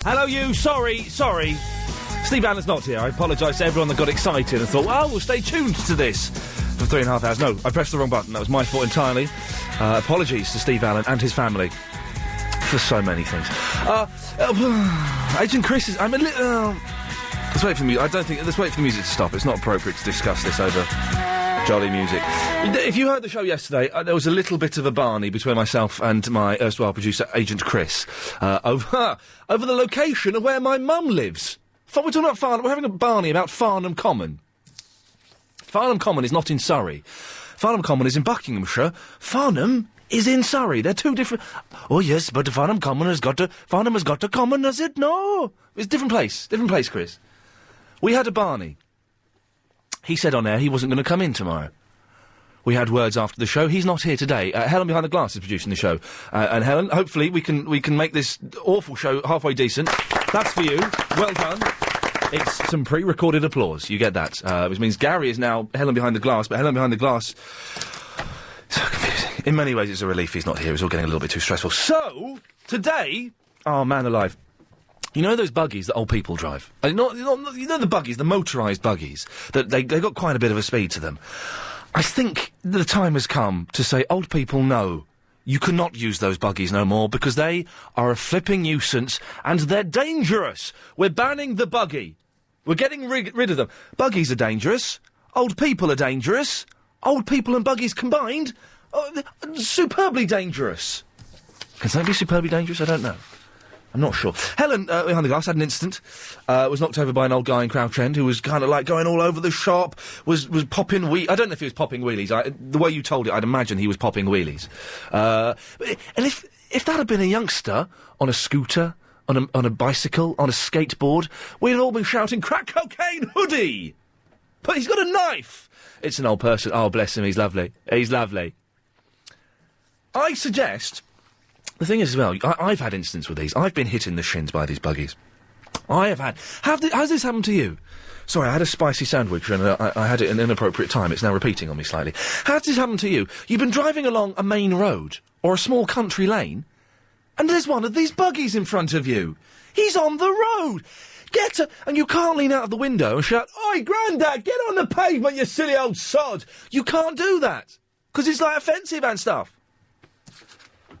Hello, you. Sorry. Steve Allen's not here. I apologise to everyone that got excited and thought, well, we'll stay tuned to this for 3.5 hours. No, I pressed the wrong button. That was my fault entirely. Apologies to Steve Allen and his family for so many things. Agent Chris is... I'm a little... let's wait for the music. Let's wait for the music to stop. It's not appropriate to discuss this over jolly music. If you heard the show yesterday, there was a little bit of a barney between myself and my erstwhile producer, Agent Chris, over the location of where my mum lives. We're talking about Farnham. We're having a barney about Farnham Common. Farnham Common is not in Surrey. Farnham Common is in Buckinghamshire. Farnham is in Surrey. They're two different... Oh, yes, but Farnham has got a common, has it? No! It's a different place. Different place, Chris. We had a barney. He said on air he wasn't going to come in tomorrow. We had words after the show. He's not here today. Helen behind the glass is producing the show. And Helen, hopefully we can make this awful show halfway decent. That's for you. Well done. It's some pre-recorded applause. You get that. Which means Gary is now Helen behind the glass, but Helen behind the glass... So confusing. In many ways it's a relief he's not here. It's all getting a little bit too stressful. So, today... Oh, man alive. You know those buggies that old people drive? You know the buggies, the motorised buggies? That they got quite a bit of a speed to them. I think the time has come to say, old people, no. You cannot use those buggies no more because they are a flipping nuisance and they're dangerous. We're banning the buggy. We're getting rid of them. Buggies are dangerous. Old people are dangerous. Old people and buggies combined, superbly dangerous. Can something be superbly dangerous? I don't know. I'm not sure. Helen, behind the glass, had an incident. Was knocked over by an old guy in Crouch End who was kind of like going all over the shop, was popping I don't know if he was popping wheelies. The way you told it, I'd imagine he was popping wheelies. And if that had been a youngster on a scooter, on a bicycle, on a skateboard, we'd all been shouting, crack cocaine hoodie! But he's got a knife! It's an old person. Oh, bless him, he's lovely. He's lovely. I suggest... The thing is, as well, I've had incidents with these. I've been hit in the shins by these buggies. I have had... Has this happened to you? Sorry, I had a spicy sandwich and I had it at an inappropriate time. It's now repeating on me slightly. Has this happened to you? You've been driving along a main road or a small country lane and there's one of these buggies in front of you. He's on the road. And you can't lean out of the window and shout, "Oi, Grandad, get on the pavement, you silly old sod." You can't do that because it's like offensive and stuff.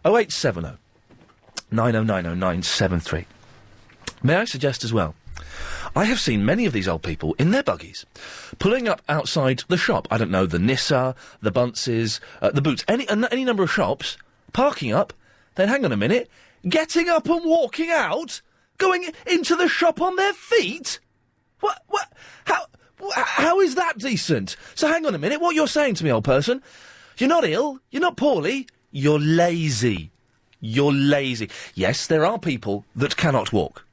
0870 9090 973. May I suggest as well, I have seen many of these old people in their buggies pulling up outside the shop. I don't know, the Nissa, the Bunces, the Boots, any number of shops, parking up, then hang on a minute, getting up and walking out, going into the shop on their feet? How is that decent? So hang on a minute, what you're saying to me, old person, you're not ill, you're not poorly, you're lazy. You're lazy. Yes, there are people that cannot walk.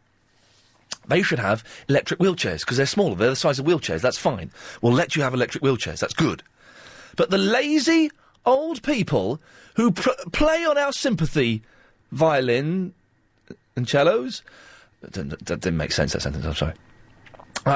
They should have electric wheelchairs, because they're smaller, they're the size of wheelchairs, that's fine. We'll let you have electric wheelchairs, that's good. But the lazy old people who play on our sympathy violin and cellos... That didn't make sense, that sentence, I'm sorry.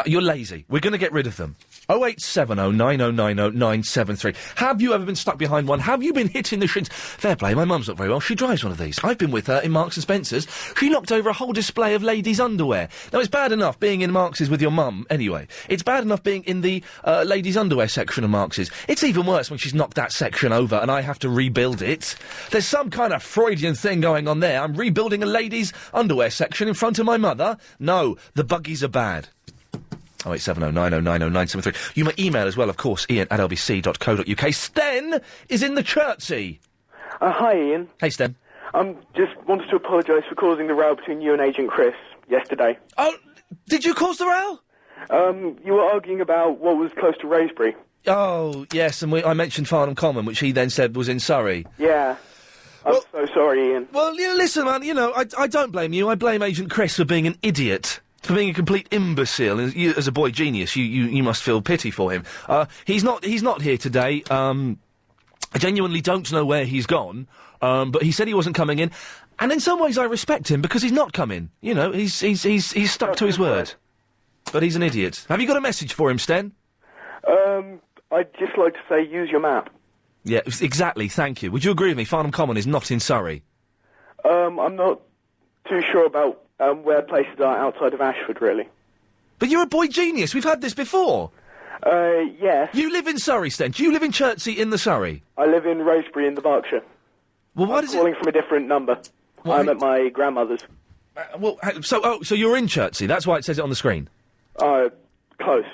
You're lazy. We're going to get rid of them. 0870 9090 973. Have you ever been stuck behind one? Have you been hit in the shins? Fair play, my mum's not very well. She drives one of these. I've been with her in Marks and Spencer's. She knocked over a whole display of ladies' underwear. Now, it's bad enough being in Marks's with your mum, anyway. It's bad enough being in the ladies' underwear section of Marks's. It's even worse when she's knocked that section over and I have to rebuild it. There's some kind of Freudian thing going on there. I'm rebuilding a ladies' underwear section in front of my mother. No, the buggies are bad. 0870 9090 973. You may email as well, of course, iain@lbc.co.uk. Sten is in the Chertsey. Hi, Iain. Hey, Sten. Just wanted to apologise for causing the row between you and Agent Chris yesterday. Oh, did you cause the row? You were arguing about what was close to Raysbury. Oh, yes, and I mentioned Farnham Common, which he then said was in Surrey. Yeah. I'm so sorry, Iain. Well, listen, man, I don't blame you. I blame Agent Chris for being an idiot. For being a complete imbecile. You, as a boy genius, you must feel pity for him. He's not here today. I genuinely don't know where he's gone. But he said he wasn't coming in. And in some ways I respect him because he's not coming. You know, he's stuck to his word. But he's an idiot. Have you got a message for him, Sten? I'd just like to say use your map. Yeah, exactly, thank you. Would you agree with me? Farnham Common is not in Surrey. I'm not too sure about Where places are outside of Ashford, really. But you're a boy genius. We've had this before. Yes. You live in Surrey, Sten. Do you live in Chertsey in the Surrey? I live in Rosebery in the Berkshire. Well, why I'm calling from a different number. I'm at my grandmother's. So you're in Chertsey. That's why it says it on the screen. Close.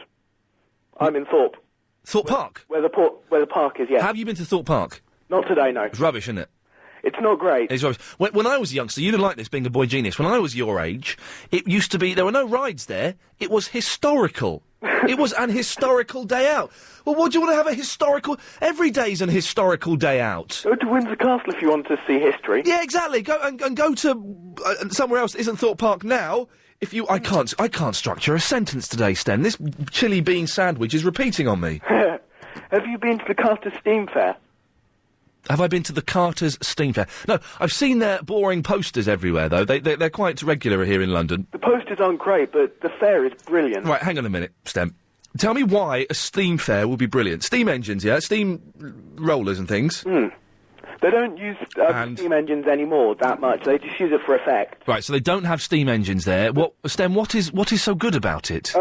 I'm in Thorpe. Thorpe Park? Where the park is, yes. Have you been to Thorpe Park? Not today, no. It's rubbish, isn't it? It's not great. It's rubbish. When I was a youngster, you didn't like this, being a boy genius. When I was your age, it used to be, there were no rides there. It was historical. It was an historical day out. Well, what do you want to have a historical... Every day's an historical day out. Go to Windsor Castle if you want to see history. Yeah, exactly. Go and go to somewhere else that isn't Thorpe Park now. If you... I can't structure a sentence today, Sten. This chili bean sandwich is repeating on me. Have you been to the Carter's Steam Fair? Have I been to the Carter's Steam Fair? No, I've seen their boring posters everywhere, though. They're quite regular here in London. The posters aren't great, but the fair is brilliant. Right, hang on a minute, Stem. Tell me why a steam fair will be brilliant. Steam engines, yeah? Steam rollers and things? They don't use steam engines anymore that much. They just use it for effect. Right, so they don't have steam engines there. Stem, what is so good about it?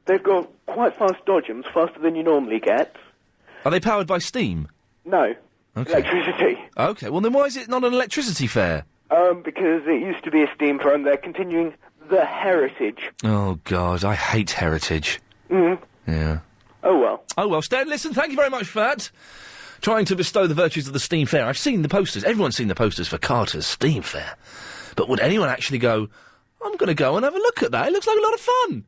They've got quite fast dodgems, faster than you normally get. Are they powered by steam? No. Okay. Electricity. Okay, well then why is it not an electricity fair? Because it used to be a steam fair and they're continuing the heritage. Oh, God, I hate heritage. Yeah. Oh, well. Oh, well, Stan, listen, thank you very much for that. Trying to bestow the virtues of the steam fair. I've seen the posters. Everyone's seen the posters for Carter's Steam Fair. But would anyone actually go, I'm going to go and have a look at that. It looks like a lot of fun.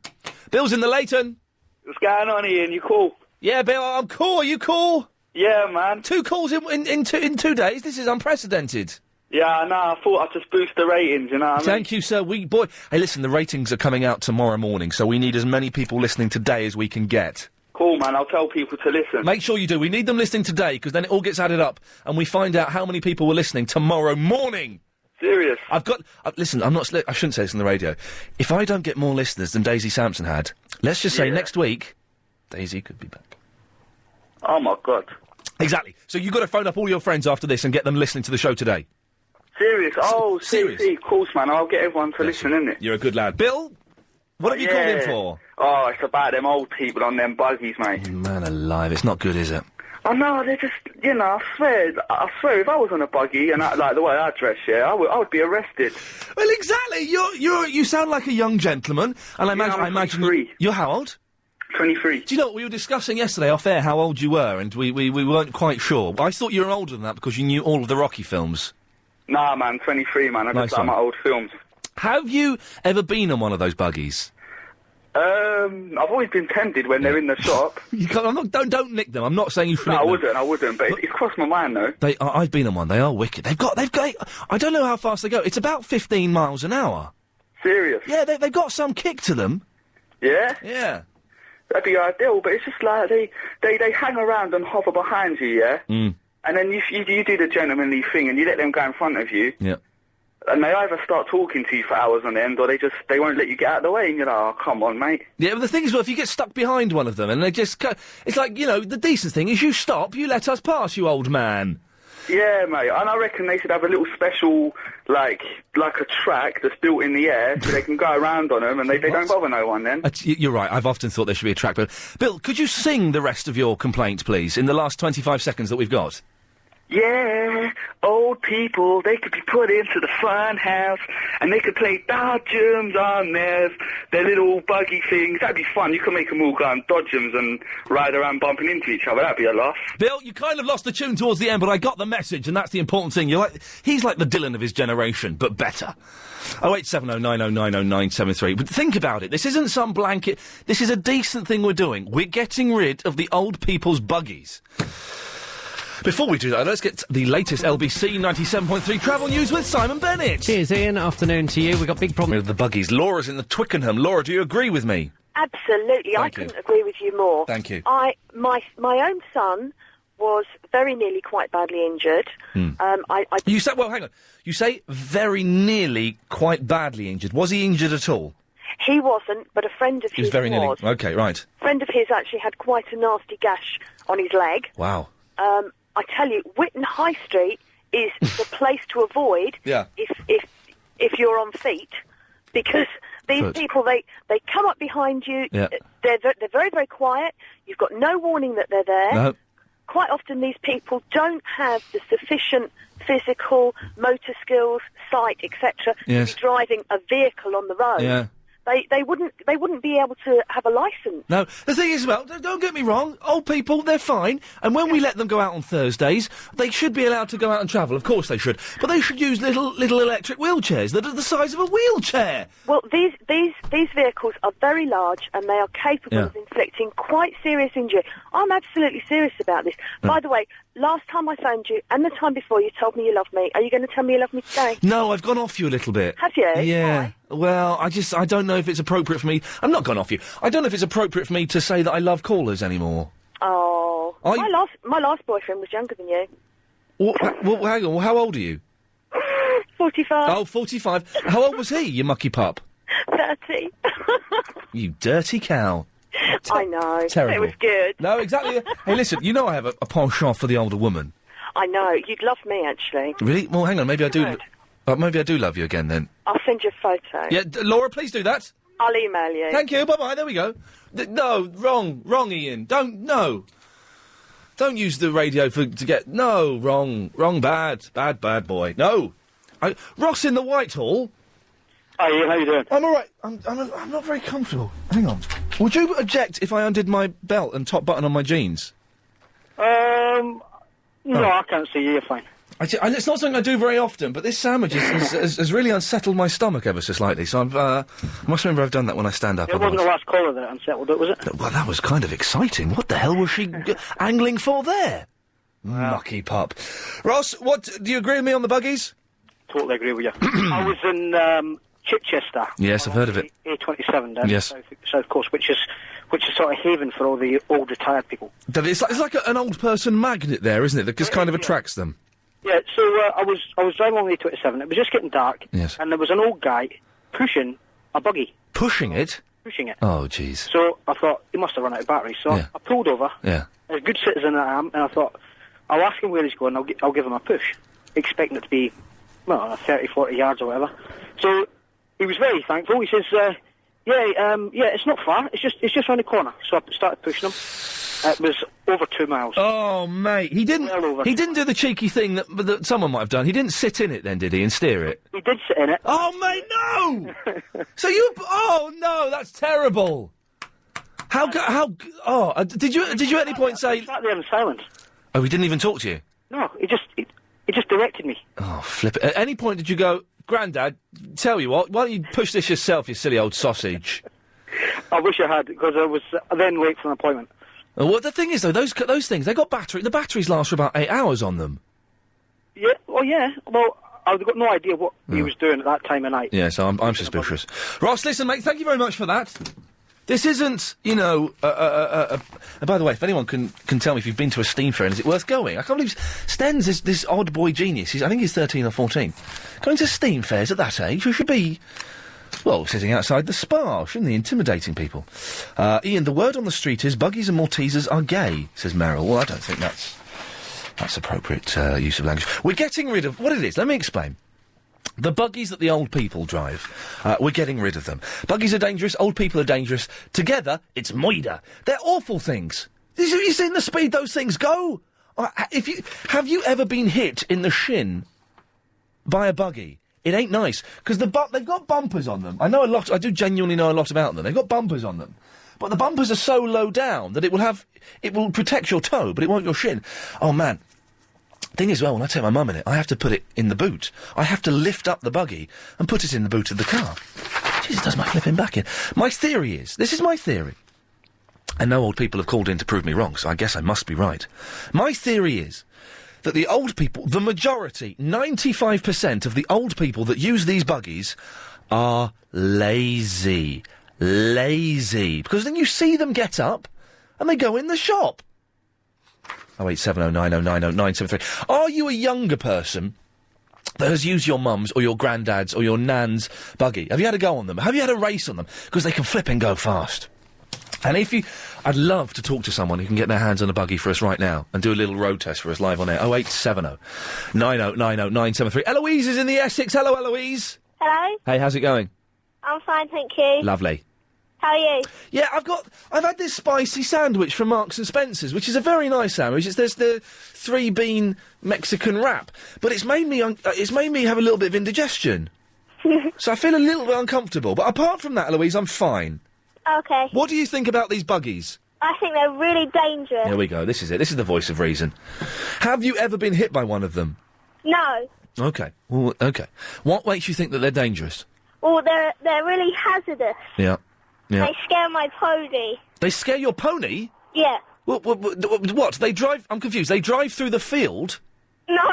Bill's in the Leighton. What's going on, Ian? You cool? Yeah, Bill, I'm cool. Are you cool? Yeah, man. 2 calls in 2 days? This is unprecedented. Yeah, no, I thought I'd just boost the ratings, you know what I mean? Thank you, sir. Hey, listen, the ratings are coming out tomorrow morning, so we need as many people listening today as we can get. Cool, man. I'll tell people to listen. Make sure you do. We need them listening today, because then it all gets added up, and we find out how many people were listening tomorrow morning. Serious? I've got... listen, I shouldn't say this on the radio. If I don't get more listeners than Daisy Sampson had, let's just say next week, Daisy could be back. Oh, my God. Exactly. So you've got to phone up all your friends after this and get them listening to the show today. Serious? Oh, serious. Of course, man. I'll get everyone to listen, innit? You're a good lad. Bill, what have you called in for? Oh, it's about them old people on them buggies, mate. Man alive, it's not good, is it? I know, they're just, you know, I swear, if I was on a buggy and like the way I dress, I would be arrested. Well, exactly. You sound like a young gentleman, and I imagine you're how old? 23. Do you know what we were discussing yesterday off air? How old you were, and we weren't quite sure. I thought you were older than that because you knew all of the Rocky films. Nah, man, 23, man. I just like my old films. Have you ever been on one of those buggies? I've always been tempted when they're in the shop. Don't nick them. I'm not saying you should. No, I wouldn't. But it's crossed my mind though. I've been on one. They are wicked. They've got. I don't know how fast they go. It's about 15 miles an hour. Serious? Yeah, they've got some kick to them. Yeah. Yeah. That'd be ideal, but it's just like they hang around and hover behind you, yeah. And then you do the gentlemanly thing and you let them go in front of you. Yeah. And they either start talking to you for hours on end, or they won't let you get out of the way, and you're like, oh, come on, mate. Yeah, but the thing is, well, if you get stuck behind one of them, and they just... It's like, you know, the decent thing is you stop, you let us pass, you old man. Yeah, mate, and I reckon they should have a little special, like a track that's built in the air, so they can go around on them, and they don't bother no one then. You're right, I've often thought there should be a track, but... Bill, could you sing the rest of your complaint, please, in the last 25 seconds that we've got? Yeah, old people, they could be put into the fun house, and they could play dodgems on their little buggy things. That'd be fun. You could make them all go on dodgems and ride around bumping into each other. That'd be a laugh. Bill, you kind of lost the tune towards the end, but I got the message, and that's the important thing. He's like the Dylan of his generation, but better. 08709090973. But think about it. This isn't some blanket. This is a decent thing we're doing. We're getting rid of the old people's buggies. Before we do that, let's get the latest LBC 97.3 travel news with Simon Bennett. Cheers, Ian. Afternoon to you. We've got big problems with the buggies. Laura's in the Twickenham. Laura, do you agree with me? Absolutely. I couldn't agree with you more. Thank you. My own son was very nearly quite badly injured. You say, well, hang on. You say very nearly quite badly injured. Was he injured at all? He wasn't, but a friend of his was. Very nearly. Okay, right. A friend of his actually had quite a nasty gash on his leg. Wow. I tell you, Whitton High Street is the place to avoid if you're on feet, because these people, they come up behind you. Yeah. They're very, very quiet. You've got no warning that they're there. No. Quite often these people don't have the sufficient physical, motor skills, sight, etc. Yes. to be driving a vehicle on the road. Yeah. They wouldn't be able to have a licence. No, the thing is, well, don't get me wrong, old people, they're fine, and when we let them go out on Thursdays, they should be allowed to go out and travel, of course they should, but they should use little electric wheelchairs that are the size of a wheelchair. Well, these vehicles are very large, and they are capable of inflicting quite serious injury. I'm absolutely serious about this. By the way, last time I phoned you, and the time before, you told me you loved me. Are you going to tell me you love me today? No, I've gone off you a little bit. Have you? Yeah. Why? Well, I don't know if it's appropriate for me. I'm not gone off you. I don't know if it's appropriate for me to say that I love callers anymore. Oh, my last boyfriend was younger than you. Well, hang on, how old are you? 45. Oh, 45. How old was he, you mucky pup? 30. You dirty cow. I know. Terrible. It was good. No, exactly. Hey, listen, you know I have a penchant for the older woman. I know. You'd love me, actually. Really? Well, hang on, maybe I do. Good. Maybe I do love you again, then. I'll send you a photo. Yeah, Laura, please do that. I'll email you. Thank you, bye-bye, there we go. No, wrong, Ian. Don't use the radio to get... No, wrong, bad boy. No. Ross in the Whitehall. Hi, Ian, how you doing? I'm all right. I'm not very comfortable. Hang on. Would you object if I undid my belt and top button on my jeans? No, I can't see you. You're fine. It's not something I do very often, but this sandwich has really unsettled my stomach ever so slightly, so I must remember I've done that when I stand up. It wasn't the last caller that unsettled it, was it? Well, that was kind of exciting. What the hell was she angling for there? Mucky pup. Ross, do you agree with me on the buggies? Totally agree with you. I was in Chichester. Yes, I've heard of it. A27 down Yes. the south coast, which is sort of haven for all the old retired people. It's like an old person magnet there, isn't it? That just kind of attracts them. Yeah, so I was driving along the A27. It was just getting dark. Yes. And there was an old guy pushing a buggy. Pushing it? Pushing it. Oh, jeez. So I thought, he must have run out of battery. So I pulled over. Yeah. As a good citizen that I am, and I thought, I'll ask him where he's going, I'll give him a push. Expecting it to be, 30, 40 yards or whatever. So he was very thankful. He says, it's not far. It's just round the corner. So I started pushing him. It was over 2 miles. Oh, mate. He didn't do the cheeky thing that someone might have done. He didn't sit in it then, did he, and steer it? He did sit in it. Oh, mate, no! Oh, no, that's terrible. Did you at any point say... I sat there in silence. Oh, he didn't even talk to you? No, he just directed me. Oh, flip it. At any point did you go, Grandad, tell you what, why don't you push this yourself, you silly old sausage? I wish I had, because I was then late for an appointment. Well, the thing is, though, those things, they got battery. The batteries last for about 8 hours on them. Yeah, well, I've got no idea what he was doing at that time of night. Yeah, so I'm suspicious. Ross, listen, mate, thank you very much for that. This isn't, by the way, if anyone can tell me if you've been to a steam fair and is it worth going? I can't believe Sten's this odd boy genius. I think he's 13 or 14. Going to steam fairs at that age, you should be... Well, sitting outside the spa, shouldn't he? Intimidating people. Ian, the word on the street is buggies and Maltesers are gay, says Merrill. Well, I don't think that's appropriate use of language. We're getting rid of... What it is, let me explain. The buggies that the old people drive, we're getting rid of them. Buggies are dangerous, old people are dangerous. Together, it's moida. They're awful things. Have you seen the speed those things go? Have you ever been hit in the shin by a buggy? It ain't nice, because they've got bumpers on them. I do genuinely know a lot about them. They've got bumpers on them. But the bumpers are so low down that it will protect your toe, but it won't your shin. Oh, man. Thing is, well, when I take my mum in it, I have to put it in the boot. I have to lift up the buggy and put it in the boot of the car. Jesus, does my flipping back in. My theory is, this is my theory, and no old people have called in to prove me wrong, so I guess I must be right. My theory is that the old people, the majority, 95% of the old people that use these buggies are lazy. Lazy. Because then you see them get up and they go in the shop. 08709090973. Are you a younger person that has used your mum's or your granddad's or your nan's buggy? Have you had a go on them? Have you had a race on them? Because they can flip and go fast. And I'd love to talk to someone who can get their hands on a buggy for us right now and do a little road test for us live on air. 0870 9090 973. Eloise is in the Essex. Hello, Eloise. Hello. Hey, how's it going? I'm fine, thank you. Lovely. How are you? Yeah, I've had this spicy sandwich from Marks and Spencer's, which is a very nice sandwich. There's the 3-bean Mexican wrap, but it's made me have a little bit of indigestion. So I feel a little bit uncomfortable. But apart from that, Eloise, I'm fine. Okay. What do you think about these buggies? I think they're really dangerous. Here we go. This is it. This is the voice of reason. Have you ever been hit by one of them? No. Okay. Well, okay. What makes you think that they're dangerous? Well, they're really hazardous. Yeah. Yeah. They scare my pony. They scare your pony? Yeah. What? They drive... I'm confused. They drive through the field? No,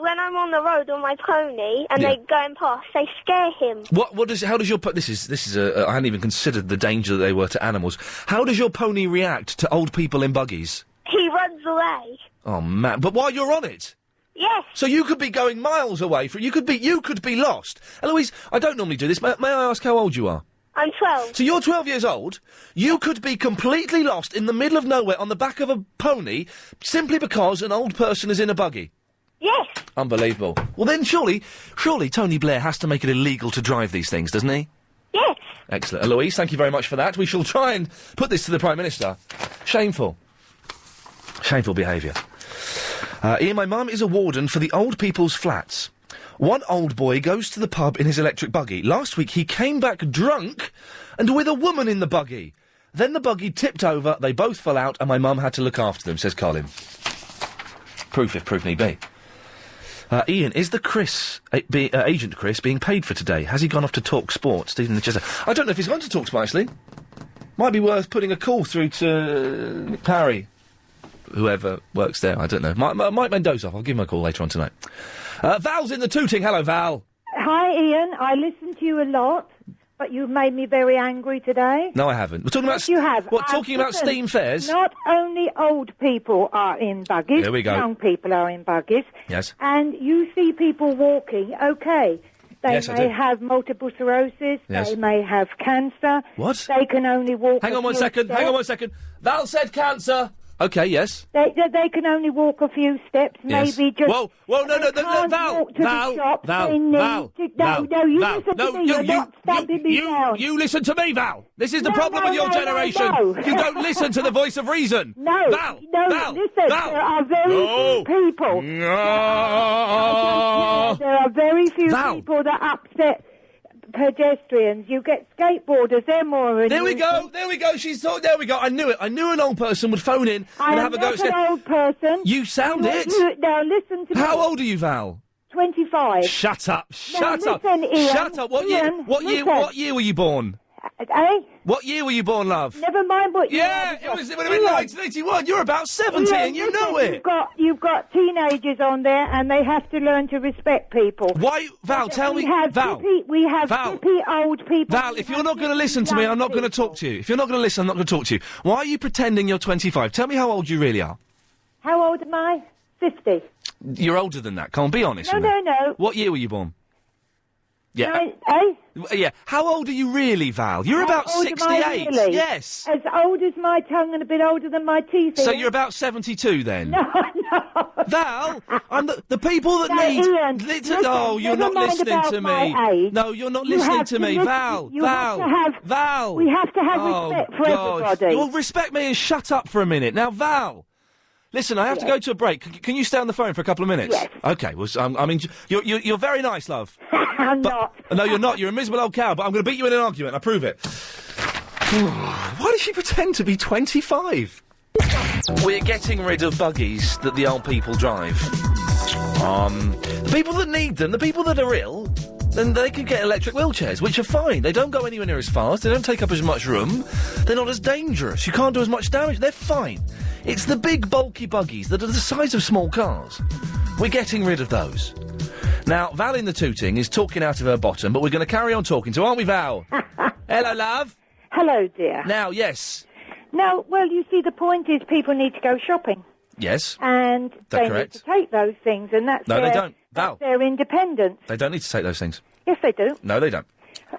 when I'm on the road on my pony and they're going past, they scare him. How does your... This is I hadn't even considered the danger that they were to animals. How does your pony react to old people in buggies? He runs away. Oh, man. But while you're on it? Yes. So you could be going miles away from... You could be lost. Eloise, I don't normally do this. May I ask how old you are? I'm 12. So you're 12 years old. You could be completely lost in the middle of nowhere on the back of a pony simply because an old person is in a buggy. Yes. Unbelievable. Well, then surely Tony Blair has to make it illegal to drive these things, doesn't he? Yes. Excellent. Eloise, thank you very much for that. We shall try and put this to the Prime Minister. Shameful. Shameful behaviour. Iain, my mum is a warden for the old people's flats. One old boy goes to the pub in his electric buggy. Last week he came back drunk and with a woman in the buggy. Then the buggy tipped over, they both fell out, and my mum had to look after them, says Colin. Proof if proof need be. Iain, is the Agent Chris being paid for today? Has he gone off to talk sport? Stephen the Chester. I don't know if he's gone to talk sport, actually. Might be worth putting a call through to Nick Parry. Whoever works there, I don't know. Mike Mendoza, I'll give him a call later on tonight. Val's in the tooting. Hello, Val. Hi, Iain. I listen to you a lot, but you've made me very angry today. No, I haven't. We're talking about... You have. Talking about steam fares? Not only old people are in buggies. There we go. Young people are in buggies. Yes. And you see people walking, OK. They Yes, I may do. have multiple sclerosis. Yes. They may have cancer. What? They can only walk Hang on one second. Val said cancer. OK, yes. They can only walk a few steps, Yes. maybe just... Whoa, no, Val, you listen to me, Val. This is the problem with your generation. You don't listen to the voice of reason. Val, listen, there are very few people. There are very few people that upset pedestrians. You get skateboarders, they're more... There we go, she's talking, there we go, I knew it. I knew an old person would phone in and have a go at... I'm not an old person. You sound it. Now listen to me. How old are you, Val? 25. Shut up. Listen, Iain. Shut up. What year were you born? Eh? What year were you born, love? Never mind what year. Yeah, it would have been 1981. You're about 70 and you know it. You've got teenagers on there and they have to learn to respect people. Why, Val, tell me... Val, we have hippie old people... Val, if you're not going to listen to me, I'm not going to talk to you. If you're not going to listen, I'm not going to talk to you. Why are you pretending you're 25? Tell me how old you really are. How old am I? 50. You're older than that. Come on, be honest with me. No. What year were you born? Yeah. Eh? Yeah. How old are you really, Val? You're about 68. Really? Yes. As old as my tongue and a bit older than my teeth. So you're about 72 then? No. Val, I'm the people that need... Iain, no, you're not listening to me. Age. No, you're not listening to me. Val, Val. We have to have respect for everybody. Well, respect me and shut up for a minute. Now, Val... Listen, I have to go to a break. Can you stay on the phone for a couple of minutes? Yes. Okay, well, you're very nice, love. I'm not. No, you're not. You're a miserable old cow, but I'm going to beat you in an argument. I prove it. Why does she pretend to be 25? We're getting rid of buggies that the old people drive. The people that need them, the people that are ill, then they can get electric wheelchairs, which are fine. They don't go anywhere near as fast. They don't take up as much room. They're not as dangerous. You can't do as much damage. They're fine. It's the big, bulky buggies that are the size of small cars. We're getting rid of those. Now, Val in the tooting is talking out of her bottom, but we're going to carry on talking to, aren't we, Val? Hello, love. Hello, dear. Now, yes. No, well, you see, the point is people need to go shopping. Yes. And they correct. need to take those things, and that's No, they don't. Val. That's their independence. They don't need to take those things. Yes, they do. No, they don't.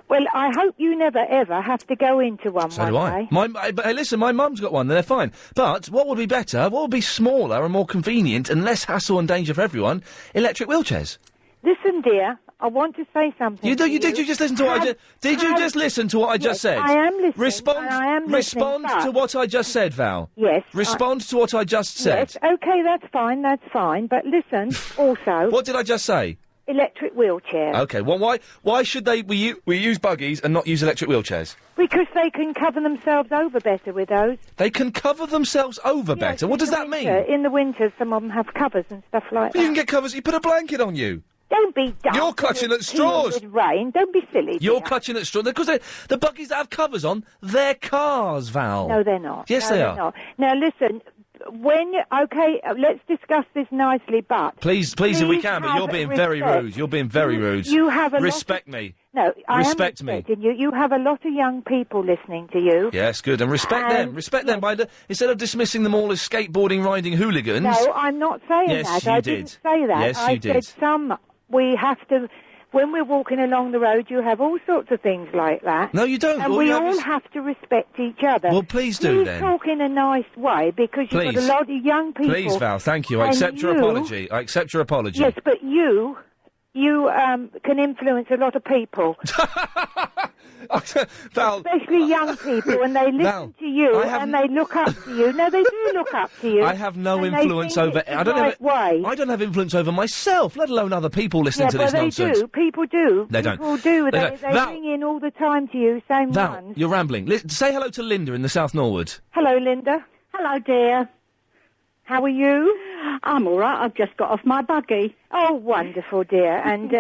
Well, I hope you never, ever have to go into one. So do I. But hey, listen, my mum's got one, and they're fine. But what would be better, what would be smaller and more convenient and less hassle and danger for everyone? Electric wheelchairs. Listen, dear, I want to say something. Did you just listen to what I just... Did you just listen to what I just said? I am listening. Respond to what I just said, Val. Yes. Respond to what I just said. Yes, OK, that's fine, but listen, also... What did I just say? Electric wheelchairs. OK, well, why should we use buggies and not use electric wheelchairs? Because they can cover themselves over better with those. They can cover themselves over better? What does that mean? In the winter, some of them have covers and stuff like that. You can get covers, you put a blanket on you. Don't be dumb. You're clutching at straws. With rain. Don't be silly. You're clutching at straws. Because the buggies that have covers on, they're cars, Val. No, they're not. Yes, they are. Not. Now, listen... let's discuss this nicely, but... Please, if we can, but you're being very rude. You're being very rude. You have a Respect me. No, I respect am me. respecting you. You have a lot of young people listening to you. Yes, good. And respect them. Respect them instead of dismissing them all as skateboarding riding hooligans. No, I'm not saying that. Yes, I you didn't did. say that. Yes, you did. I said we have to... When we're walking along the road, you have all sorts of things like that. No, you don't. And we all have to respect each other. Well, please do, then. Please talk in a nice way, because you've got a lot of young people... Please, Val, thank you. I accept your apology. I accept your apology. Yes, but you can influence a lot of people. Val, especially young people, and they listen to you and they look up to you. No, they do look up to you. I have no influence over... I don't have influence over myself, let alone other people listening to this nonsense. They do. People do. They don't. People do. They Val, ring in all the time to you, same Val, ones. you're rambling. Say hello to Linda in the South Norwood. Hello, Linda. Hello, dear. How are you? I'm all right. I've just got off my buggy. Oh, wonderful, dear. And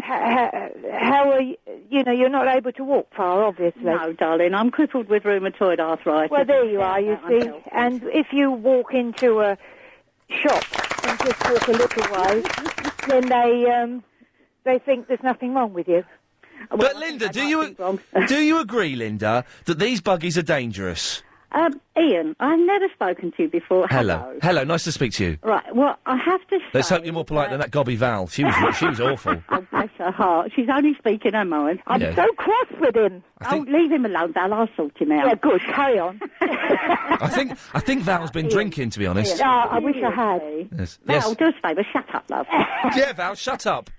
how are you? You know, you're not able to walk far, obviously. No, darling. I'm crippled with rheumatoid arthritis. Well, there you are, you see. And if you walk into a shop and just walk a little way, then they think there's nothing wrong with you. But, Linda, do you agree, Linda, that these buggies are dangerous? Ian, I've never spoken to you before. Hello, nice to speak to you. Right, well, I have to say... Let's hope you're more polite than that gobby Val. She was awful. Oh, bless her heart. She's only speaking her mind. I'm so cross with him. Leave him alone, Val. I'll sort him out. Yeah, good. Carry on. I think Val's been drinking, to be honest. Yeah, I wish I had. Yes. Val, do us a favour. Shut up, love. Yeah, Val, shut up.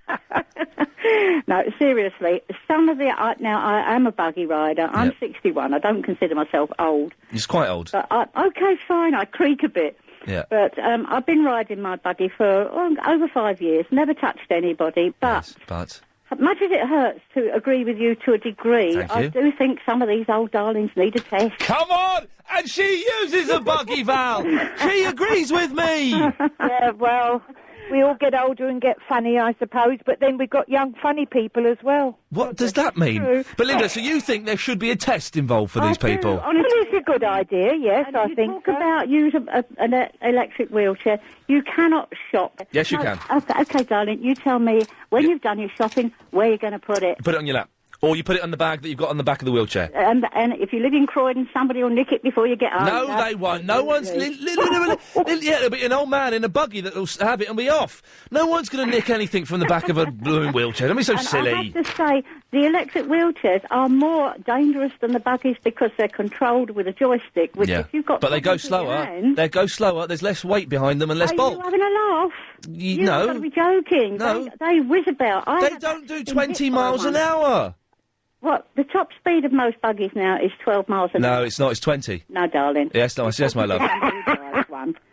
No, seriously, now I am a buggy rider. I'm 61. I don't consider myself old. It's quite old. But okay, fine. I creak a bit. Yeah. But I've been riding my buggy for over 5 years. Never touched anybody. But much as it hurts to agree with you to a degree, I do think some of these old darlings need a test. Come on! And she uses a buggy, Val! She agrees with me! Yeah, well... We all get older and get funny, I suppose, but then we've got young, funny people as well. What does that mean? True. But, Linda, so you think there should be a test involved for these people? Honestly, it's a good idea, yes, and I think talk about use an electric wheelchair. You cannot shop. Yes, you can. Okay, darling, you tell me, when you've done your shopping, where you're going to put it. Put it on your lap. Or you put it on the bag that you've got on the back of the wheelchair. And if you live in Croydon, somebody will nick it before you get home. No, they won't. No one's... there'll be an old man in a buggy that'll have it and be off. No one's going to nick anything from the back of a blooming wheelchair. Don't be so silly. I have to say, the electric wheelchairs are more dangerous than the buggies because they're controlled with a joystick. Which if you've got but they go slower. They go slower. There's less weight behind them and less bulk. Are you having a laugh? You've no. got to be joking. No. They whiz about. They don't do 20 miles an hour. What? The top speed of most buggies now is 12 miles an hour. No, it's not. It's 20. No, darling. Yes, my love.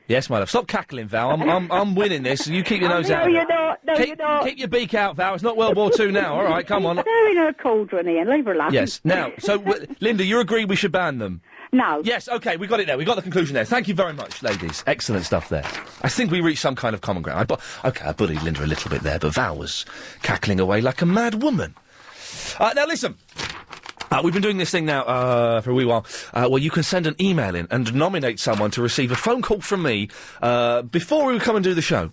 Yes, my love. Stop cackling, Val. I'm winning this. You keep your nose out. No, you're not. No, you're not. Keep your beak out, Val. It's not World War II now. All right, come on. They're in a cauldron, Ian. Leave her alone. Yes. Now, so, Linda, you agree we should ban them? No. Yes, OK, we got it there. We got the conclusion there. Thank you very much, ladies. Excellent stuff there. I think we reached some kind of common ground. I bullied Linda a little bit there, but Val was cackling away like a mad woman. Now, listen. We've been doing this thing now for a wee while, where you can send an email in and nominate someone to receive a phone call from me before we come and do the show.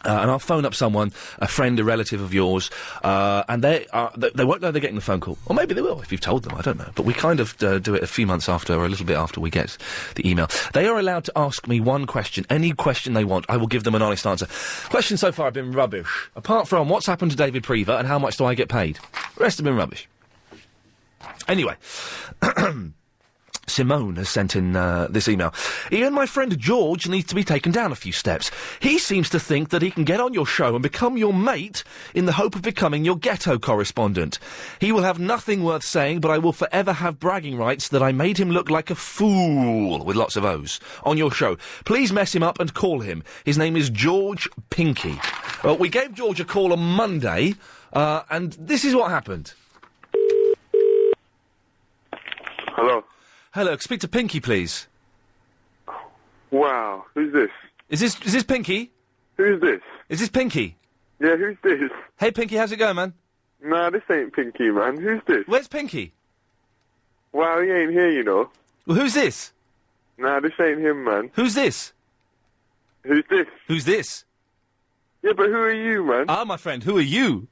And I'll phone up someone, a friend, a relative of yours, and they won't know they're getting the phone call. Or maybe they will, if you've told them, I don't know. But we kind of do it a few months after, or a little bit after we get the email. They are allowed to ask me one question, any question they want. I will give them an honest answer. Questions so far have been rubbish. Apart from what's happened to David Prever and how much do I get paid. The rest have been rubbish. Anyway, Simone has sent in this email. Ian, my friend George needs to be taken down a few steps. He seems to think that he can get on your show and become your mate in the hope of becoming your ghetto correspondent. He will have nothing worth saying, but I will forever have bragging rights that I made him look like a fool, with lots of O's, on your show. Please mess him up and call him. His name is George Pinky. Well, we gave George a call on Monday, and this is what happened. Hello. Hello, speak to Pinky, please. Wow, who's this? Is this Pinky? Who's this? Is this Pinky? Yeah, who's this? Hey, Pinky, how's it going, man? Nah, this ain't Pinky, man. Who's this? Where's Pinky? Wow, he ain't here, you know. Well, who's this? Nah, this ain't him, man. Who's this? Who's this? Who's this? Yeah, but who are you, man? Ah, my friend, who are you?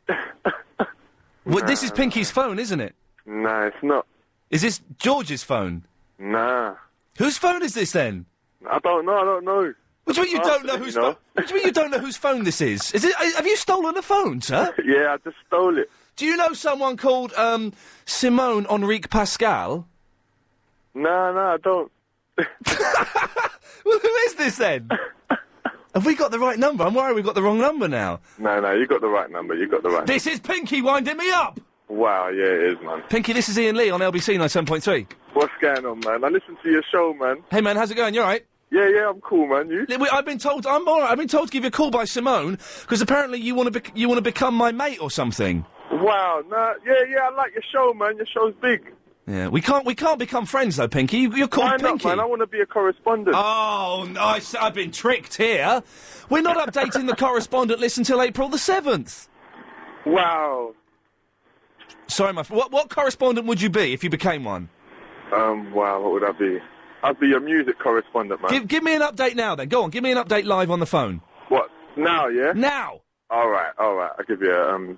Well, this is Pinky's phone, isn't it? Nah, it's not. Is this George's phone? Nah. Whose phone is this, then? I don't know. What do you mean you don't know whose phone? What do you mean you don't know whose phone this is? Have you stolen a phone, sir? Yeah, I just stole it. Do you know someone called, Simone Henrique Pascal? Nah, I don't. Well, who is this, then? Have we got the right number? I'm worried we've got the wrong number now. No, you got the right number. This is Pinky winding me up! Wow, yeah, it is, man. Pinky, this is Iain Lee on LBC 97.3. What's going on, man? I listen to your show, man. Hey, man, how's it going? You alright? Yeah, I'm cool, man. You? I've been told I'm alright. I've been told to give you a call by Simone because apparently you want to become my mate or something. Wow, nah, yeah, I like your show, man. Your show's big. Yeah, we can't become friends though, Pinky. You're called Pinky. Why not, man? I want to be a correspondent. Oh, no, I've been tricked here. We're not updating the correspondent list until April the 7th. Wow. Sorry, my friend. What correspondent would you be if you became one? Wow, what would I be? I'd be a music correspondent, man. Give me an update now, then. Go on, give me an update live on the phone. What? Now, yeah? Now! All right. I'll give you a,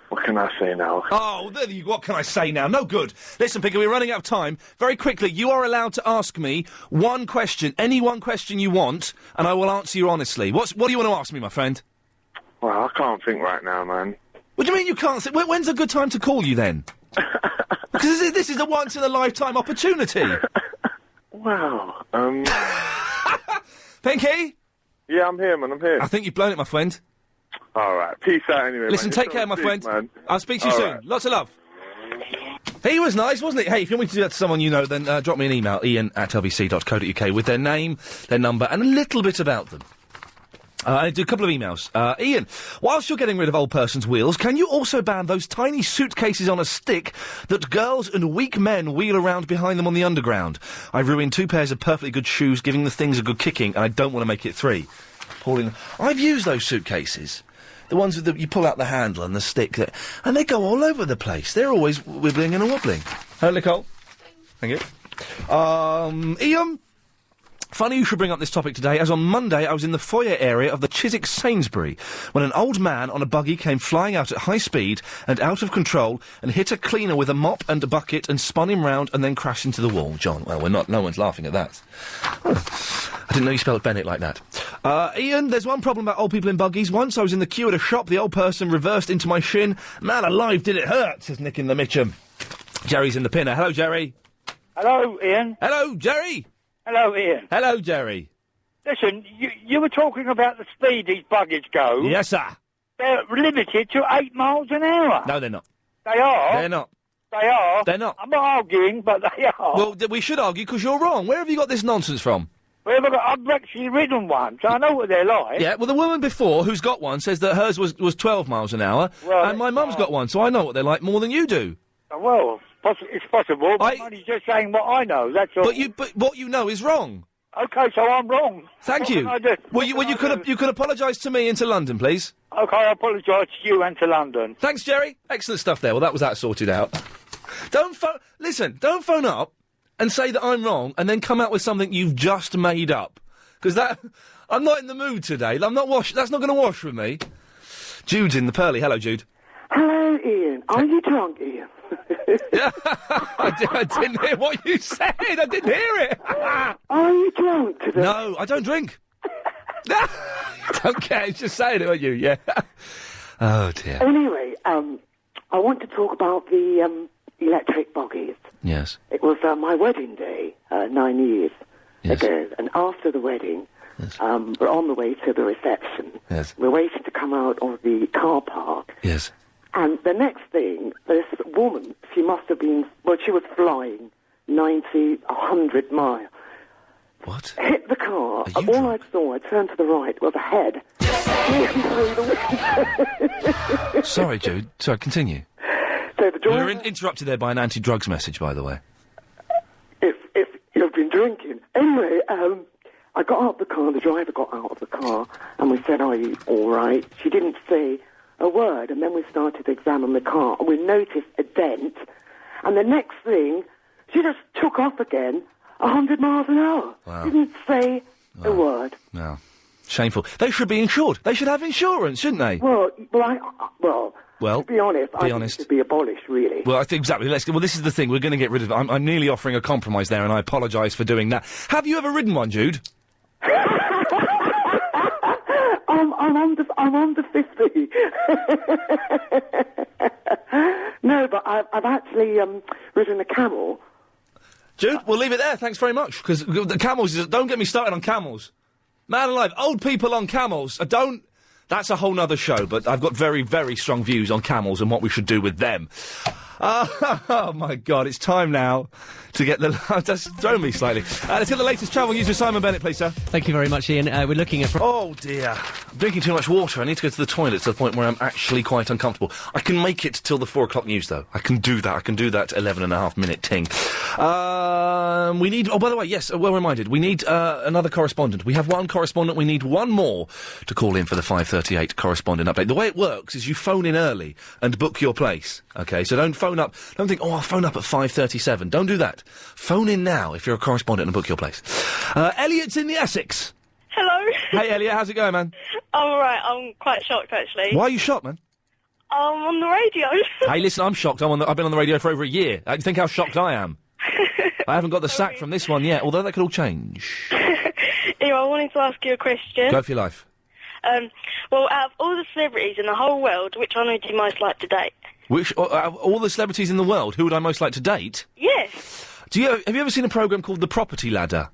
what can I say now? Oh, what can I say now? No good. Listen, Pinky, we're running out of time. Very quickly, you are allowed to ask me one question, any one question you want, and I will answer you honestly. What do you want to ask me, my friend? Well, I can't think right now, man. What do you mean you can't think? When's a good time to call you, then? Because this is a once-in-a-lifetime opportunity. Wow. Pinky? Yeah, I'm here, man. I'm here. I think you've blown it, my friend. All right. Peace out, anyway. Listen, man. take care, my friend. Man. I'll speak to you soon. Right. Lots of love. He was nice, wasn't he? Hey, if you want me to do that to someone you know, then drop me an email, ian@lbc.co.uk, with their name, their number, and a little bit about them. I do a couple of emails. Ian, whilst you're getting rid of old person's wheels, can you also ban those tiny suitcases on a stick that girls and weak men wheel around behind them on the underground? I've ruined 2 pairs of perfectly good shoes, giving the things a good kicking, and I don't want to make it 3. Pauline, I've used those suitcases. The ones with you pull out the handle and the stick, and they go all over the place. They're always wibbling and wobbling. Hello, Nicole. Thank you. Ian? Funny you should bring up this topic today, as on Monday I was in the foyer area of the Chiswick Sainsbury when an old man on a buggy came flying out at high speed and out of control and hit a cleaner with a mop and a bucket and spun him round and then crashed into the wall. John, well, no one's laughing at that. I didn't know you spelled Bennett like that. Ian, there's one problem about old people in buggies. Once I was in the queue at a shop, the old person reversed into my shin. Man alive, did it hurt, says Nick in the Mitcham. Jerry's in the pinner. Hello, Jerry. Hello, Ian. Hello, Jerry. Hello, Ian. Hello, Jerry. Listen, you were talking about the speed these buggies go. Yes, sir. They're limited to 8 miles an hour. No, they're not. They are? They're not. They are? They're not. I'm not arguing, but they are. Well, we should argue because you're wrong. Where have you got this nonsense from? I've actually ridden one, so I know what they're like. Yeah, well, the woman before who's got one says that hers was 12 miles an hour, and my mum's got one, so I know what they're like more than you do. Well, it's possible, but I'm only just saying what I know, that's all. But what you know is wrong. OK, so I'm wrong. Thank you. Well, you could apologise to me and to London, please. OK, I apologise to you and to London. Thanks, Jerry. Excellent stuff there. Well, that was that sorted out. Don't phone up and say that I'm wrong and then come out with something you've just made up. Because I'm not in the mood today. That's not going to wash with me. Jude's in the Pearly. Hello, Jude. Hello, Ian. Are you drunk, Ian? I didn't hear what you said. I didn't hear it. Are you drunk today? No, I don't drink. Don't care. It's just saying it, aren't you? Yeah. Oh, dear. Anyway, I want to talk about the electric buggies. Yes. It was my wedding day 9 years ago, and after the wedding, we're on the way to the reception. Yes. We're waiting to come out of the car park. Yes. And the next thing, this woman, she must have been, well, she was flying 90, 100 miles. What? Hit the car. All I saw, I turned to the right, was a head. Through the window. Sorry, Jude. Sorry, continue. So the driver... We were interrupted there by an anti-drugs message, by the way. If you've been drinking. Anyway, I got out of the car, the driver got out of the car, and we said, are you all right? She didn't say a word, and then we started to examine the car, and we noticed a dent, and the next thing, she just took off again, 100 miles an hour. Wow. Didn't say a word. No. Shameful. They should be insured. They should have insurance, shouldn't they? Well, Well, to be honest, I think it should be abolished, really. Well, I think exactly. Well, this is the thing. We're going to get rid of it. I'm nearly offering a compromise there, and I apologise for doing that. Have you ever ridden one, Jude? I'm under 50. No, but I've actually ridden a camel. Jude, we'll leave it there. Thanks very much. Because the camels, don't get me started on camels. Man alive, old people on camels. That's a whole nother show, but I've got very, very strong views on camels and what we should do with them. Oh, my God, it's time now to get the... That's thrown me slightly. Let's get the latest travel news with Simon Bennett, please, sir. Thank you very much, Ian. We're looking at... Oh, dear. I'm drinking too much water. I need to go to the toilet to the point where I'm actually quite uncomfortable. I can make it till the 4 o'clock news, though. I can do that. 11.5-minute ting. We need... Oh, by the way, yes, well reminded. We need another correspondent. We have one correspondent. We need one more to call in for the 5:38 correspondent update. The way it works is you phone in early and book your place. OK, so don't phone up. Don't think, I'll phone up at 5:37. Don't do that. Phone in now if you're a correspondent and book your place. Elliot's in the Essex. Hello. Hey, Elliot, how's it going, man? I'm alright. I'm quite shocked, actually. Why are you shocked, man? I'm on the radio. Hey, listen, I'm shocked. I've been on the radio for over a year. Think how shocked I am. I haven't got the sack from this one yet, although that could all change. Anyway, I wanted to ask you a question. Go for your life. Well, out of all the celebrities in the whole world, which one would you most like to date? All the celebrities in the world, who would I most like to date? Yes. Have you ever seen a programme called The Property Ladder?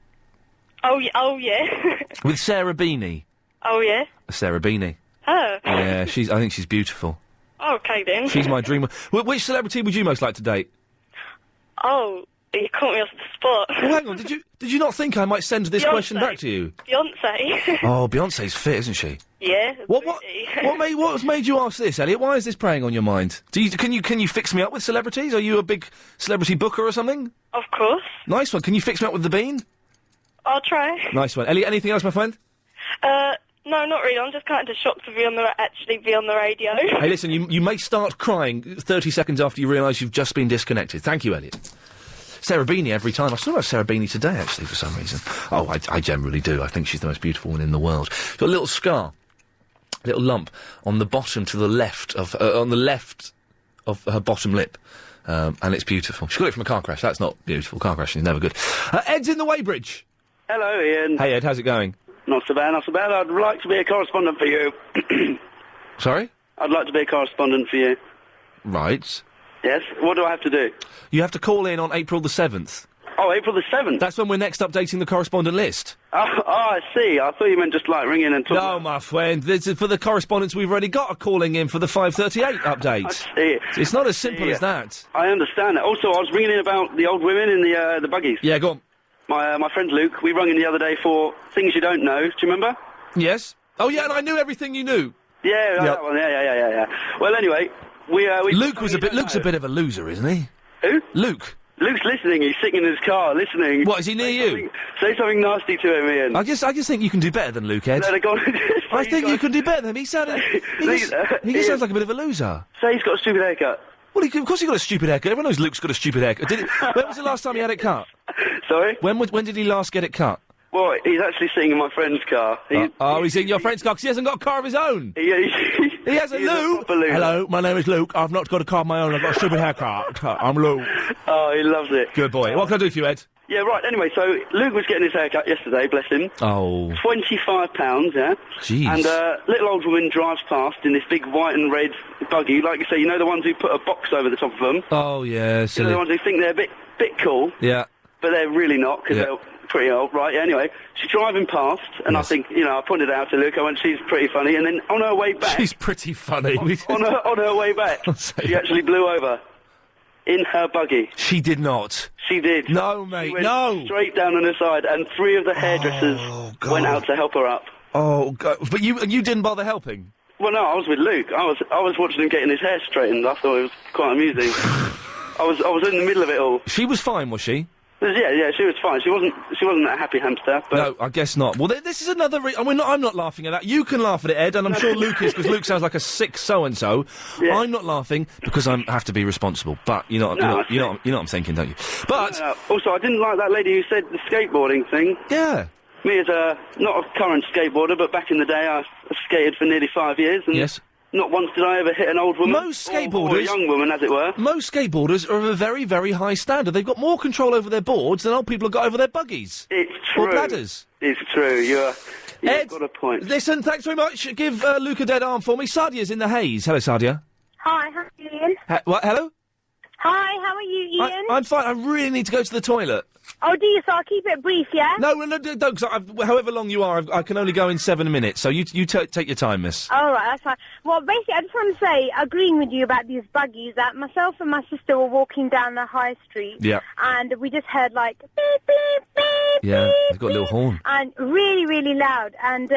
Oh, yeah. With Sarah Beanie. Oh, yeah. Sarah Beanie. Oh. Yeah, I think she's beautiful. Okay, then. She's my dream. Which celebrity would you most like to date? Oh, you caught me off the spot. Well, hang on, did you not think I might send this question back to you? Beyonce. Oh, Beyonce's fit, isn't she? Yeah. What's made you ask this, Elliot? Why is this preying on your mind? Can you fix me up with celebrities? Are you a big celebrity booker or something? Of course. Nice one. Can you fix me up with the Bean? I'll try. Nice one. Elliot, anything else, my friend? No, not really. I'm just kind of shocked to actually be on the radio. Hey, listen, you may start crying 30 seconds after you realise you've just been disconnected. Thank you, Elliot. Sarah Beanie every time. I saw about Sarah Beanie today, actually, for some reason. Oh, I generally do. I think she's the most beautiful woman in the world. She's got a little scar, a little lump on the bottom to the left of, on the left of her bottom lip. And it's beautiful. She got it from a car crash. That's not beautiful. Car crashing is never good. Ed's in the Weybridge. Hello, Ian. Hey, Ed, how's it going? Not so bad, not so bad. I'd like to be a correspondent for you. Sorry? I'd like to be a correspondent for you. Right. Yes? What do I have to do? You have to call in on April the 7th. Oh, April the 7th? That's when we're next updating the correspondent list. Oh, I see. I thought you meant just, ring in and talk. No, my friend. This is for the correspondents we've already got calling in for the 5:38 update. I see. It's not as simple as that. I understand that. Also, I was ringing in about the old women in the buggies. Yeah, go on. My friend Luke, we rung in the other day for things you don't know. Do you remember? Yes. Oh, yeah, and I knew everything you knew. Yeah, that one. Yeah. Well, anyway, Luke's a bit of a loser, isn't he? Who? Luke. Luke's listening. He's sitting in his car listening. What, is he near you? Say something nasty to him, Ian. I just think you can do better than Luke, Ed. No, go on. I think you can do better than him. He sounds like a bit of a loser. Say he's got a stupid haircut. Well, of course he got a stupid haircut. Everyone knows Luke's got a stupid haircut. When was the last time he had it cut? Sorry? When did he last get it cut? Well, he's actually sitting in my friend's car. He's in your friend's car because he hasn't got a car of his own. He hasn't, Luke. Hello, my name is Luke. I've not got a car of my own. I've got a stupid haircut. I'm Luke. Oh, he loves it. Good boy. What can I do for you, Ed? Yeah, right. Anyway, so Luke was getting his hair cut yesterday, bless him. Oh. £25, yeah? Jeez. And a little old woman drives past in this big white and red buggy. Like you say, you know the ones who put a box over the top of them? Oh, yeah, You silly. know the ones who think they're a bit cool? Yeah. But they're really not, because they're pretty old, right? Yeah, anyway, she's driving past, and I think, I pointed out to Luke, I went, she's pretty funny, and then on her way back... She's pretty funny. on her way back, she actually blew over. In her buggy. She did not. She did. No, mate, she went no! Straight down on her side, and 3 of the hairdressers went out to help her up. Oh, God. But you didn't bother helping? Well, no, I was with Luke. I was watching him getting his hair straightened. I thought it was quite amusing. I was in the middle of it all. She was fine, was she? Yeah, she was fine. She wasn't a happy hamster, but... No, I guess not. Well, this is another I'm not laughing at that. You can laugh at it, Ed, and I'm sure Luke is, because Luke sounds like a sick so-and-so. Yeah. I'm not laughing, because I have to be responsible. But, you know what I'm thinking, don't you? But... also, I didn't like that lady who said the skateboarding thing. Yeah. Me as not a current skateboarder, but back in the day, I skated for nearly 5 years, and... Yes. Not once did I ever hit an old woman. Most skateboarders... Or a young woman, as it were. Most skateboarders are of a very, very high standard. They've got more control over their boards than old people have got over their buggies. It's true. Or bladders. It's true. You've Ed, got a point. Listen, thanks very much. Give Luke a dead arm for me. Sadia's in the haze. Hello, Sadia. Hi, how are you, Ian? What? Hello? Hi, how are you, Ian? I'm fine. I really need to go to the toilet. Oh, do you? So I'll keep it brief, yeah? No, don't, because however long you are, I can only go in 7 minutes, so you take your time, miss. All right, that's fine. Well, basically, I just want to say, agreeing with you about these buggies, that myself and my sister were walking down the high street, and we just heard, like, beep, beep, beep, yeah, beep, they've got a little horn. And really, really loud, and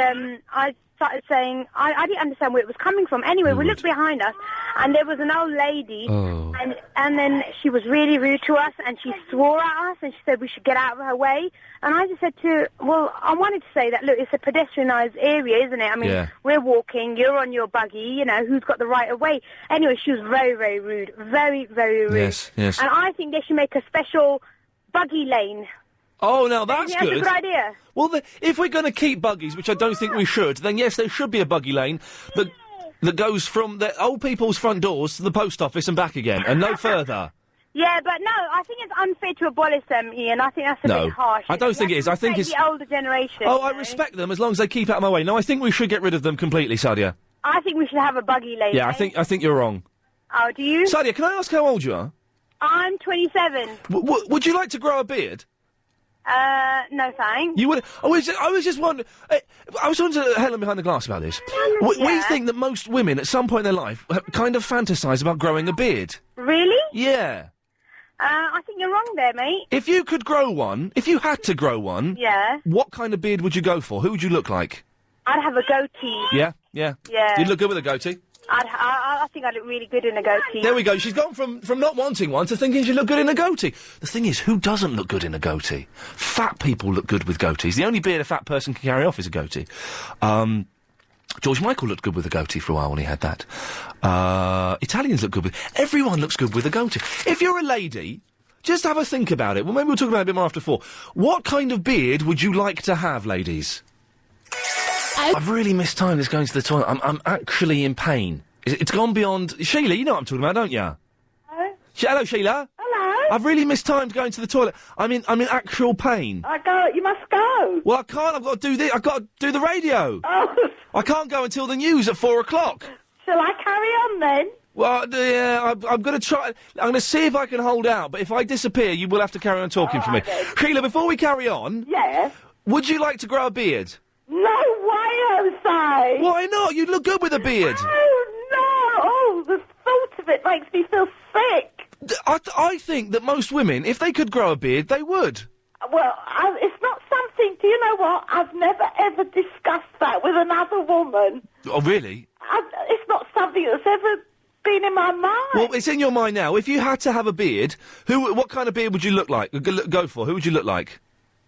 I started saying, I didn't understand where it was coming from. Anyway, we looked behind us, and there was an old lady, and then she was really rude to us, and she swore at us, and she said we should get out of her way. And I just said to her, well, I wanted to say that, look, it's a pedestrianised area, isn't it? I mean, we're walking, you're on your buggy, who's got the right of way? Anyway, she was very, very rude. Very, very rude. Yes, yes. And I think they should make a special buggy lane. Oh, now that's good. That's a good idea. Well, if we're going to keep buggies, which I don't think we should, then yes, there should be a buggy lane that goes from the old people's front doors to the post office and back again, and no further. Yeah, but no, I think it's unfair to abolish them, Ian. I think that's a bit harsh. I don't think it is. I think it's the older generation. Oh, I respect them as long as they keep out of my way. No, I think we should get rid of them completely, Sadia. I think we should have a buggy lane. Yeah, I think you're wrong. Oh, do you? Sadia, can I ask how old you are? I'm 27. Would you like to grow a beard? No thanks. You would? I was just wondering. I was talking to Helen behind the glass about this. We think that most women, at some point in their life, kind of fantasise about growing a beard. Really? Yeah. I think you're wrong there, mate. If you could grow one, if you had to grow one, yeah, what kind of beard would you go for? Who would you look like? I'd have a goatee. Yeah. Yeah. You'd look good with a goatee. I think I'd look really good in a goatee. There we go. She's gone from not wanting one to thinking she'd look good in a goatee. The thing is, who doesn't look good in a goatee? Fat people look good with goatees. The only beard a fat person can carry off is a goatee. George Michael looked good with a goatee for a while when he had that. Italians look good with... Everyone looks good with a goatee. If you're a lady, just have a think about it. Well, maybe we'll talk about it a bit more after 4. What kind of beard would you like to have, ladies? I've really mistimed this going to the toilet. I'm actually in pain. It's gone beyond... Sheila, you know what I'm talking about, don't you? Hello? Hello, Sheila. Hello? I've really mistimed going to the toilet. I'm in actual pain. You must go. Well, I can't. I've got to do this. I've got to do the radio. Oh. I can't go until the news at 4 o'clock. Shall I carry on then? Well, yeah, I'm going to try... I'm going to see if I can hold out, but if I disappear, you will have to carry on talking for me. Then. Sheila, before we carry on... Yes? Would you like to grow a beard? No way, Jose! Why not? You'd look good with a beard. Oh, no! Oh, the thought of it makes me feel sick. I think that most women, if they could grow a beard, they would. Well, it's not something... Do you know what? I've never, ever discussed that with another woman. Oh, really? It's not something that's ever been in my mind. Well, it's in your mind now. If you had to have a beard, what kind of beard would you look like? Go for? Who would you look like?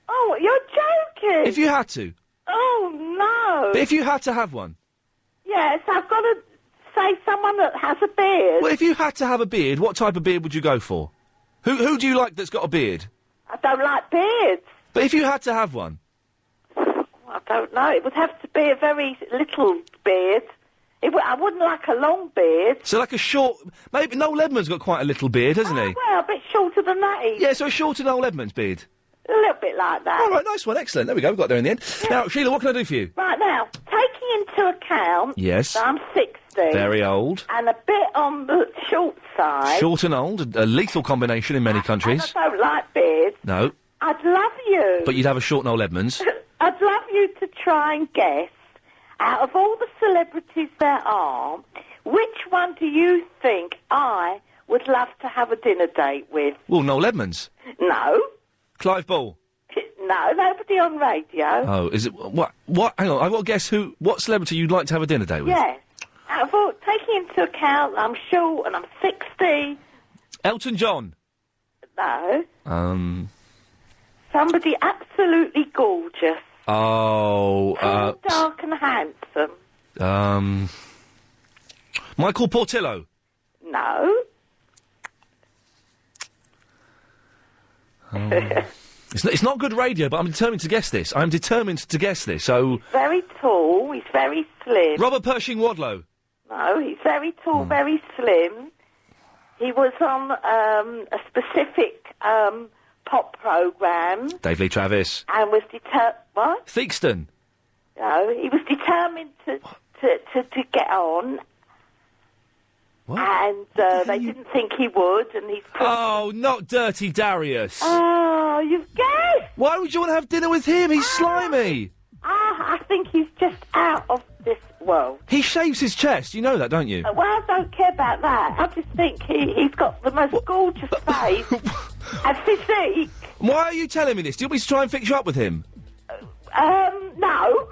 Oh, you're joking! If you had to. Oh, no. But if you had to have one. Yes, I've got to say someone that has a beard. Well, if you had to have a beard, what type of beard would you go for? Who do you like that's got a beard? I don't like beards. But if you had to have one? I don't know. It would have to be a very little beard. I wouldn't like a long beard. So like a short... Maybe Noel Edmonds got quite a little beard, hasn't he? Well, a bit shorter than that. Yeah, so a shorter Noel Edmonds beard. like that. All right, nice one, excellent. There we go, we got there in the end. Now, Sheila, what can I do for you? Right now, taking into account Yes. that I'm 60. Very old. And a bit on the short side. Short and old, a lethal combination in many countries. And I don't like beards. No. I'd love you. But you'd have a short and old Edmonds. I'd love you to try and guess, out of all the celebrities there are, which one do you think I would love to have a dinner date with? Well, Noel Edmonds. No. Clive Ball. No, nobody on radio. Oh, is it... What? Hang on, I've got to guess what celebrity you'd like to have a dinner date with. Yes. Out of all, taking into account I'm short and I'm 60. Elton John. No. Somebody Somebody absolutely gorgeous. Oh, Dark and handsome. Michael Portillo. No. It's not good radio, but I'm determined to guess this. I'm determined to guess this, so... Very tall, he's very slim. Robert Pershing-Wadlow. No, he's very tall, very slim. He was on a specific pop programme. Dave Lee Travis. And was what? Theakston. No, he was determined to get on. What? And they didn't think he would, and he's... Oh, not Dirty Darius. Oh, you've guessed! Why would you want to have dinner with him? He's slimy. I think he's just out of this world. He shaves his chest. You know that, don't you? Well, I don't care about that. I just think he's got the most gorgeous face and physique. Why are you telling me this? Do you want me to try and fix you up with him? No.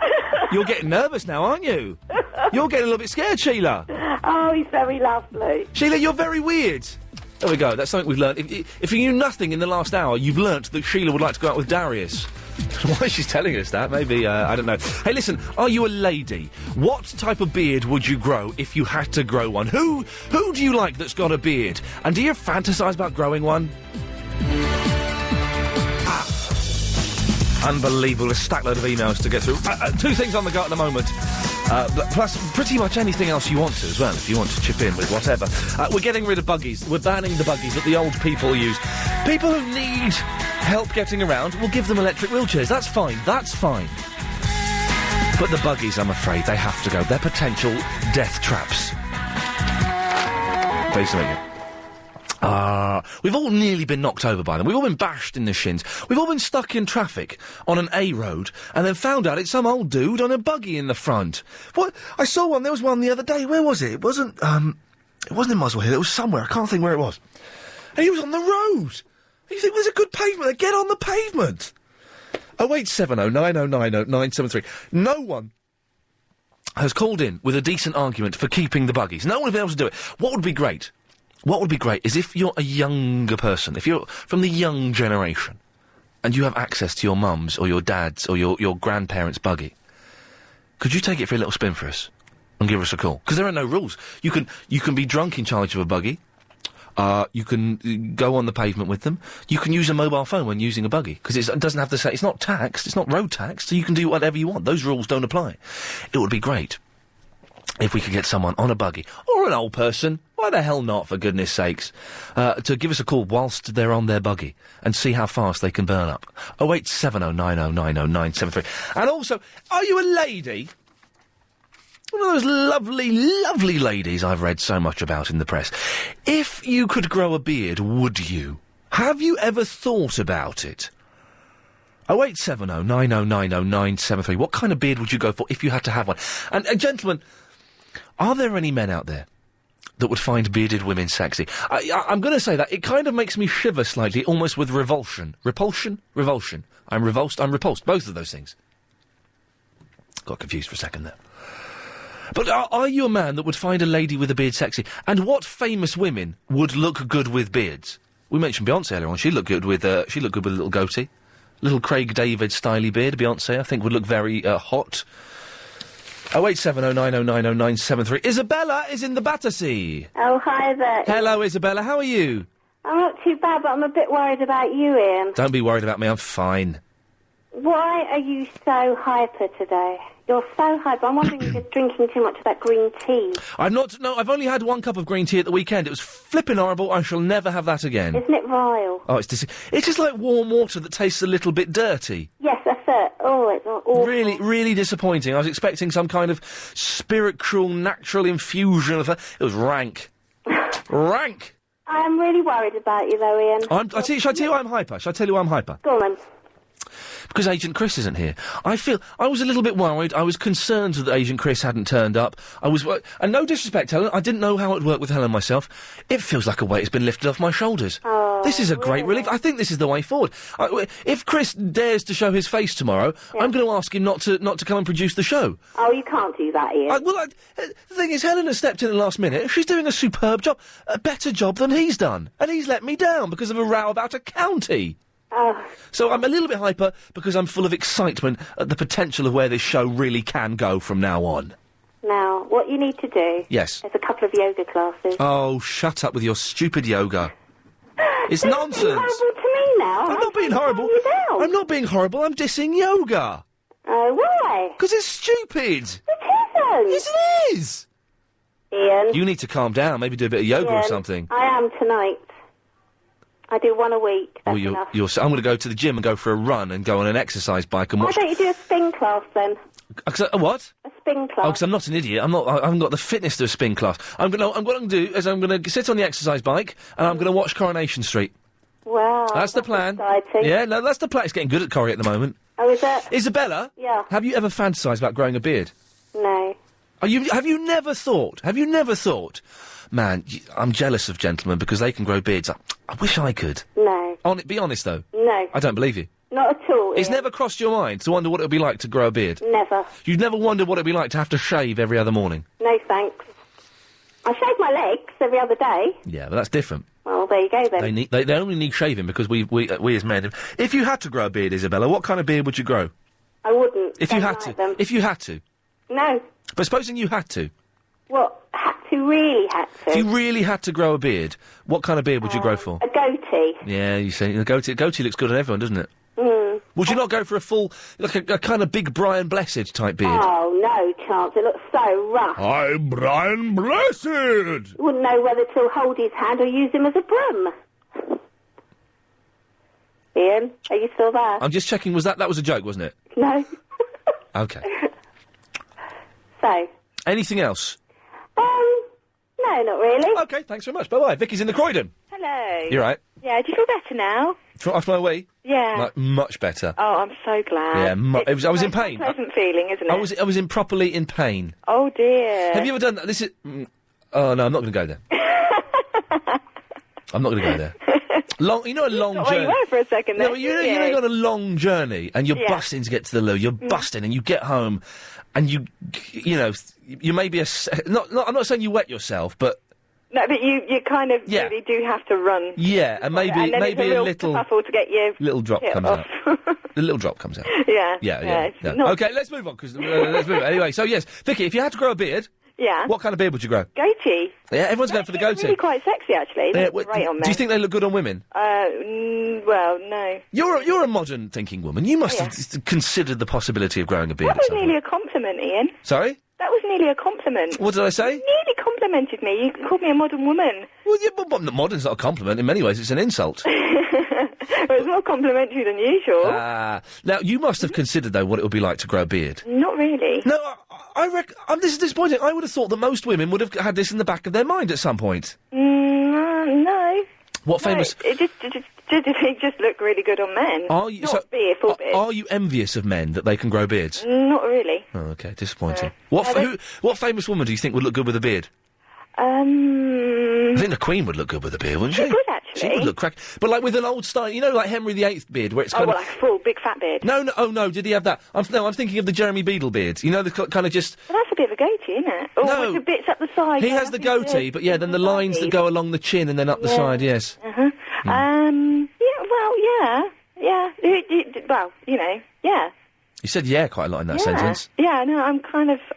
You're getting nervous now, aren't you? You're getting a little bit scared, Sheila. Oh, he's very lovely. Sheila, you're very weird. There we go. That's something we've learned. If you knew nothing in the last hour, you've learnt that Sheila would like to go out with Darius. Why she's telling us that? Maybe, I don't know. Hey, listen, are you a lady? What type of beard would you grow if you had to grow one? Who do you like that's got a beard? And do you fantasize about growing one? Unbelievable. A stack load of emails to get through. Two things on the go at the moment. Plus, pretty much anything else you want to as well, if you want to chip in with whatever. We're getting rid of buggies. We're banning the buggies that the old people use. People who need help getting around, we'll give them electric wheelchairs. That's fine. That's fine. But the buggies, I'm afraid, they have to go. They're potential death traps. Basically. We've all nearly been knocked over by them. We've all been bashed in the shins. We've all been stuck in traffic on an A road and then found out it's some old dude on a buggy in the front. What? I saw one. There was one the other day. Where was it? It wasn't in Muswell Hill. It was somewhere. I can't think where it was. And he was on the road. You think there's a good pavement there? Get on the pavement. 0870 9090 973. No one has called in with a decent argument for keeping the buggies. No one will be able to do it. What would be great? What would be great is if you're a younger person, if you're from the young generation, and you have access to your mum's or your dad's or your grandparents' buggy, could you take it for a little spin for us and give us a call? Because there are no rules. You can be drunk in charge of a buggy. You can go on the pavement with them. You can use a mobile phone when using a buggy because it doesn't have to say it's not taxed. It's not road taxed. So you can do whatever you want. Those rules don't apply. It would be great if we could get someone on a buggy, or an old person, why the hell not, for goodness sakes, to give us a call whilst they're on their buggy and see how fast they can burn up. 0870 9090 973. And also, are you a lady? One of those lovely, lovely ladies I've read so much about in the press. If you could grow a beard, would you? Have you ever thought about it? 0870 9090 973. What kind of beard would you go for if you had to have one? And, gentlemen, are there any men out there that would find bearded women sexy? I'm going to say that. It kind of makes me shiver slightly, almost with revulsion. Repulsion? Revulsion. I'm revulsed, I'm repulsed. Both of those things. Got confused for a second there. But are you a man that would find a lady with a beard sexy? And what famous women would look good with beards? We mentioned Beyonce earlier on. She looked good with a little goatee. Little Craig David styly beard, Beyonce, I think, would look very hot. 0870 9090 973. Isabella is in the Battersea. Oh, hi there. Hello, Isabella. How are you? I'm not too bad, but I'm a bit worried about you, Ian. Don't be worried about me. I'm fine. Why are you so hyper today? You're so hyper. I'm wondering if you're drinking too much of that green tea. I've only had 1 cup of green tea at the weekend. It was flipping horrible. I shall never have that again. Isn't it vile? Oh, it's just like warm water that tastes a little bit dirty. Yes, that's it. Oh, it's awful. Really, really disappointing. I was expecting some kind of spirit-cruel, natural infusion of it. It was rank. Rank! I am really worried about you, though, Ian. Shall I tell you why I'm hyper? Shall I tell you why I'm hyper? Go on, then. Because Agent Chris isn't here. I was a little bit worried. I was concerned that Agent Chris hadn't turned up. And no disrespect, Helen, I didn't know how it worked with Helen myself. It feels like a weight has been lifted off my shoulders. Oh, this is a great relief. I think this is the way forward. If Chris dares to show his face tomorrow, I'm going to ask him not to come and produce the show. Oh, you can't do that, Ian. The thing is, Helen has stepped in at the last minute. She's doing a superb job. A better job than he's done. And he's let me down because of a row about a county. So I'm a little bit hyper because I'm full of excitement at the potential of where this show really can go from now on. Now, what you need to do... Yes. ...is a couple of yoga classes. Oh, shut up with your stupid yoga. It's nonsense. You're horrible to me now. I'm not being horrible. I'm not being horrible. I'm dissing yoga. Oh, why? Because it's stupid. It isn't. Yes, it is. Ian. You need to calm down. Maybe do a bit of yoga or something. I am tonight. I do 1 a week. That's enough. I'm going to go to the gym and go for a run and go on an exercise bike and watch... Why don't you do a spin class, then? A what? A spin class. Oh, because I'm not an idiot. I haven't got the fitness to a spin class. What I'm going to do is I'm going to sit on the exercise bike and I'm going to watch Coronation Street. Wow. That's the plan. Exciting. Yeah, no, that's the plan. It's getting good at Corrie at the moment. Oh, is it? Isabella? Yeah. Have you ever fantasised about growing a beard? No. Have you never thought? Man, I'm jealous of gentlemen because they can grow beards. I wish I could. No. Be honest, though. No. I don't believe you. Not at all, It's Ian. never crossed your mind to wonder what it would be like to grow a beard? Never. You've never wondered what it would be like to have to shave every other morning? No, thanks. I shave my legs every other day. Yeah, but that's different. Well, there you go, then. They only need shaving because we as men... If you had to grow a beard, Isabella, what kind of beard would you grow? I wouldn't. If you had to. Them. If you had to. No. But supposing you had to. What? Really had to? If you really had to grow a beard, what kind of beard would you grow for? A goatee. Yeah, you say a goatee looks good on everyone, doesn't it? Mm. Would you not go for a full, like a kind of big Brian Blessed type beard? Oh, no chance. It looks so rough. I'm Brian Blessed! You wouldn't know whether to hold his hand or use him as a broom. Ian, are you still there? I'm just checking, that was a joke, wasn't it? No. Okay. So? Anything else? No, not really. Okay, thanks very much. Bye-bye. Vicky's in the Croydon. Hello. You right? Yeah, do you feel better now? After my wee? Yeah. Much better. Oh, I'm so glad. Yeah, I was in pain. Pleasant feeling, isn't it? I was improperly in pain. Oh dear. Have you ever done that? This is... oh, no, I'm not going to go there. I'm not going to go there. A long journey. You were for a second there. No, you know you go on a long journey and you're busting to get to the loo. You're busting and you get home and you may be I'm not saying you wet yourself, but... No, but you kind of really do have to run. Yeah, and maybe it's a little kerfuffle to get your little drop comes out. The little drop comes out. Yeah. Yeah. Okay, let's move on because let's move on. Anyway, so yes, Vicky, if you had to grow a beard, what kind of beard would you grow? Goatee. Yeah, everyone's going for the goatee. Really quite sexy, actually. They look great on men. Do you think they look good on women? Well, no. You're a modern thinking woman. You must have considered the possibility of growing a beard. That was nearly a compliment, Ian. Sorry? That was nearly a compliment. What did I say? You nearly complimented me. You called me a modern woman. Well, yeah, but modern's not a compliment. In many ways, it's an insult. Well, it's more complimentary than usual. Now, you must have considered, though, what it would be like to grow a beard. Not really. No, I reckon... this is disappointing. I would have thought that most women would have had this in the back of their mind at some point. No. What famous... It just looked really good on men. Are you... Are you envious of men that they can grow beards? Not really. Oh, okay. Disappointing. What famous woman do you think would look good with a beard? I think the Queen would look good with a beard, wouldn't she? She would, actually. She would look crack. But, like, with an old style... You know, like Henry VIII beard, where it's kind of... like a full, big, fat beard. No, oh, no, did he have that? I'm thinking of the Jeremy Beadle beard. You know, the kind of just... Well, that's a bit of a goatee, isn't it? Or No. with the bits up the side. He has the goatee, but, yeah, then the lines that go along the chin and then up the side, yes. Uh-huh. Yeah. Well, yeah. You said yeah quite a lot in that sentence. Yeah, no, I'm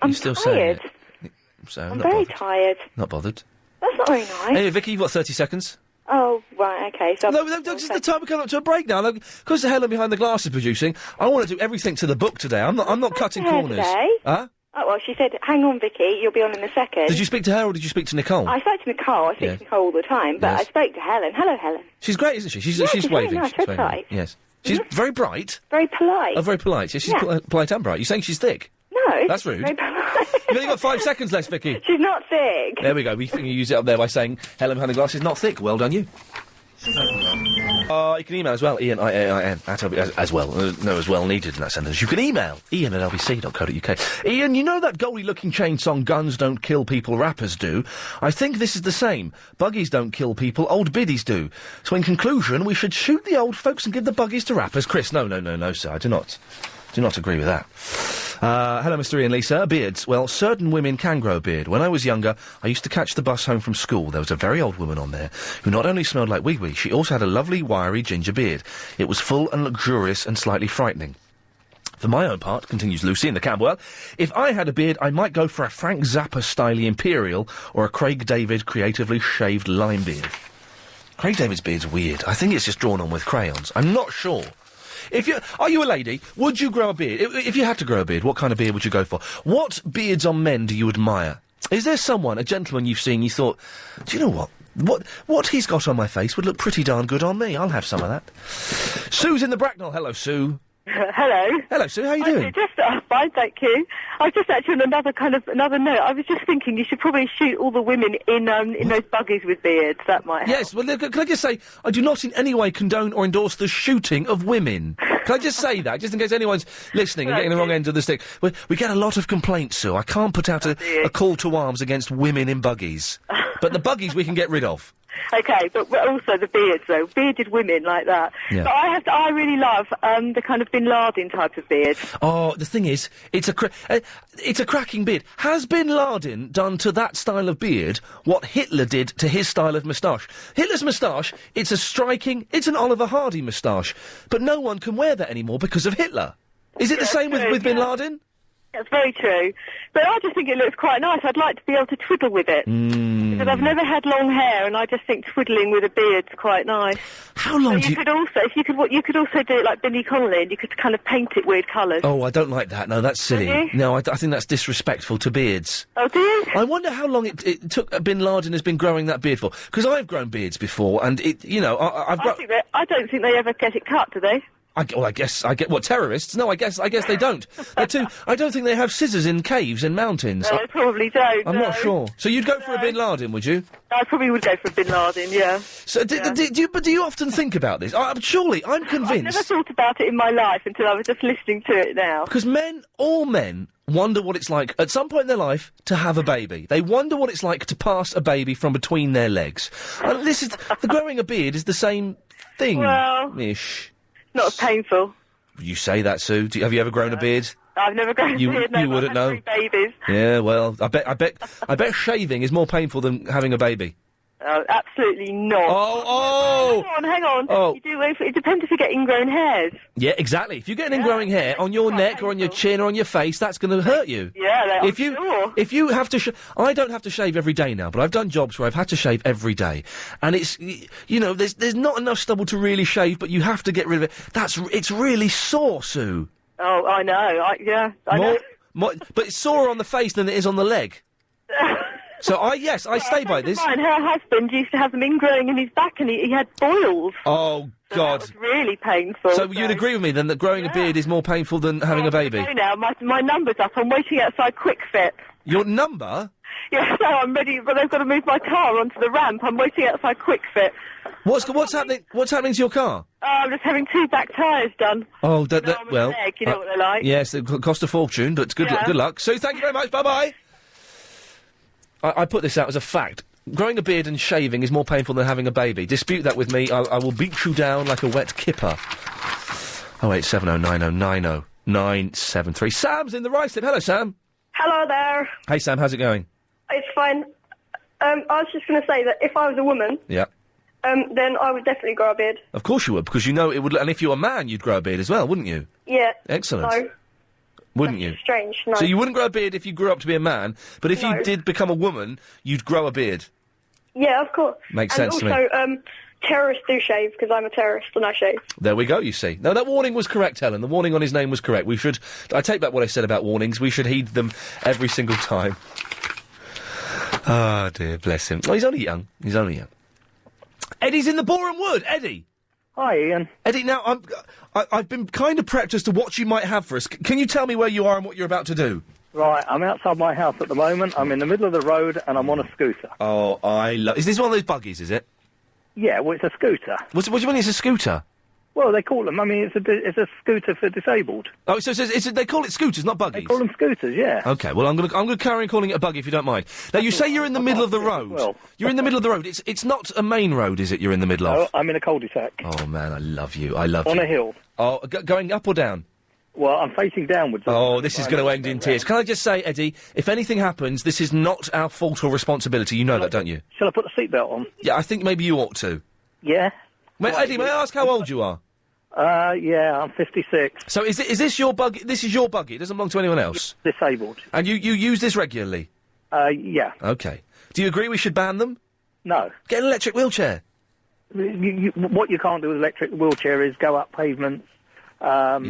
You're still tired. saying it. So, I'm very tired. Not bothered. That's not very nice. Anyway, Vicky, you've got 30 seconds. Oh, right, okay. So No, this is the time we come up to a break now. Because the Helen behind the glass is producing, I want to do everything to the book today. I'm not cutting corners. Today? Huh? Oh, well, she said, hang on, Vicky, you'll be on in a second. Did you speak to her or did you speak to Nicole? I spoke to Nicole. I speak to Nicole all the time, but Yes. I spoke to Helen. Hello, Helen. She's great, isn't she? She's very waving. nice, She's very waving. polite. Yes. She's very bright. Very polite. Oh, very polite. Yeah, she's polite and bright. You're saying she's thick? No. That's rude. Very polite. You've only got 5 seconds left, Vicky. She's not thick. There we go. We can use it up there by saying Helen behind the glass is not thick. Well done, you. You can email as well, Iain, IAIN, as well. No, as well needed in that sentence. You can email iain@lbc.co.uk. Iain, you know that goalie-looking chain song, Guns Don't Kill People, rappers do? I think this is the same. Buggies don't kill people, old biddies do. So in conclusion, we should shoot the old folks and give the buggies to rappers. Chris, no, sir, I do not agree with that. Hello, Mr. Ian Lisa. Beards. Well, certain women can grow a beard. When I was younger, I used to catch the bus home from school. There was a very old woman on there who not only smelled like wee-wee, she also had a lovely, wiry ginger beard. It was full and luxurious and slightly frightening. For my own part, continues Lucy in the Camberwell, if I had a beard, I might go for a Frank Zappa-style Imperial or a Craig David creatively shaved lime beard. Craig David's beard's weird. I think it's just drawn on with crayons. I'm not sure. Are you a lady? Would you grow a beard? If you had to grow a beard, what kind of beard would you go for? What beards on men do you admire? Is there someone, a gentleman you've seen, you thought, do you know what he's got on my face would look pretty darn good on me. I'll have some of that. Sue's in the Bracknell. Hello, Sue. Hello. Hello, Sue. How you doing? Fine, thank you. I was just actually on another note. I was just thinking you should probably shoot all the women in those buggies with beards. That might help. Yes. Well, can I just say I do not in any way condone or endorse the shooting of women. Can I just say that, just in case anyone's listening and getting the wrong end of the stick? We get a lot of complaints, Sue. I can't put out a call to arms against women in buggies, but the buggies we can get rid of. Okay, but also the beards, though. Bearded women like that. Yeah. But I really love the kind of Bin Laden type of beard. Oh, the thing is, it's a cracking beard. Has Bin Laden done to that style of beard what Hitler did to his style of moustache? Hitler's moustache, it's an Oliver Hardy moustache, but no one can wear that anymore because of Hitler. Is it the same with Bin Laden? That's very true. But I just think it looks quite nice. I'd like to be able to twiddle with it. Because I've never had long hair, and I just think twiddling with a beard's quite nice. How long you could also do it like Billy Connolly, and you could kind of paint it weird colours. Oh, I don't like that. No, that's silly. Don't you? No, I think that's disrespectful to beards. Oh, do you? I wonder how long it took Bin Laden has been growing that beard for. Because I've grown beards before, and I don't think they ever get it cut, do they? I guess terrorists? No, I guess they don't. I don't think they have scissors in caves in mountains. No, they probably don't. I'm not sure. So you'd go for a Bin Laden, would you? I probably would go for a Bin Laden, yeah. So do you often think about this? Surely, I'm convinced. I've never thought about it in my life until I was just listening to it now. Because all men wonder what it's like at some point in their life to have a baby. They wonder what it's like to pass a baby from between their legs. And the growing a beard is the same thing. Well, ish. Not as painful. You say that, Sue. Have you ever grown a beard? I've never grown a beard. No, you wouldn't know. 3 babies. Yeah, well, I bet shaving is more painful than having a baby. Oh, absolutely not. Oh! Hang on. Oh. It depends if you get ingrowing hairs. Yeah, exactly. If you get an ingrowing hair on your neck or on your chin or on your face, that's going to hurt you. Yeah, sure. If you have to, I don't have to shave every day now, but I've done jobs where I've had to shave every day, and it's, there's not enough stubble to really shave, but you have to get rid of it. It's really sore, Sue. Oh, I know. I know. But it's sore on the face than it is on the leg. So I stay by this. Her husband used to have them ingrowing in his back, and he had boils. Oh, God. That was really painful. So you'd agree with me, then, that growing a beard is more painful than having a baby? Now, my number's up. I'm waiting outside Quick Fit. Your number? Yeah, so I'm ready, but they've got to move my car onto the ramp. I'm waiting outside Quick Fit. What's happening? What's happening to your car? I'm just having 2 back tyres done. Oh, well... Leg, you know what they're like. Yes, it cost a fortune, but good luck. So, thank you very much. Bye-bye. I put this out as a fact. Growing a beard and shaving is more painful than having a baby. Dispute that with me, I will beat you down like a wet kipper. 08709090973. Sam's in the right slip. Hello, Sam. Hello there. Hey, Sam, how's it going? It's fine. I was just going to say that if I was a woman, Yeah. then I would definitely grow a beard. Of course you would, because you know it would... And if you were a man, you'd grow a beard as well, wouldn't you? Yeah. Excellent. No. Wouldn't you? Strange, no. So you wouldn't grow a beard if you grew up to be a man, but if you did become a woman, you'd grow a beard. Yeah, of course. Makes sense to me. And also, terrorists do shave, because I'm a terrorist and I shave. There we go, you see. No, that warning was correct, Helen. The warning on his name was correct. I take back what I said about warnings. We should heed them every single time. Oh, dear, bless him. Oh, he's only young. Eddie's in the Boreham Wood. Eddie! Hi, Ian. Eddie, now, I've been kind of prepped as to what you might have for us. Can you tell me where you are and what you're about to do? Right, I'm outside my house at the moment. I'm in the middle of the road and I'm on a scooter. Oh, Is this one of those buggies, is it? Yeah, well, it's a scooter. What do you mean it's a scooter? Well, they call them. I mean, it's a scooter for disabled. Oh, so they call it scooters, not buggies? They call them scooters, yeah. Okay, well, I'm gonna carry on calling it a buggy if you don't mind. Now, you say you're in the middle of the road. Well. You're in the middle of the road. It's not a main road, is it, you're in the middle of? No, I'm in a cul-de-sac. Oh, man, I love you. On a hill. Oh, going up or down? Well, I'm facing downwards. Oh, this is going to end in tears. Can I just say, Eddie, if anything happens, this is not our fault or responsibility. You know that, don't you? Shall I put the seatbelt on? Yeah, I think maybe you ought to. Yeah. Eddie, may I ask how old you are? Yeah, I'm 56. So is this your buggy? This is your buggy. It doesn't belong to anyone else. Disabled. And you use this regularly? Yeah. Okay. Do you agree we should ban them? No. Get an electric wheelchair. What you can't do with electric wheelchair is go up pavements. What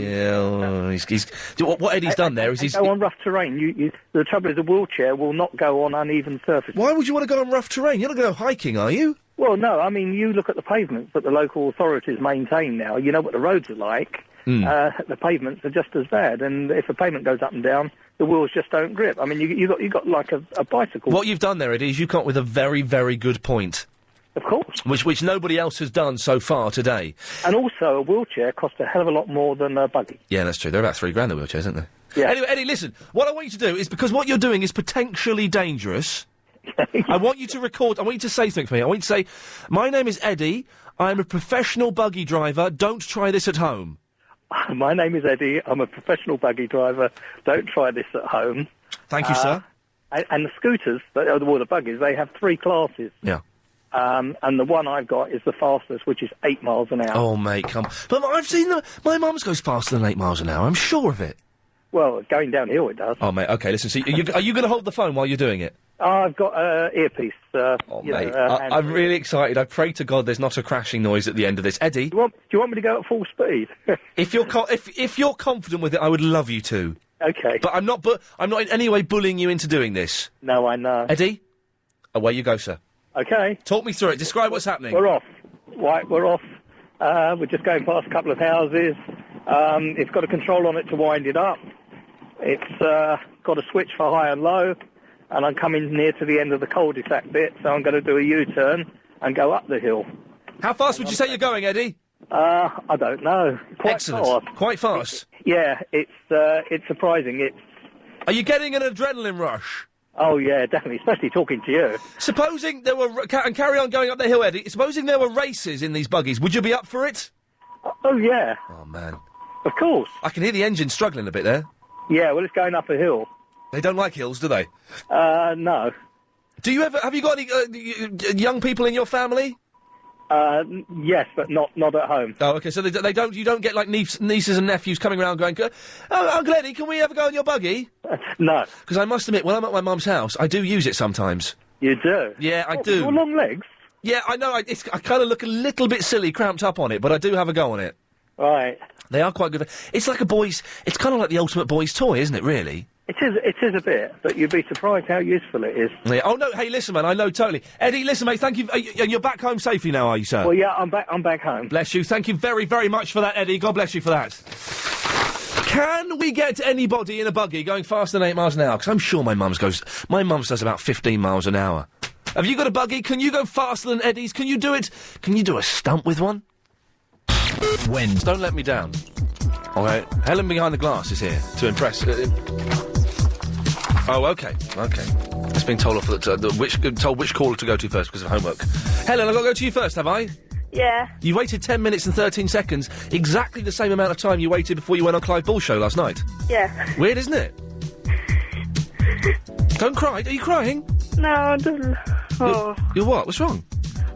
Eddie's done there is he's go on rough terrain. The trouble is a wheelchair will not go on uneven surfaces. Why would you want to go on rough terrain? You're not going to go hiking, are you? Well, no. I mean, you look at the pavements that the local authorities maintain now. You know what the roads are like. The pavements are just as bad, and if a pavement goes up and down, the wheels just don't grip. I mean, you got like a bicycle. What you've done there, Eddie, is you come up with a very, very good point. Of course. Which nobody else has done so far today. And also, a wheelchair costs a hell of a lot more than a buggy. Yeah, that's true. They're about $3,000, the wheelchairs, aren't they? Yeah. Anyway, Eddie, listen. What I want you to do is, because what you're doing is potentially dangerous, I want you to record, I want you to say something for me. I want you to say, my name is Eddie, I'm a professional buggy driver, don't try this at home. My name is Eddie, I'm a professional buggy driver, don't try this at home. Thank you, sir. And the scooters, the buggies, they have 3 classes. Yeah. And the one I've got is the fastest, which is 8 miles an hour. Oh, mate, come on. But I've seen my mum's goes faster than 8 miles an hour, I'm sure of it. Well, going downhill it does. Oh, mate, OK, listen, so are you going to hold the phone while you're doing it? I've got earpiece. Mate, I'm really excited. I pray to God there's not a crashing noise at the end of this. Eddie? Do you want me to go at full speed? If you're confident with it, I would love you to. OK. But I'm not in any way bullying you into doing this. No, I know. Eddie? Away you go, sir. OK. Talk me through it. Describe what's happening. We're off. Right, we're off. We're just going past a couple of houses. It's got a control on it to wind it up. It's got a switch for high and low. And I'm coming near to the end of the cul-de-sac bit, so I'm going to do a U-turn and go up the hill. How fast would you say you're going, Eddie? I don't know. Excellent. Fast. Quite fast? Yeah, it's surprising. Are you getting an adrenaline rush? Oh, yeah, definitely, especially talking to you. Supposing there were... and carry on going up the hill, Eddie. Supposing there were races in these buggies, would you be up for it? Oh, yeah. Oh, man. Of course. I can hear the engine struggling a bit there. Yeah, well, it's going up a hill. They don't like hills, do they? No. Have you got any young people in your family? Yes, but not at home. Oh, okay, so you don't get, like, nieces and nephews coming around going, oh, Uncle Eddie, can we ever go in your buggy? No. Because I must admit, when I'm at my mum's house, I do use it sometimes. You do? Yeah, I do. Your long legs? Yeah, I know, I kind of look a little bit silly cramped up on it, but I do have a go on it. Right. They are quite good. It's like it's kind of like the ultimate boy's toy, isn't it, really? It is a bit, but you'd be surprised how useful it is. Yeah. Oh, no, hey, listen, man, I know totally. Eddie, listen, mate, thank you. You're back home safely now, are you, sir? Well, yeah, I'm back home. Bless you. Thank you very, very much for that, Eddie. God bless you for that. Can we get anybody in a buggy going faster than 8 miles an hour? Because I'm sure my mum's does about 15 miles an hour. Have you got a buggy? Can you go faster than Eddie's? Can you do it? Can you do a stunt with one? Don't let me down. All right, Helen behind the glass is here to impress. Oh, okay. It's been told off which caller to go to first because of homework. Helen, I've got to go to you first, have I? Yeah. You waited 10 minutes and 13 seconds, exactly the same amount of time you waited before you went on Clive Bull's show last night. Yeah. Weird, isn't it? Don't cry. Are you crying? No, I don't. Oh. You're what? What's wrong?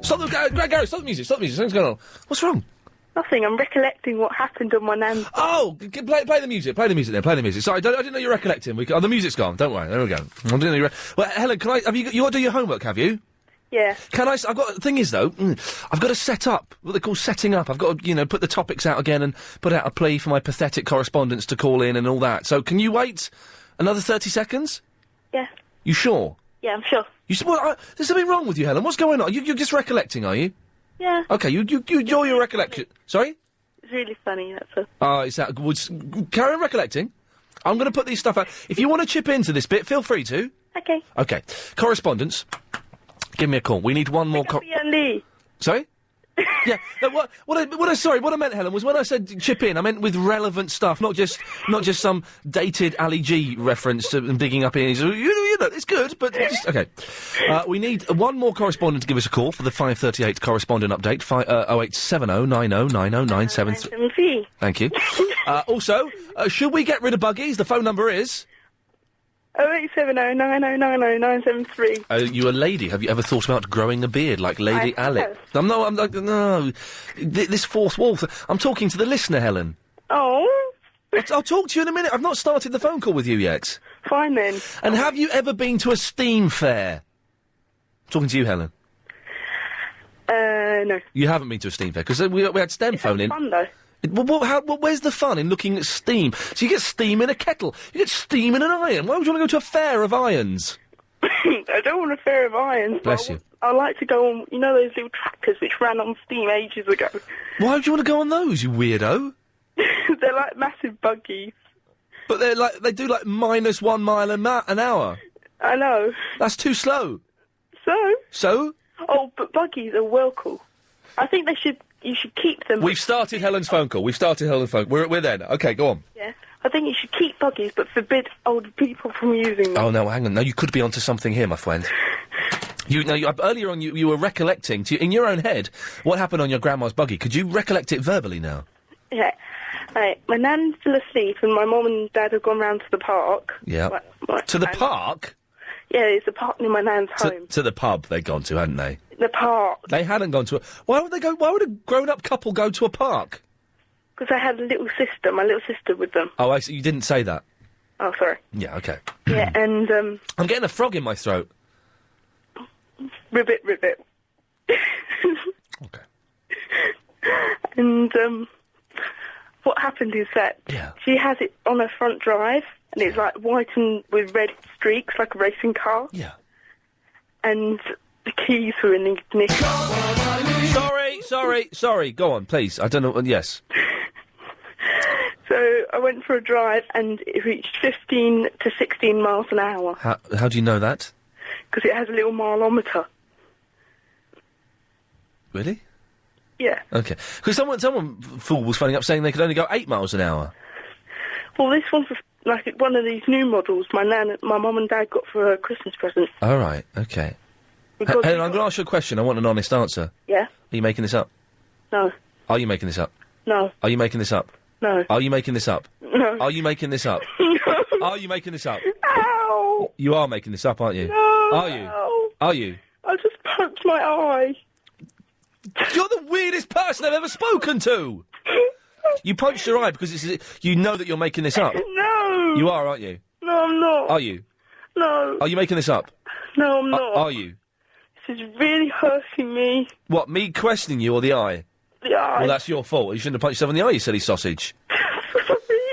Gary, stop the music. Something's going on. What's wrong? Nothing. I'm recollecting what happened on my nan's. Oh, play the music. Play the music then. Play the music. Sorry, I didn't know you were recollecting. The music's gone. Don't worry. There we go. I didn't know you. Well, Helen, have you got to do your homework? Have you? Yeah. I've got, the thing is though, I've got to set up, what they call setting up. I've got to, put the topics out again and put out a plea for my pathetic correspondents to call in and all that. So can you wait another 30 seconds? Yeah. You sure? Yeah, I'm sure. There's something wrong with you, Helen. What's going on? You're just recollecting, are you? Yeah. Okay, you enjoy your recollection. Sorry? It's really funny, that's all. Oh, is that... carry on recollecting. I'm going to put these stuff out. If you want to chip into this bit, feel free to. Okay. Okay. Correspondence. Give me a call. We need one more... Iain Lee. Sorry? Yeah. No, what I meant, Helen, was when I said chip in, I meant with relevant stuff, not just some dated Ali G reference to and digging up in. You know, it's good, but just okay. We need one more correspondent to give us a call for the 5:38 correspondent update. 0870 90 90 973. Thank you. Also, should we get rid of buggies? The phone number is 0870 90 90 973. Are you a lady? Have you ever thought about growing a beard like Lady Alex? No. This fourth wall. I'm talking to the listener, Helen. Oh. I'll talk to you in a minute. I've not started the phone call with you yet. Fine then. And have you ever been to a steam fair? I'm talking to you, Helen. No. You haven't been to a steam fair because we had STEM phone in. Fun though. Where's the fun in looking at steam? So you get steam in a kettle, you get steam in an iron. Why would you want to go to a fair of irons? I don't want a fair of irons. Bless you. I like to go on, those little tractors which ran on steam ages ago. Why would you want to go on those, you weirdo? They're like massive buggies. But they do like -1 mile an hour. I know. That's too slow. So? Oh, but buggies are well cool. I think you should keep them. We've started Helen's phone call. We're there now. Okay, go on. Yeah. I think you should keep buggies, but forbid older people from using them. Oh, no, hang on. No, you could be onto something here, my friend. Earlier on, you were recollecting, in your own head, what happened on your grandma's buggy. Could you recollect it verbally now? Yeah. Right. My nan's still asleep, and my mum and dad have gone round to the park. Yeah. To the park? Yeah, it's a park near my nan's home. To the pub they'd gone to, hadn't they? The park. They hadn't gone to a... Why would a grown-up couple go to a park? Because I had my little sister with them. Oh, you didn't say that. Oh, sorry. Yeah, okay. Yeah, and, I'm getting a frog in my throat. Ribbit. Okay. And, what happened is that she has it on her front drive, and it's like white and with red streaks, like a racing car. Yeah. And the keys were in the ignition. Sorry. Go on, please. I don't know. Yes. So I went for a drive, and it reached 15 to 16 miles an hour. How do you know that? Because it has a little mileometer. Really? Yeah. Okay. Because someone fool was phoning up saying they could only go 8 miles an hour. Well, this one's like one of these new models my mum and dad got for a Christmas present. All right. Okay. Helen, I'm going to ask you a question. I want an honest answer. Yeah? Are you making this up? No. Are you making this up? No. Are you making this up? No. Are you making this up? No. Are you making this up? No. Are you making this up? Ow! You are making this up, aren't you? No. Are you? Ow. Are you? I just poked my eye. You're the weirdest person I've ever spoken to! You punched your eye because you know that you're making this up. No! You are, aren't you? No, I'm not. Are you? No. Are you making this up? No, I'm not. Are you? This is really hurting me. What, me questioning you or the eye? The eye. Well, that's your fault. You shouldn't have punched yourself in the eye, you silly sausage.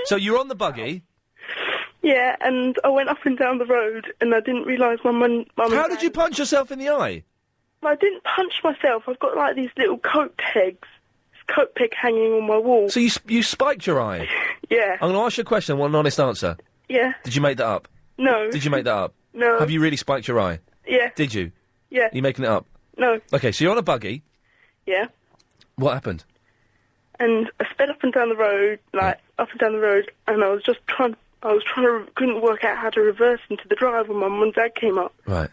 So you're on the buggy? Yeah, and I went up and down the road, and I didn't realise my mum... How did you punch yourself in the eye? I didn't punch myself. I've got, like, these little coat pegs. Coat peg hanging on my wall. So you spiked your eye? Yeah. I'm going to ask you a question. I want an honest answer. Yeah. Did you make that up? No. Did you make that up? No. Have you really spiked your eye? Yeah. Did you? Yeah. Are you making it up? No. Okay, so you're on a buggy. Yeah. What happened? And I sped up and down the road, up and down the road, and I was couldn't work out how to reverse into the drive when my mum and dad came up. Right.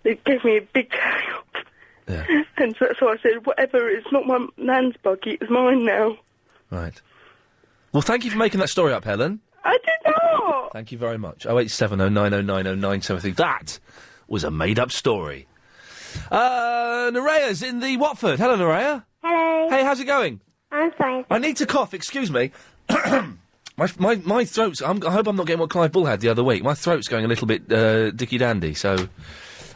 They gave me a big carry up. Yeah. And so I said, whatever, it's not my nan's buggy, it's mine now. Right. Well, thank you for making that story up, Helen. I did not! Thank you very much. 0870 9090 973. That was a made-up story. Nerea's in the Watford. Hello, Nerea. Hello. Hey, how's it going? I'm fine. I need to cough, excuse me. my throat's... I hope I'm not getting what Clive Bull had the other week. My throat's going a little bit dicky-dandy, so...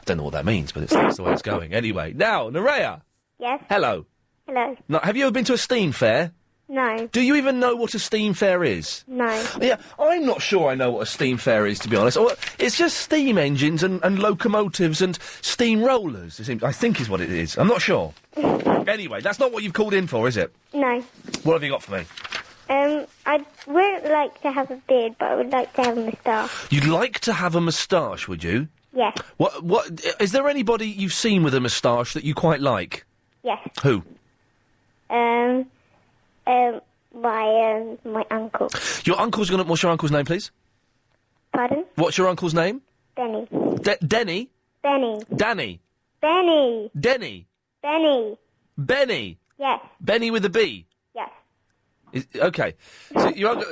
Don't know what that means, but that's the way it's going. Anyway, now, Nerea. Yes? Hello. Hello. Now, have you ever been to a steam fair? No. Do you even know what a steam fair is? No. Yeah, I'm not sure I know what a steam fair is, to be honest. It's just steam engines and locomotives and steam rollers, I think is what it is. I'm not sure. Anyway, that's not what you've called in for, is it? No. What have you got for me? I wouldn't like to have a beard, but I would like to have a moustache. You'd like to have a moustache, would you? Yes. What, is there anybody you've seen with a moustache that you quite like? Yes. Who? My uncle. Your uncle's gonna... What's your uncle's name, please? Pardon? What's your uncle's name? Benny. Denny? Benny. Danny? Benny. Denny? Benny. Benny? Yes. Benny with a B? Yes. Okay. So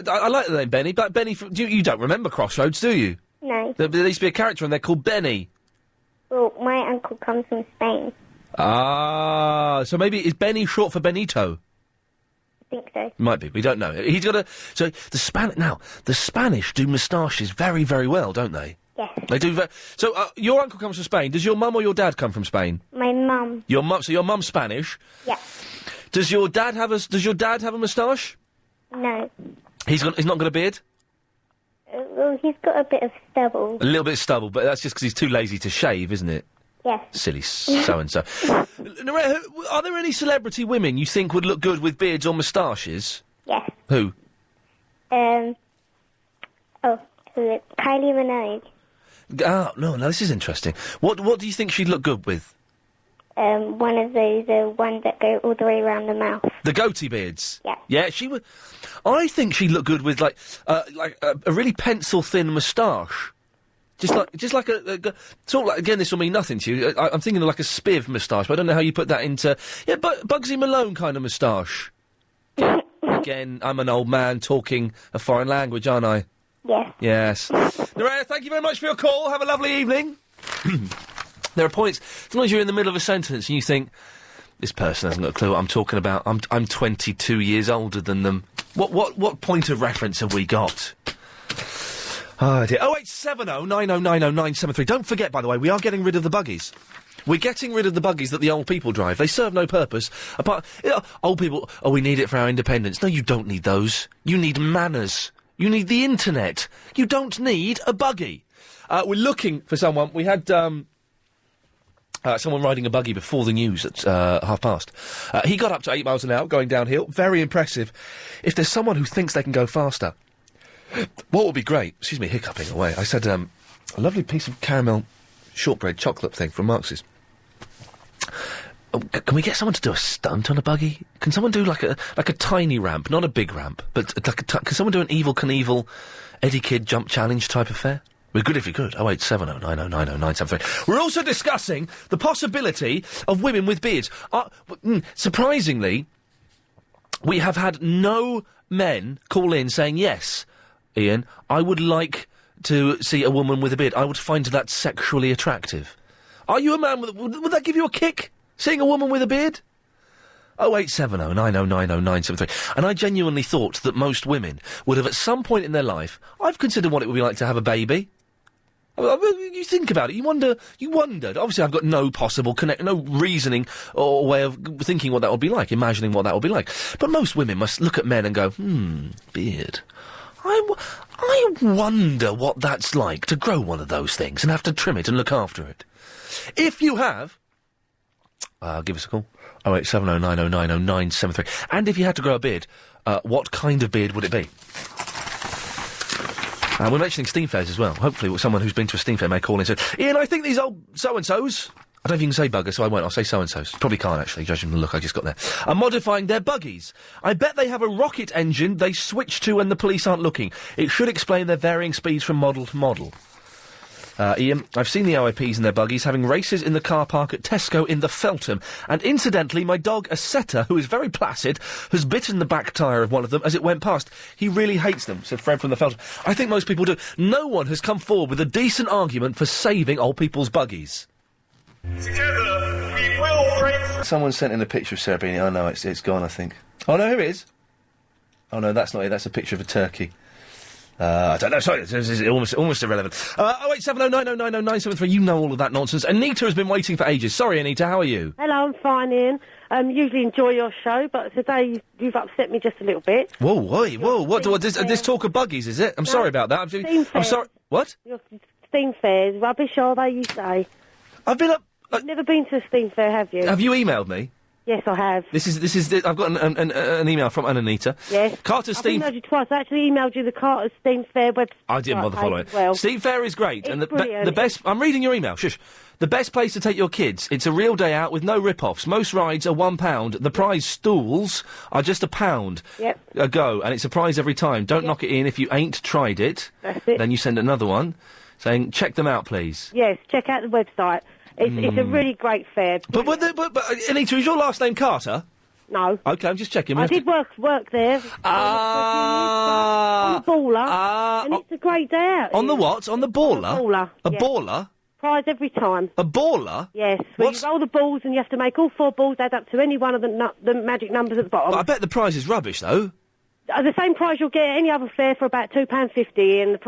I like the name Benny, but Benny... You don't remember Crossroads, do you? No. There used to be a character and they're called Benny. Well, my uncle comes from Spain. Ah, so maybe is Benny short for Benito? I think so. Might be. We don't know. He's got a... So the Spanish do moustaches very, very well, don't they? Yes. They do. So your uncle comes from Spain. Does your mum or your dad come from Spain? My mum. Your mum. So your mum's Spanish. Yes. Does your dad have a moustache? No. He's not got a beard. Well, he's got a bit of stubble. A little bit of stubble, but that's just because he's too lazy to shave, isn't it? Yes. Silly so-and-so. Nerea, are there any celebrity women you think would look good with beards or moustaches? Yes. Who? Kylie Minogue. Ah, no, this is interesting. What do you think she'd look good with? One of those ones that go all the way around the mouth. The goatee beards? Yeah. Yeah, she would... I think she'd look good with, like a really pencil-thin moustache. Just like a sort of like, again, this will mean nothing to you. I'm thinking of like a Spiv moustache, but I don't know how you put that into... Yeah, Bugsy Malone kind of moustache. Again, I'm an old man talking a foreign language, aren't I? Yes. Yes. Nerea, thank you very much for your call. Have a lovely evening. There are points... Sometimes you're in the middle of a sentence and you think, this person hasn't got a clue what I'm talking about. I'm 22 years older than them. What point of reference have we got? Oh, dear. 0870 90 90 973. Don't forget, by the way, we are getting rid of the buggies. We're getting rid of the buggies that the old people drive. They serve no purpose. Apart... old people, we need it for our independence. No, you don't need those. You need manners. You need the internet. You don't need a buggy. We're looking for someone. We had, someone riding a buggy before the news at past. He got up to 8 miles an hour, going downhill. Very impressive. If there's someone who thinks they can go faster... What would be great, excuse me, hiccuping away, I said, a lovely piece of caramel shortbread chocolate thing from Marx's. Can we get someone to do a stunt on a buggy? Can someone do like a tiny ramp, not a big ramp, but can someone do an Evel Knievel Eddie Kidd jump challenge type affair? We're good if you could. 0870 90 90 973. We're also discussing the possibility of women with beards. Surprisingly, we have had no men call in saying yes. Ian, I would like to see a woman with a beard. I would find that sexually attractive. Are you a man with... Would that give you a kick, seeing a woman with a beard? 0870 90 90 973. And I genuinely thought that most women would have at some point in their life... I've considered what it would be like to have a baby. You think about it, you wondered. Obviously I've got no possible no reasoning or way of thinking what that would be like, imagining what that would be like. But most women must look at men and go, beard... I wonder what that's like to grow one of those things and have to trim it and look after it. If you have, give us a call. 0870 90 90 973. And if you had to grow a beard, what kind of beard would it be? We're mentioning steam fairs as well. Hopefully someone who's been to a steam fair may call in and say, Ian, I think these old so-and-sos... I don't think you can say bugger, so I won't. I'll say so-and-sos. Probably can't, actually, judging from the look I just got there. Are modifying their buggies. I bet they have a rocket engine they switch to when the police aren't looking. It should explain their varying speeds from model to model. Ian, I've seen the OIPs in their buggies having races in the car park at Tesco in the Feltham. And incidentally, my dog, a setter, who is very placid, has bitten the back tyre of one of them as it went past. He really hates them, said Fred from the Feltham. I think most people do. No one has come forward with a decent argument for saving old people's buggies. Together, we will break... Someone sent in a picture of Sarah Beanie. Oh, no, it's gone, I think. Oh, no, here it is. Oh, no, that's not it. That's a picture of a turkey. I don't know. Sorry, it's almost irrelevant. 08709090973. You know all of that nonsense. Anita has been waiting for ages. Sorry, Anita. How are you? Hello, I'm fine, Ian. Usually enjoy your show, but today you've upset me just a little bit. Whoa. What? This talk of buggies, is it? I'm sorry about that. I'm sorry. What? Your steam fair's rubbish, are they? You say. I've been up. You've never been to a steam fair, have you? Have you emailed me? Yes, I have. This is. I've got an email from Anita. Yes. Carter's Steam. I've emailed you twice. I actually emailed you the Carter's Steam Fair website. I didn't bother following it. Well. Steam Fair is great, and brilliant. the best. I'm reading your email. Shush. The best place to take your kids. It's a real day out with no rip-offs. Most rides are £1. The prize stools are just £1. Yep. A go, and it's a prize every time. Don't knock it in if you ain't tried it. That's it. Then you send another one saying, check them out, please. Yes, check out the website. It's a really great fair. But Anita, is your last name Carter? No. Okay, I'm just checking. I did work there. On the Baller. And it's a great day out. On the what? On the Baller? Baller. A yes. baller? Prize every time. A baller? Yes. Where you roll the balls and you have to make all 4 balls add up to any one of the magic numbers at the bottom. But I bet the prize is rubbish, though. The same prize you'll get at any other fair for about £2.50, and the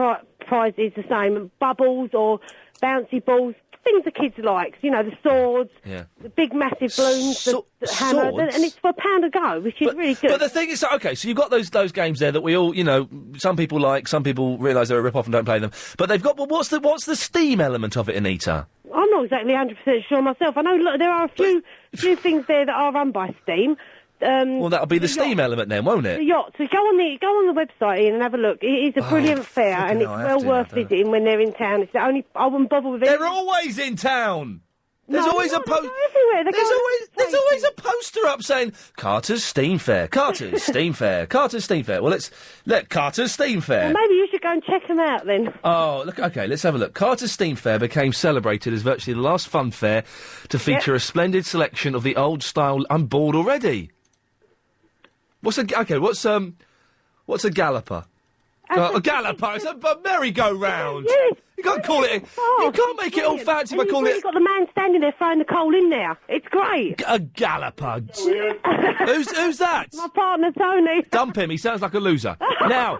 prize is the same. Bubbles or bouncy balls. Things the kids like, you know, the swords, the big massive balloons, the hammer, swords? And it's for £1 a go, which is really good. But the thing is, okay, so you've got those games there that we all, you know, some people like, some people realise they're a rip-off and don't play them. But they've got, well, what's the Steam element of it, Anita? I'm not exactly 100% sure myself. I know look, there are a few things there that are run by Steam. Well, that'll be the Steam element then, won't it? The yacht. So go on the website, Ian, and have a look. It is a brilliant fair, and it's well worth visiting when they're in town. It's the only I wouldn't bother with it. They're always in town. There's always a poster. There's always a poster up saying Carter's Steam Fair, Carter's Steam Fair, Carter's Steam Fair. Well, let Carter's Steam Fair. Well, maybe you should go and check them out then. Oh, look. Okay, let's have a look. Carter's Steam Fair became celebrated as virtually the last fun fair to feature a splendid selection of the old style. I'm bored already. What's a galloper? A galloper. It's a merry-go-round. Yes. You can't call it. You can't make it all fancy by calling it. You've got the man standing there throwing the coal in there. It's great. A galloper. Who's that? My partner Tony. Dump him. He sounds like a loser. Now,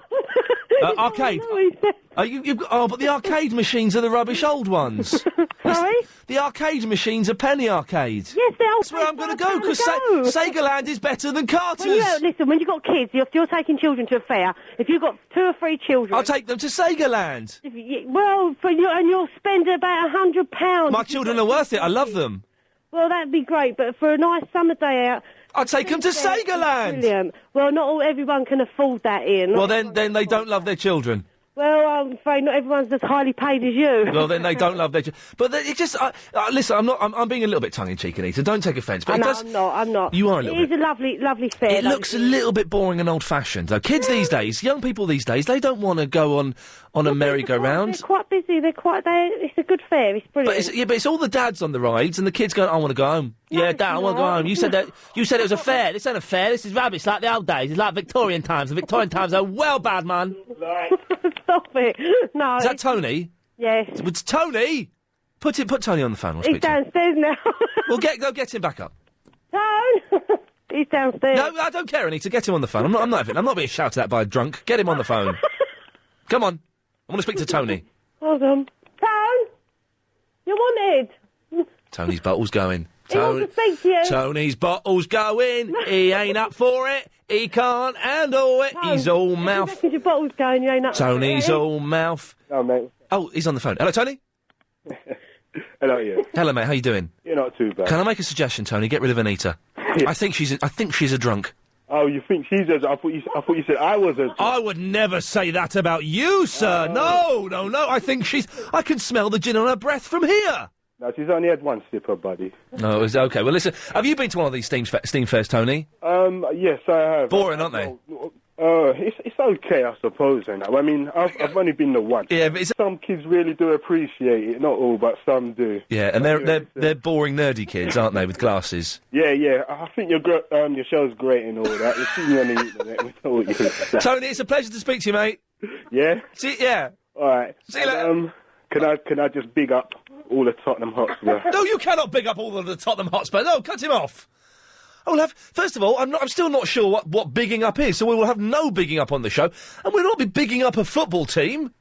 arcade. But the arcade machines are the rubbish old ones. Sorry? The arcade machines are penny arcades. Yes, they are. That's where I'm going to go, because Segaland is better than Carter's. Listen, when you've got kids, if you're taking children to a fair, if you've got 2 or 3 children... I'll take them to Segaland. You'll spend about £100. My children are worth it. I love them. Well, that'd be great, but for a nice summer day out... I'll take them to Segaland. Brilliant. Well, not everyone can afford that, Ian. Well, then they don't love their children. Well, I'm afraid not everyone's as highly paid as you. Well, then they don't love their children. But it just... listen, I'm being a little bit tongue-in-cheek, Anita. Don't take offence. But I'm not. You are a little bit. It is a lovely fair. It looks a little bit boring and old-fashioned, though. Kids these days, young people these days, they don't want to go on a merry-go-round. They're quite busy. It's a good fair. It's brilliant. But it's all the dads on the rides and the kids going, I want to go home. Yeah, Dad, I want to go home. You said it was a fair. This ain't a fair. This is rubbish, like the old days. It's like Victorian times. The Victorian times are well bad, man. Stop it. No. Is that Tony? Yes. It's Tony! Put Tony on the phone. He's downstairs now. Well, go get him back up. Tone! He's downstairs. No, I don't care, Anita. Get him on the phone. I'm not being shouted at by a drunk. Get him on the phone. Come on. I want to speak to Tony. Hold on. Tone! You're wanted. Tony's bottle's going. He wants to speak to you. Tony's bottle's going. He ain't up for it. He can't handle it. Tone, he's all mouth. If your bottle's going, you ain't up Tony's for it. all mouth. Oh, mate. Oh, he's on the phone. Hello, Tony? Hello, Ian. Hello, mate. How you doing? You're not too bad. Can I make a suggestion, Tony? Get rid of Anita. I think she's a drunk. Oh, you think she's a... I thought you said I was a drunk. I would never say that about you, sir. No. I think I can smell the gin on her breath from here. No, she's only had one sipper, buddy. No, it was okay. Well, listen, have you been to one of these Steam fairs, Tony? Yes, I have. Boring, aren't they? It's okay, I suppose. I mean, I've only been to one. Yeah, but some kids really do appreciate it. Not all, but some do. Yeah, and they're boring, nerdy kids, aren't they, with glasses? Yeah. I think your show's great and all that. You've seen me on the internet with all you. Tony, it's a pleasure to speak to you, mate. Yeah. Yeah. All right. See you later. Can I just big up all the Tottenham Hotspur? No, you cannot big up all of the Tottenham Hotspur. No, cut him off. First of all, I'm still not sure what bigging up is, so we will have no bigging up on the show, and we'll not be bigging up a football team.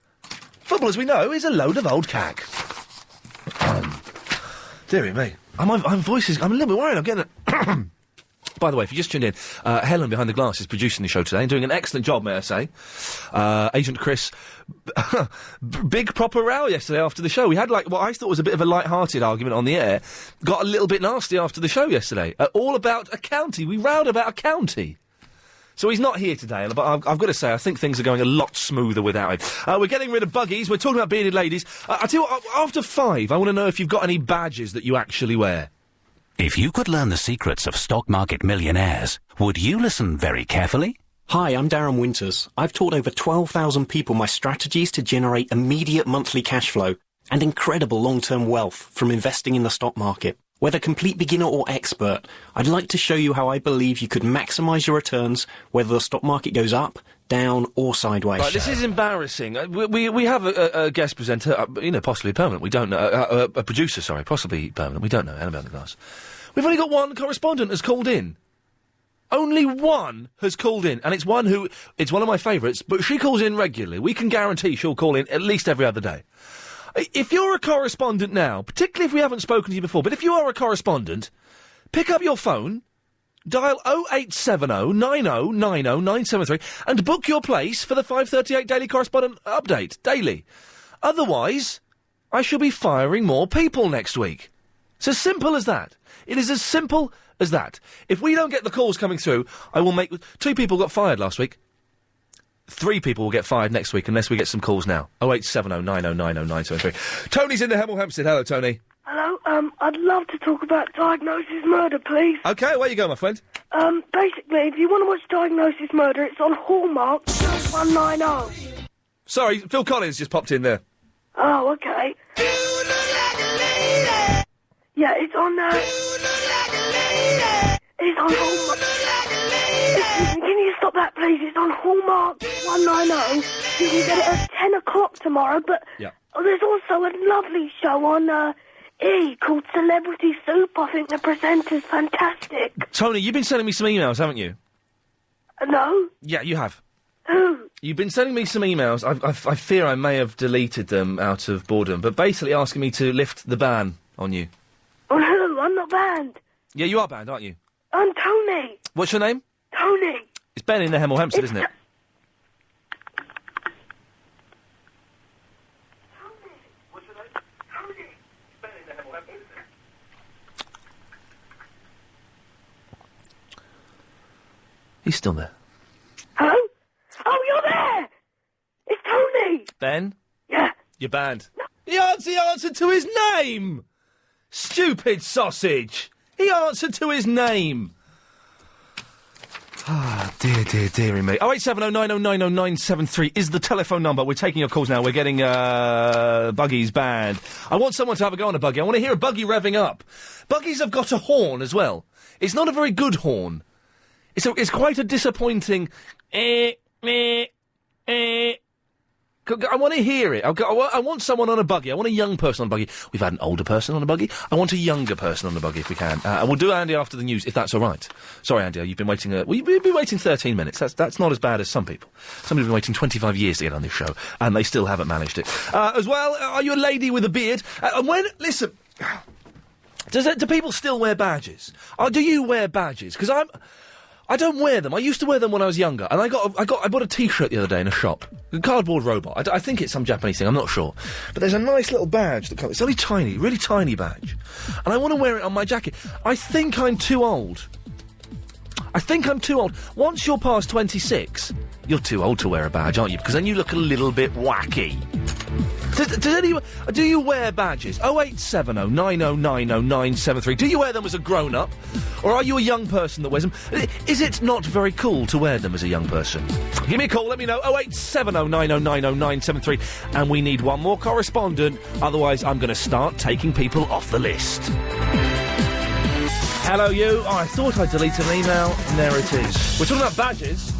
Football, as we know, is a load of old cack. Dearie me. I'm a little bit worried I'm getting it. By the way, if you just tuned in, Helen behind the glass is producing the show today and doing an excellent job, may I say. Agent Chris, big proper row yesterday after the show. We had, what I thought was a bit of a light-hearted argument on the air. Got a little bit nasty after the show yesterday. All about a county. We rowed about a county. So he's not here today, but I've got to say, I think things are going a lot smoother without him. We're getting rid of buggies. We're talking about bearded ladies. I tell you what, after 5, I want to know if you've got any badges that you actually wear. If you could learn the secrets of stock market millionaires, would you listen very carefully? Hi, I'm Darren Winters. I've taught over 12,000 people my strategies to generate immediate monthly cash flow and incredible long-term wealth from investing in the stock market. Whether complete beginner or expert, I'd like to show you how I believe you could maximise your returns whether the stock market goes up, down or sideways. Right, this is embarrassing. We have a guest presenter, possibly permanent. We don't know. A producer, sorry, possibly permanent. We don't know. Helen behind the glass. We've only got one correspondent has called in. Only one has called in, and it's one of my favourites, but she calls in regularly. We can guarantee she'll call in at least every other day. If you're a correspondent now, particularly if we haven't spoken to you before, but if you are a correspondent, pick up your phone, dial 0870 90 90 973 and book your place for the 5:38 Daily Correspondent Update, daily. Otherwise, I shall be firing more people next week. It's as simple as that. It is as simple as that. If we don't get the calls coming through, I will make... 2 people got fired last week. 3 people will get fired next week unless we get some calls now. 0870 90 90 973. Tony's in the Hemel Hempstead. Hello, Tony. Hello, I'd love to talk about Diagnosis Murder, please. OK, where you go, my friend? Basically, if you want to watch Diagnosis Murder, it's on Hallmark 190. Sorry, Phil Collins just popped in there. Oh, OK. Yeah, it's on, it's on Hallmark. Can you stop that, please? It's on Hallmark 190. You can get it at 10 o'clock tomorrow, but there's also a lovely show on, called Celebrity Soup. I think the presenter's fantastic. Tony, you've been sending me some emails, haven't you? No? Yeah, you have. Who? You've been sending me some emails. I fear I may have deleted them out of boredom, but basically asking me to lift the ban on you. On who? I'm not banned. Yeah, you are banned, aren't you? I'm Tony. What's your name? Tony. It's Ben in the Hemel Hempstead, isn't it? He's still there. Hello? Oh, you're there! It's Tony! Ben? Yeah. You're banned. No. He answered to his name! Stupid sausage! He answered to his name! Ah, dearie me. 0870 90 90 973 is the telephone number. We're taking your calls now. We're getting, buggies banned. I want someone to have a go on a buggy. I want to hear a buggy revving up. Buggies have got a horn as well. It's not a very good horn. It's quite a disappointing... I want to hear it. I want someone on a buggy. I want a young person on a buggy. We've had an older person on a buggy. I want a younger person on a buggy if we can. And we'll do Andy after the news, if that's all right. Sorry, Andy, you've been waiting... we've been waiting 13 minutes. That's not as bad as some people. Some people have been waiting 25 years to get on this show, and they still haven't managed it. As well, are you a lady with a beard? Listen... Do people still wear badges? Do you wear badges? Because I don't wear them. I used to wear them when I was younger, and I bought a T-shirt the other day in a shop, a cardboard robot. I think it's some Japanese thing. I'm not sure, but there's a nice little badge that comes. It's only tiny, really tiny badge, and I want to wear it on my jacket. I think I'm too old. Once you're past 26, you're too old to wear a badge, aren't you? Because then you look a little bit wacky. Do you wear badges? 0870 90 90 973. Do you wear them as a grown-up? Or are you a young person that wears them? Is it not very cool to wear them as a young person? Give me a call, let me know. 0870 90 90 973. And we need one more correspondent, otherwise I'm going to start taking people off the list. Hello, you. Oh, I thought I'd delete an email, and there it is. We're talking about badges.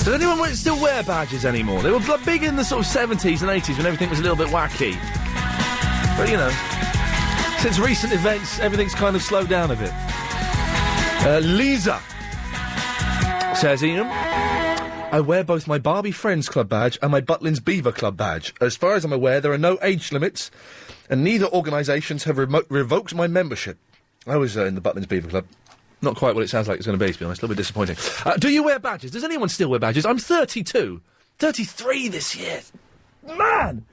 Does anyone still wear badges anymore? They were big in the sort of 70s and 80s when everything was a little bit wacky. But, since recent events, everything's kind of slowed down a bit. Lisa says, Ian, I wear both my Barbie Friends Club badge and my Butlins Beaver Club badge. As far as I'm aware, there are no age limits, and neither organisations have revoked my membership. I was in the Butlins Beaver Club. Not quite what it sounds like it's going to be honest. A little bit disappointing. Do you wear badges? Does anyone still wear badges? I'm 32. 33 this year. Man!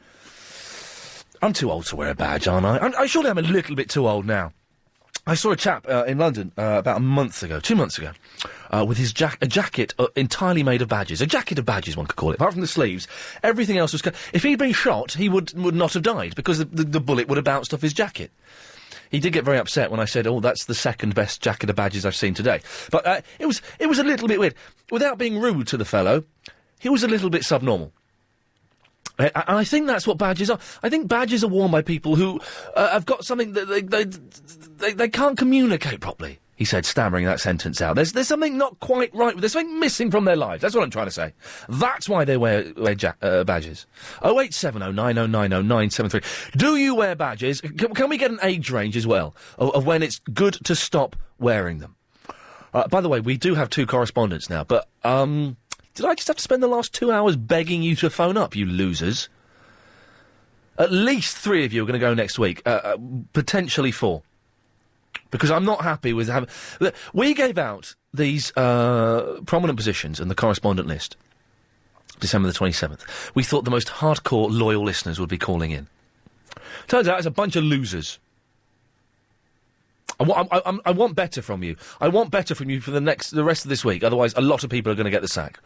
I'm too old to wear a badge, aren't I? I surely I'm a little bit too old now. I saw a chap in London about 2 months ago, with his a jacket entirely made of badges. A jacket of badges, one could call it. Apart from the sleeves, everything else was... If he'd been shot, he would not have died, because the bullet would have bounced off his jacket. He did get very upset when I said, oh, that's the second best jacket of badges I've seen today. But it was a little bit weird. Without being rude to the fellow, he was a little bit subnormal. And I think that's what badges are. I think badges are worn by people who have got something that they can't communicate properly, he said, stammering that sentence out. There's something not quite right. There's something missing from their lives. That's what I'm trying to say. That's why they wear badges. 0870 9090 973. Do you wear badges? Can we get an age range as well of when it's good to stop wearing them? By the way, we do have 2 correspondents now, but... Did I just have to spend the last 2 hours begging you to phone up, you losers? At least 3 of you are going to go next week. Potentially 4. Because I'm not happy with having... We gave out these prominent positions in the correspondent list December the 27th. We thought the most hardcore, loyal listeners would be calling in. Turns out it's a bunch of losers. I want better from you. I want better from you for the rest of this week. Otherwise, a lot of people are going to get the sack.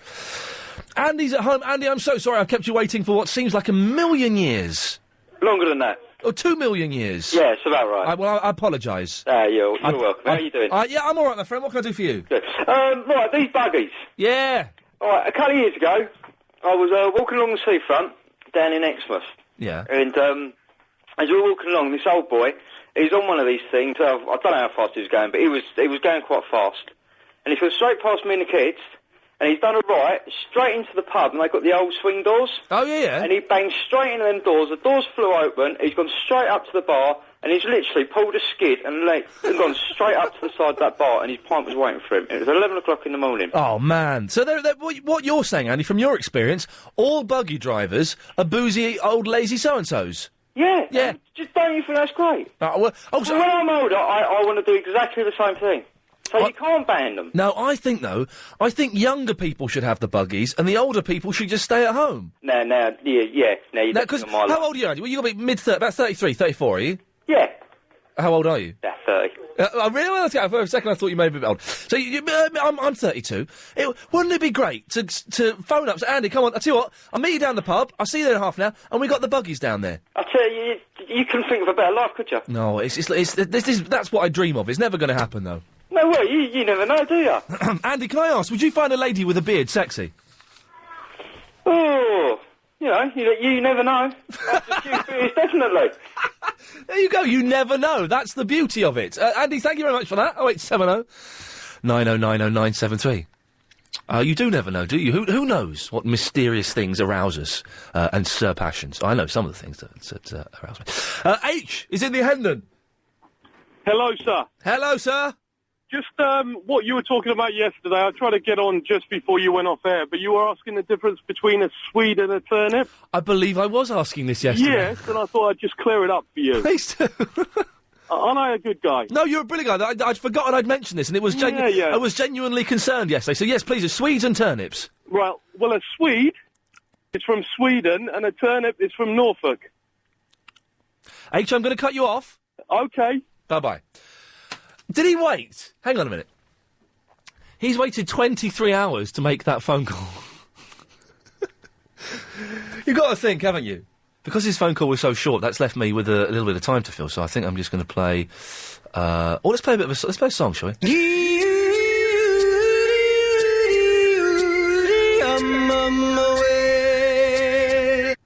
Andy's at home. Andy, I'm so sorry I've kept you waiting for what seems like 1,000,000 years. Longer than that. Oh, 2,000,000 years. Yeah, it's about right. I apologise. You're welcome. How are you doing? Yeah, I'm all right, my friend. What can I do for you? Good. Right, these buggies. Yeah. All right, a couple of years ago, I was walking along the seafront down in Exmouth. Yeah. And as we were walking along, this old boy... He's on one of these things. I don't know how fast he was going, but he was going quite fast. And he flew straight past me and the kids, and he's done a right straight into the pub, and they've got the old swing doors. Oh, yeah. And he banged straight into them doors. The doors flew open. He's gone straight up to the bar, and he's literally pulled a skid and gone straight up to the side of that bar, and his pint was waiting for him. It was 11 o'clock in the morning. Oh, man. So what you're saying, Andy, from your experience, all buggy drivers are boozy, old, lazy so-and-sos. Yeah. Yeah. Just don't you think that's great? So when I'm older, I want to do exactly the same thing. So you can't ban them. No, I think younger people should have the buggies, and the older people should just stay at home. Yeah. Now you're because on my how old are you, Andy? Well, you got to be mid-30, about 33, 34, are you? Yeah. How old are you? Yeah, 30. Really? Well, for a second I thought you may be a bit old. So I'm 32. Wouldn't it be great to phone up? Say, Andy, come on. I tell you what, I'll meet you down the pub. I'll see you there in half an hour, and we got the buggies down there. I tell you, you couldn't think of a better life, could you? No, that's what I dream of. It's never going to happen, though. No way. You never know, do you? Andy, can I ask? Would you find a lady with a beard sexy? Oh. You never know. Definitely. There you go, you never know. That's the beauty of it. Andy, thank you very much for that. 0870 9090 973. You do never know, do you? Who knows what mysterious things arouse us and stir passions? I know some of the things that arouse me. H is in the Hendon. Hello, sir. Hello, sir. Just what you were talking about yesterday, I tried to get on just before you went off air, but you were asking the difference between a Swede and a turnip. I believe I was asking this yesterday. Yes, and I thought I'd just clear it up for you. Please do. Aren't I a good guy? No, you're a brilliant guy. I'd forgotten I'd mentioned this, and it was I was genuinely concerned yesterday. So yes, please, Swedes and turnips. Well, a Swede is from Sweden, and a turnip is from Norfolk. H, I'm going to cut you off. Okay. Bye-bye. Did he wait? Hang on a minute. He's waited 23 hours to make that phone call. You've got to think, haven't you? Because his phone call was so short, that's left me with a little bit of time to fill, so I think I'm just going to play... let's play let's play a song, shall we?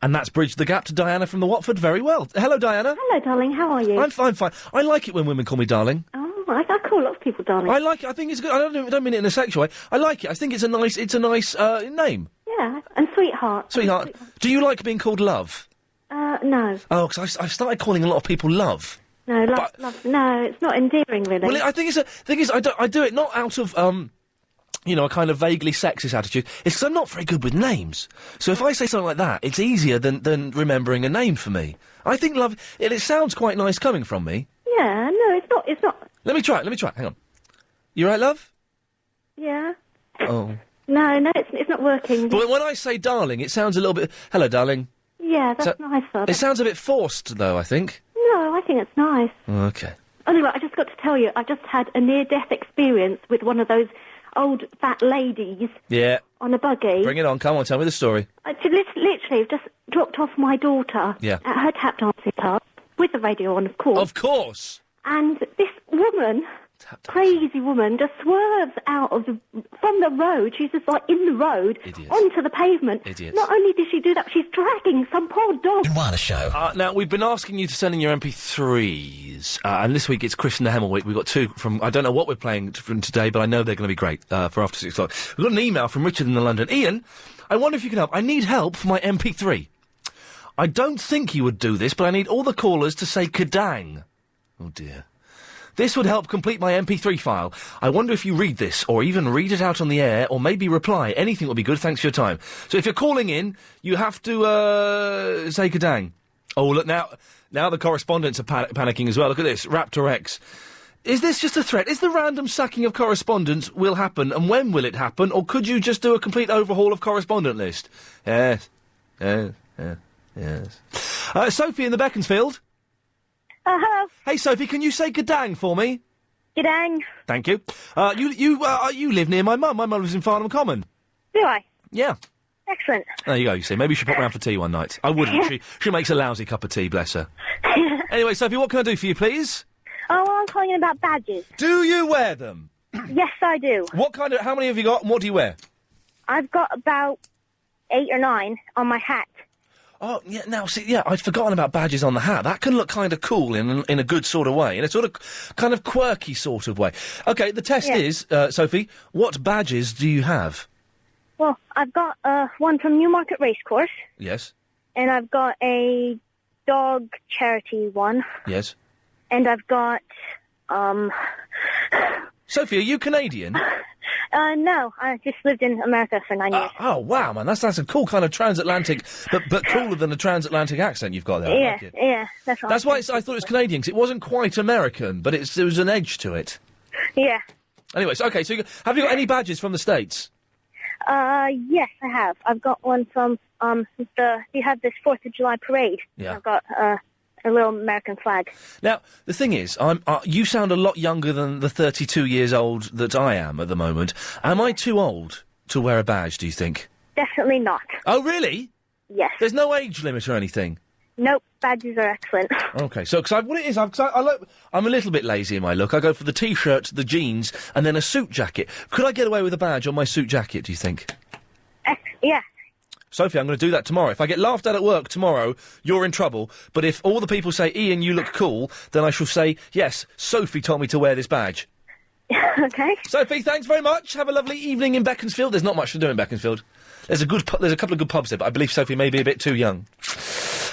And that's bridged the gap to Diana from the Watford very well. Hello, Diana. Hello, darling. How are you? I'm fine. I like it when women call me darling. Oh, I call lots of people darling. I like it. I think it's good. I don't mean it in a sexual way. I like it. I think it's a nice name. Yeah, and sweetheart. Sweetheart. Do you like being called love? No. Oh, because I've started calling a lot of people love. No, no, it's not endearing, really. Well, I think I do it not out of, a kind of vaguely sexist attitude. It's because I'm not very good with names. So if I say something like that, it's easier than remembering a name for me. I think love, it sounds quite nice coming from me. Yeah, no, it's not. Let me try, hang on. You right, love? Yeah. Oh. No, it's not working. But when I say darling, it sounds a little bit, hello, darling. Yeah, that's nice, Father. It sounds a bit forced, though, I think. No, I think it's nice. Okay. Anyway, I just got to tell you, I just had a near-death experience with one of those old fat ladies Yeah. on a buggy. Bring it on, come on, tell me the story. I literally just dropped off my daughter Yeah. at her tap dancing class, with the radio on, of course. Of course! And this woman, crazy woman, just swerves out from the road. She's just like in the road, onto the pavement. Idiots. Not only did she do that, she's dragging some poor dog. Wireless show. Now, we've been asking you to send in your MP3s, and this week it's Chris and the Hemel week. We've got two from, I don't know what we're playing from today, but I know they're going to be great for after 6 o'clock. We've got an email from Richard in the London. Ian, I wonder if you can help. I need help for my MP3. I don't think you would do this, but I need all the callers to say Kadang. Oh, dear. This would help complete my MP3 file. I wonder if you read this, or even read it out on the air, or maybe reply. Anything will be good. Thanks for your time. So if you're calling in, you have to, say Kadang. Oh, look, now the correspondents are panicking as well. Look at this. Raptor X. Is this just a threat? Is the random sacking of correspondents will happen, and when will it happen? Or could you just do a complete overhaul of correspondent list? Yes. Sophie in the Beaconsfield. Hello. Hey, Sophie, can you say Kadang for me? Kadang. Thank you. You live near my mum. My mum lives in Farnham Common. Do I? Yeah. Excellent. There you go, you see. Maybe you should pop round for tea one night. I wouldn't. She makes a lousy cup of tea, bless her. Anyway, Sophie, what can I do for you, please? Oh, well, I'm calling in about badges. Do you wear them? Yes, I do. How many have you got, and what do you wear? I've got about 8 or 9 on my hat. Oh, yeah, now, see, yeah, I'd forgotten about badges on the hat. That can look kind of cool in a good sort of way, in a sort of kind of quirky sort of way. OK, the test is, Sophie, what badges do you have? Well, I've got one from Newmarket Racecourse. Yes. And I've got a dog charity one. Yes. And I've got, Sophie, are you Canadian? No, I just lived in America for 9 years. Oh, wow, man, that's a cool kind of transatlantic, but cooler than the transatlantic accent you've got there. Yeah, I like it. yeah, that's right. That's why I thought it was Canadian, because it wasn't quite American, but there was an edge to it. Yeah. Anyways, OK, so have you got any badges from the States? Yes, I have. I've got one from, you have this 4th of July parade. Yeah. I've got, a little American flag. Now, the thing is, you sound a lot younger than the 32 years old that I am at the moment. Am I too old to wear a badge, do you think? Definitely not. Oh, really? Yes. There's no age limit or anything? Nope, badges are excellent. OK, so, I'm a little bit lazy in my look. I go for the T-shirt, the jeans, and then a suit jacket. Could I get away with a badge on my suit jacket, do you think? Yeah. Sophie, I'm going to do that tomorrow. If I get laughed at work tomorrow, you're in trouble. But if all the people say, Ian, you look cool, then I shall say, yes, Sophie told me to wear this badge. OK. Sophie, thanks very much. Have a lovely evening in Beaconsfield. There's not much to do in Beaconsfield. There's a couple of good pubs there, but I believe Sophie may be a bit too young.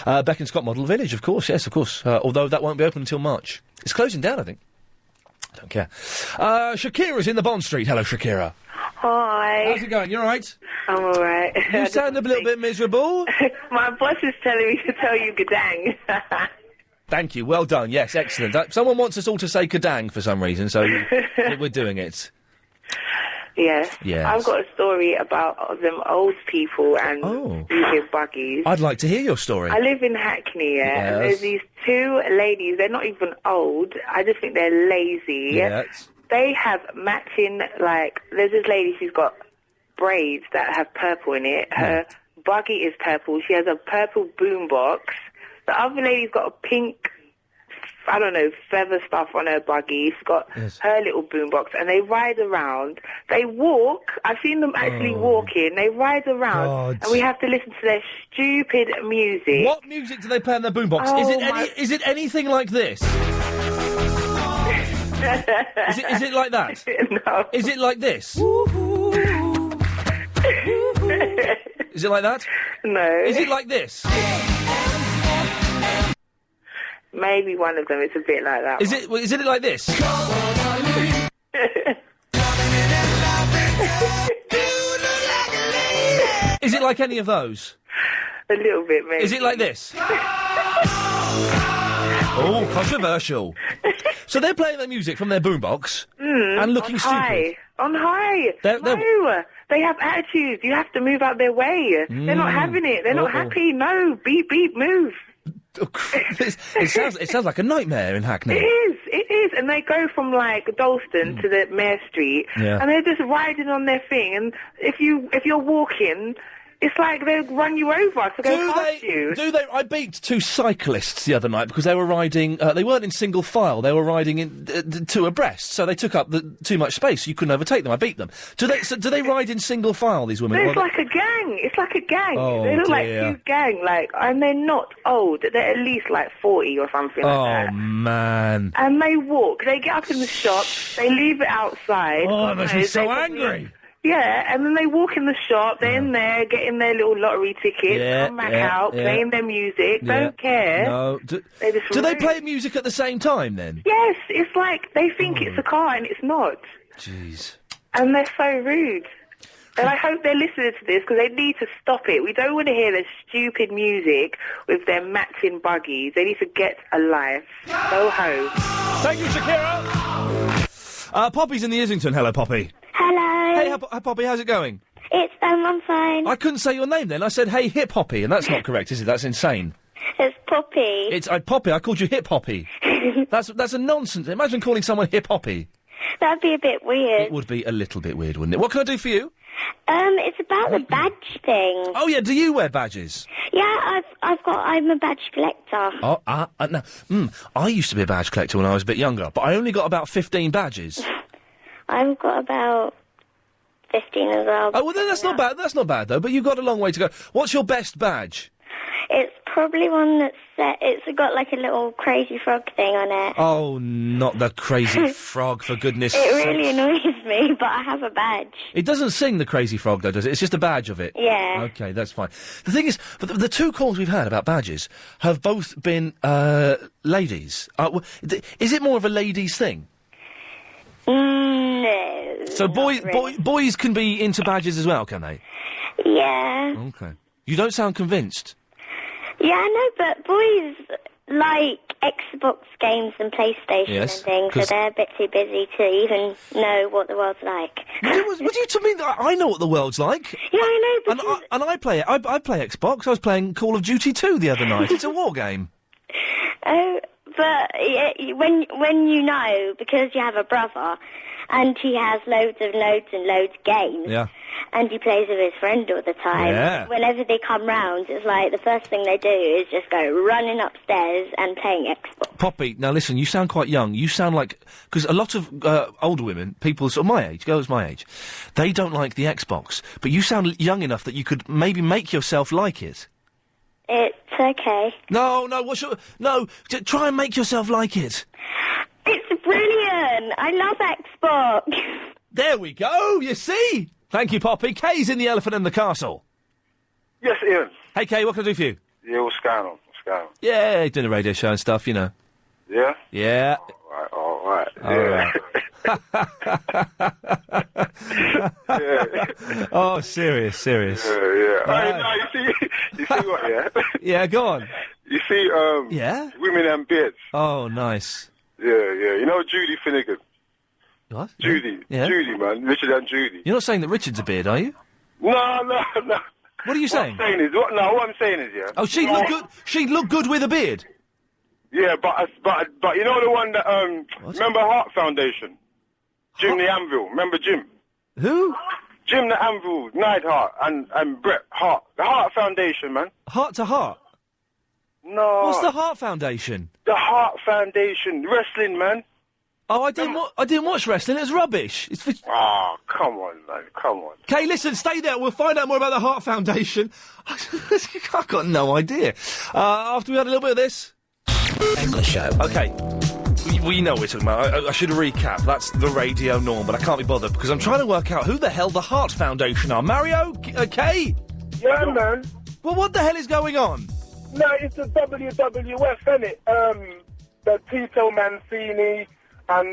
Beaconscott Model Village, of course, yes, of course. Although that won't be open until March. It's closing down, I think. Don't care. Shakira's in the Bond Street. Hello, Shakira. Hi. How's it going? You all right? I'm all right. You sound a little bit miserable. My boss is telling me to tell you Gadang. Thank you. Well done. Yes, excellent. Someone wants us all to say Kadang for some reason, so we're doing it. Yes. I've got a story about them old people and using buggies. I'd like to hear your story. I live in Hackney, and there's these two ladies. They're not even old. I just think they're lazy. Yes. They have matching, there's this lady, she's got braids that have purple in it. Her buggy is purple. She has a purple boombox. The other lady's got a pink, I don't know, feather stuff on her buggy. She's got her little boombox, and they ride around. They walk. I've seen them actually walking. They ride around, and we have to listen to their stupid music. What music do they play on their boombox? Is it anything like this? Is it like that? No. Is it like this? Is it like that? No. Is it like this? maybe one of them is a bit like that. Is it like this? Is it like any of those? A little bit, maybe. Is it like this? Oh, controversial. So they're playing their music from their boombox and looking stupid. On high. No, they have attitude. You have to move out their way. They're not having it. They're not happy. No, beep, beep, move. It sounds like a nightmare in Hackney. It is, and they go from like Dalston to the Mare Street, and they're just riding on their thing. And if you're walking, it's like they'll run you over to go past you. Do they? I beat two cyclists the other night because they were riding. They weren't in single file. They were riding in two abreast, so they took up too much space. You couldn't overtake them. I beat them. Do they ride in single file? These women? It's like a gang. It's like a gang. Oh, they look like dear. two gang, and they're not old. They're at least like 40 or something like that. Oh man! And they walk. They get up in the shop. They leave it outside. Oh, that makes me so angry. Yeah, and then they walk in the shop, they're in there, getting their little lottery tickets, come back out, playing their music, don't care. No. Do they play music at the same time, then? Yes, it's like they think it's a car and it's not. Jeez. And they're so rude. And I hope they're listening to this, because they need to stop it. We don't want to hear their stupid music with their matching buggies. They need to get a life. Go home. Thank you, Shakira. Poppy's in the Islington. Hello, Poppy. Hello. Hey, hi, Poppy, how's it going? I'm fine. I couldn't say your name then. I said, hey, Hip Poppy, and that's not correct, is it? That's insane. It's Poppy. Poppy, I called you Hip Poppy. That's a nonsense. Imagine calling someone Hip Poppy. That'd be a bit weird. It would be a little bit weird, wouldn't it? What can I do for you? It's about the badge thing. Oh, yeah, do you wear badges? Yeah, I'm a badge collector. Oh, no. I used to be a badge collector when I was a bit younger, but I only got about 15 badges. I've got about 15 as well. Oh, well, then that's not bad. That's not bad, though, but you've got a long way to go. What's your best badge? It's probably one that's it's got like a little crazy frog thing on it. Oh, not the crazy frog, for goodness It sakes. really annoys me, but I have a badge. It doesn't sing the crazy frog, though, does it? It's just a badge of it. Yeah. Okay, that's fine. The thing is, the two calls we've had about badges have both been, ladies. Is it more of a ladies' thing? No. So boys can be into badges as well, can they? Yeah. Okay. You don't sound convinced. Yeah, I know, but boys like Xbox games and PlayStation Yes, and things, so 'cause- they're a bit too busy to even know what the world's like. What do you mean? I know what the world's like. Yeah, I know. And I play it. I play Xbox. I was playing Call of Duty 2 the other night. It's a war game. Oh, but when you know, because you have a brother, and he has loads of games. Yeah. And he plays with his friend all the time. Yeah. Whenever they come round, it's like the first thing they do is just go running upstairs and playing Xbox. Poppy, now listen, you sound quite young. You sound like... Because a lot of older women, people sort of my age, girls my age, they don't like the Xbox. But you sound young enough that you could maybe make yourself like it. It's okay. No, try and make yourself like it. It's brilliant. I love Xbox. There we go, you see? Thank you, Poppy. Kay's in the Elephant and the Castle. Yes, Ian. Hey, Kay, what can I do for you? Yeah, what's going on? Yeah, doing a radio show and stuff, you know. Yeah? Yeah. All right. Yeah. Oh, serious. Yeah. No, you see what, yeah? Yeah, go on. You see, Yeah? women and beards. Oh, nice. Yeah. You know Judy Finnegan? What? Judy. Yeah? Judy, man. Richard and Judy. You're not saying that Richard's a beard, are you? No. What are you saying? What I'm saying is, yeah. Oh, she'd look good. She'd look good with a beard. Yeah, but you know the one that remember Heart Foundation, Jim the Anvil. Remember Jim? Who? Jim the Anvil, Neidhart, and Bret Hart. The Heart Foundation, man. Heart to Heart. No. What's the Heart Foundation? The Heart Foundation, wrestling, man. Oh, I didn't watch wrestling. It was rubbish. It's for... Oh, come on, man. Come on. Okay, listen, stay there. We'll find out more about the Heart Foundation. I've got no idea. After we had a little bit of this. English show. Okay. We know what we're talking about. I should recap. That's the radio norm, but I can't be bothered because I'm trying to work out who the hell the Heart Foundation are. Mario? Kay? Yeah, man. Well, what the hell is going on? No, it's the WWF, innit? Tito Mancini and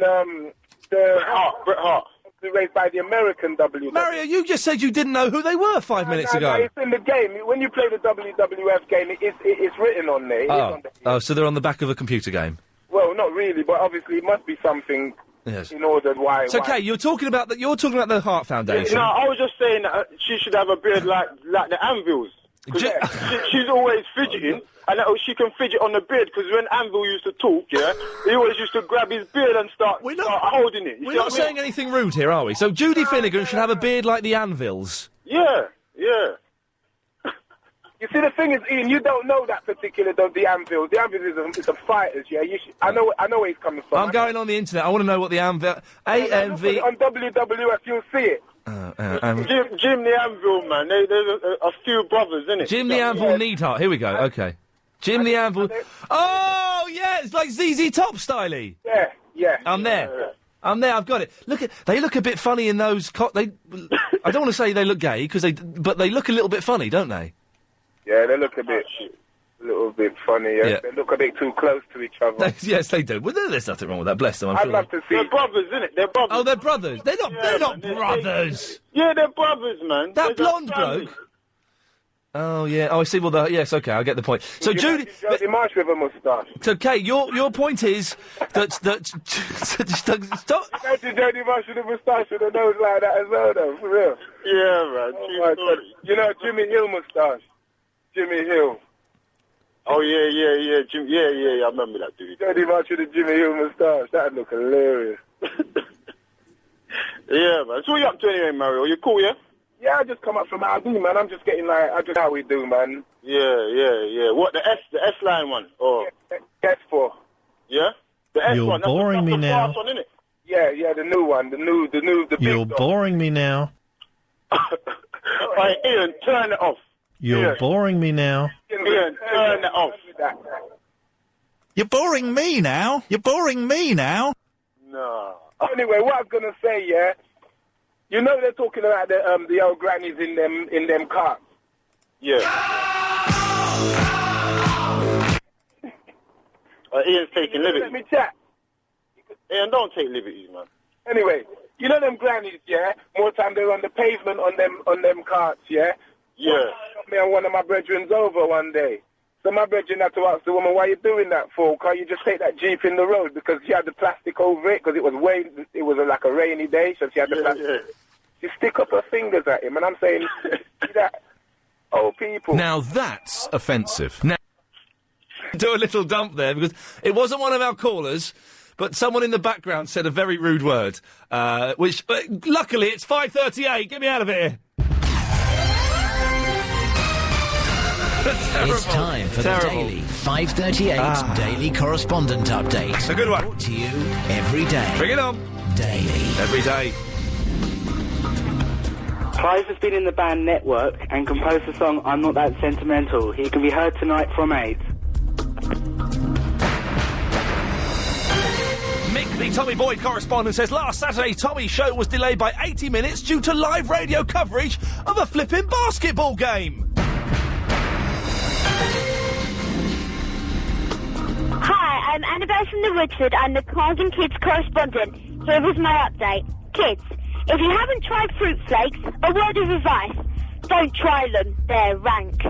Bret Hart. Raised by the American WWE. Mario, you just said you didn't know who they were 5 minutes ago. No, it's in the game. When you play the WWF game, it's written on there. So they're on the back of a computer game. Well, not really, but obviously it must be something in order why. It's okay. You're talking about the Hart Foundation. No, I was just saying that she should have a beard like the Anvils. 'Cause she's always fidgeting, and she can fidget on the beard, because when Anvil used to talk, he always used to grab his beard and start holding it. We're not saying anything rude here, are we? So Judy Finnegan should have a beard like the Anvils. Yeah. You see, the thing is, Ian, you don't know that particular, the Anvil. The Anvil is a fighters, I know where he's coming from. I'm going on the internet. I want to know what the Anvil... ANV... On WWF, you'll see it. Jim the Anvil, man. There's a few brothers, isn't it? Jim the Anvil Neidhart. Here we go. Okay. Jim the Anvil... Oh, yeah! It's like ZZ Top styley. Yeah. I'm there. I've got it. They look a bit funny in those... I don't want to say they look gay, but they look a little bit funny, don't they? Yeah, they look a little bit funny. Yeah. They look a bit too close to each other. Yes, they do. Well, there's nothing wrong with that. Bless them. I'd love to see. They're brothers, isn't it? They're brothers. Oh, they're brothers. They're not brothers. Yeah, they're brothers, man. That blonde bloke. Oh yeah. Oh, I see. Well, yes. Okay, I get the point. So Judy Marsh with a moustache. So, Kate, your point is that stop. Imagine Jody Marsh with a moustache with a nose like that as well, though. For real. Yeah, man. Oh my God. You know Jimmy Hill moustache. Jimmy Hill. Oh, yeah. I remember that dude. Jody Marsh with a Jimmy Hill moustache. That'd look hilarious. Yeah, man. So what you up to anyway, Mario? You cool, yeah? Yeah, I just come up from RD, man. I'm just getting how we do, man. Yeah. What, the S line one? Or S4. Yeah? The S You're one. boring me now. Fast one, isn't it? Yeah, the new one. The big You're boring me now. Right, Ian, turn it off. You're boring me now. Ian, turn it off. You're boring me now. No. Anyway, what I was gonna say, you know they're talking about the old grannies in them carts. Yeah. Ian's taking liberties. Let me chat. Ian, don't take liberties, man. Anyway, you know them grannies, more time they're on the pavement on them carts, Yeah. Me and one of my brethrens over one day. So my brethren had to ask the woman, why are you doing that for? Can't you just take that Jeep in the road? Because she had the plastic over it, because it was like a rainy day, so she had the plastic. Yeah. She stick up her fingers at him, and I'm saying, see that? Oh, people. Now that's offensive. Now, do a little dump there, because it wasn't one of our callers, but someone in the background said a very rude word, which, luckily, it's 5:38. Get me out of here. It's time for the daily 5:38 Daily Correspondent Update. It's a good one. Brought to you every day. Bring it on. Daily. Every day. Clive has been in the band Network and composed the song I'm Not That Sentimental. He can be heard tonight from 8. Mick, the Tommy Boyd correspondent, says last Saturday Tommy's show was delayed by 80 minutes due to live radio coverage of a flipping basketball game. Hi, I'm Annabelle from the Woodford. I'm the Cars and Kids correspondent. Here is my update. Kids, if you haven't tried Fruit Flakes, a word of advice, don't try them. They're rank.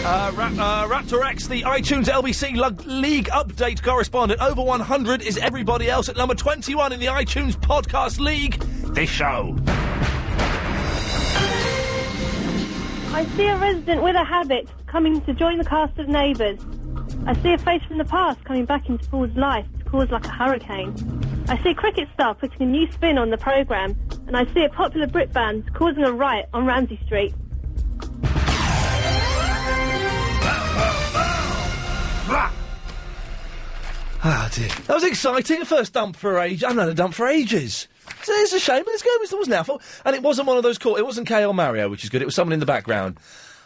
Raptor X, the iTunes LBC League update correspondent. Over 100 is everybody else at number 21 in the iTunes Podcast League. This show. I see a resident with a habit coming to join the cast of Neighbours. I see a face from the past coming back into Paul's life to cause like a hurricane. I see a cricket star putting a new spin on the programme, and I see a popular Brit band causing a riot on Ramsey Street. Ah, dear. That was exciting. First dump for ages. I haven't had a dump for ages. It's a shame, but it wasn't our fault. And it wasn't one of those calls. It wasn't Kay or Mario, which is good. It was someone in the background.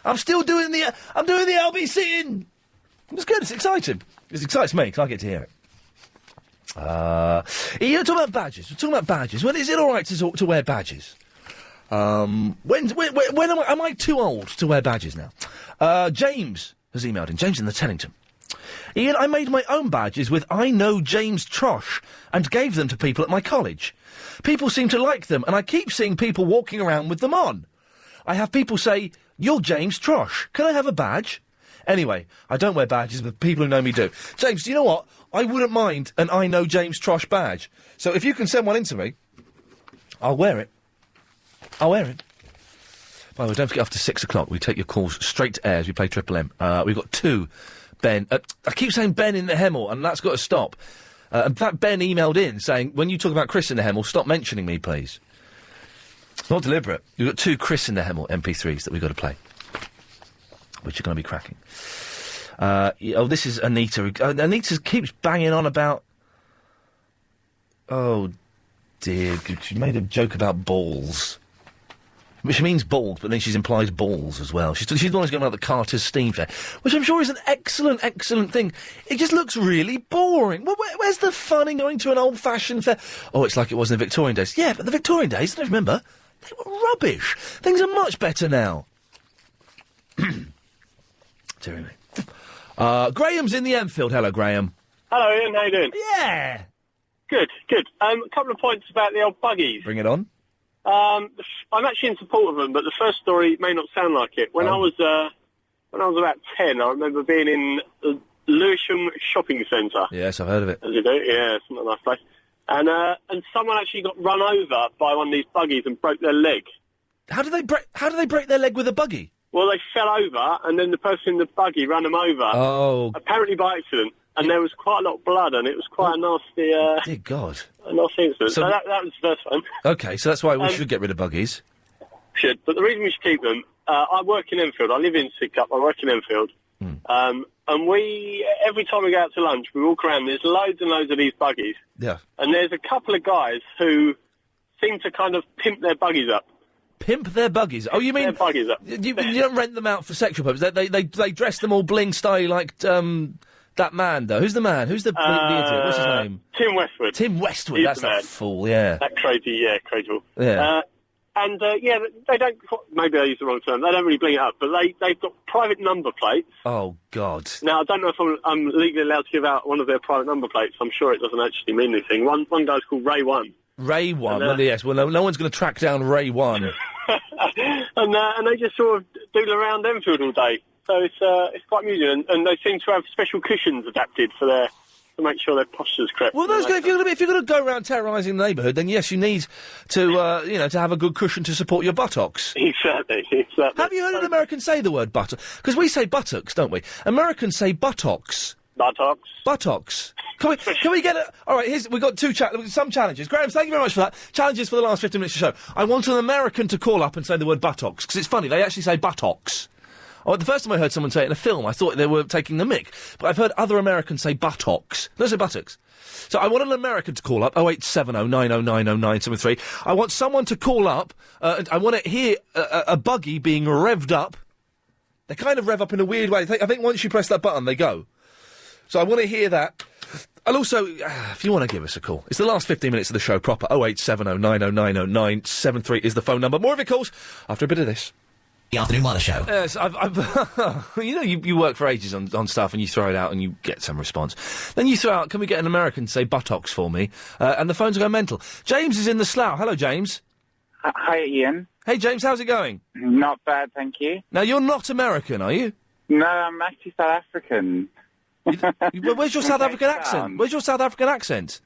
I'm doing the LBC in. It's good. It's exciting. It excites me, because I get to hear it. You're talking about badges. We're talking about badges. When is it all right to wear badges? When am I too old to wear badges now? James has emailed in. James in the Tennington. Ian, I made my own badges with I know James Trosh and gave them to people at my college. People seem to like them, and I keep seeing people walking around with them on. I have people say, you're James Trosh. Can I have a badge? Anyway, I don't wear badges, but people who know me do. James, do you know what? I wouldn't mind an I know James Trosh badge. So if you can send one in to me, I'll wear it. I'll wear it. By the way, don't forget after 6 o'clock, we take your calls straight to air as we play Triple M. We've got 2 Ben. I keep saying Ben in the Hemel, and that's got to stop. In fact, Ben emailed in saying, when you talk about Chris in the Hemel, stop mentioning me, please. It's not deliberate. We've got 2 Chris in the Hemel MP3s that we've got to play, which are going to be cracking. This is Anita. Anita keeps banging on about... Oh, dear. She made a joke about balls. She means balls, but then she's implied balls as well. She's the one who's going about the Carter's Steam Fair, which I'm sure is an excellent, excellent thing. It just looks really boring. Well, where's the fun in going to an old-fashioned fair? Oh, it's like it was in the Victorian days. Yeah, but the Victorian days, I don't remember, they were rubbish. Things are much better now. Dear me. Graham's in the Enfield. Hello, Graham. Hello, Ian. How you doing? Yeah. Good, good. A couple of points about the old buggies. Bring it on. I'm actually in support of them, but the first story may not sound like it. When I was about 10, I remember being in the Lewisham Shopping Centre. Yes, I've heard of it. As you do, yeah, it's not a nice place. And someone actually got run over by one of these buggies and broke their leg. How do they break their leg with a buggy? Well, they fell over, and then the person in the buggy ran them over. Oh. Apparently by accident. And there was quite a lot of blood, and it was quite a nasty... Dear God. A nasty incident. So that was the first one. OK, so that's why we should get rid of buggies. Should. But the reason we should keep them... I work in Enfield. I live in Sidcup. I work in Enfield. And every time we go out to lunch, we walk around, there's loads and loads of these buggies. Yeah. And there's a couple of guys who seem to kind of pimp their buggies up. Pimp their buggies? Oh, you mean... Their buggies up. You don't rent them out for sexual purposes. They dress them all bling-style like, that man, though. Who's the man? Who's the idiot? What's his name? Tim Westwood. Tim Westwood, He's that's the that man. fool, yeah. That crazy fool. Yeah. They don't... Maybe I used the wrong term. They don't really bling it up, but they've got private number plates. Oh, God. Now, I don't know if I'm legally allowed to give out one of their private number plates. I'm sure it doesn't actually mean anything. One guy's called Ray 1. Ray 1, well, yes. Well, no one's going to track down Ray 1. and they just sort of doodle around Enfield all day. So it's quite amusing, and they seem to have special cushions adapted to make sure their posture's correct. Well, if you're going to go around terrorising the neighbourhood, then yes, you need to to have a good cushion to support your buttocks. Exactly. Have you heard an American say the word buttock? Because we say buttocks, don't we? Americans say buttocks. Buttocks. Can we get it? All right, we've got some challenges. Graham, thank you very much for that. Challenges for the last 15 minutes of the show. I want an American to call up and say the word buttocks, because it's funny, they actually say buttocks. Oh, the first time I heard someone say it in a film, I thought they were taking the mick. But I've heard other Americans say buttocks. They say buttocks. So I want an American to call up, 0870 9090 973. I want someone to call up, I want to hear a buggy being revved up. They kind of rev up in a weird way. I think once you press that button, they go. So I want to hear that. And also, if you want to give us a call, it's the last 15 minutes of the show proper. 0870 9090 973 is the phone number. More of your calls after a bit of this. The Afternoon Weather Show. Yes, you work for ages on stuff and you throw it out and you get some response. Then you throw out, can we get an American to say buttocks for me? And the phones go mental. James is in the Slough. Hello, James. Hi, Ian. Hey, James, how's it going? Not bad, thank you. Now, you're not American, are you? No, I'm actually South African. Where's your South African accent? Where's your South African accent?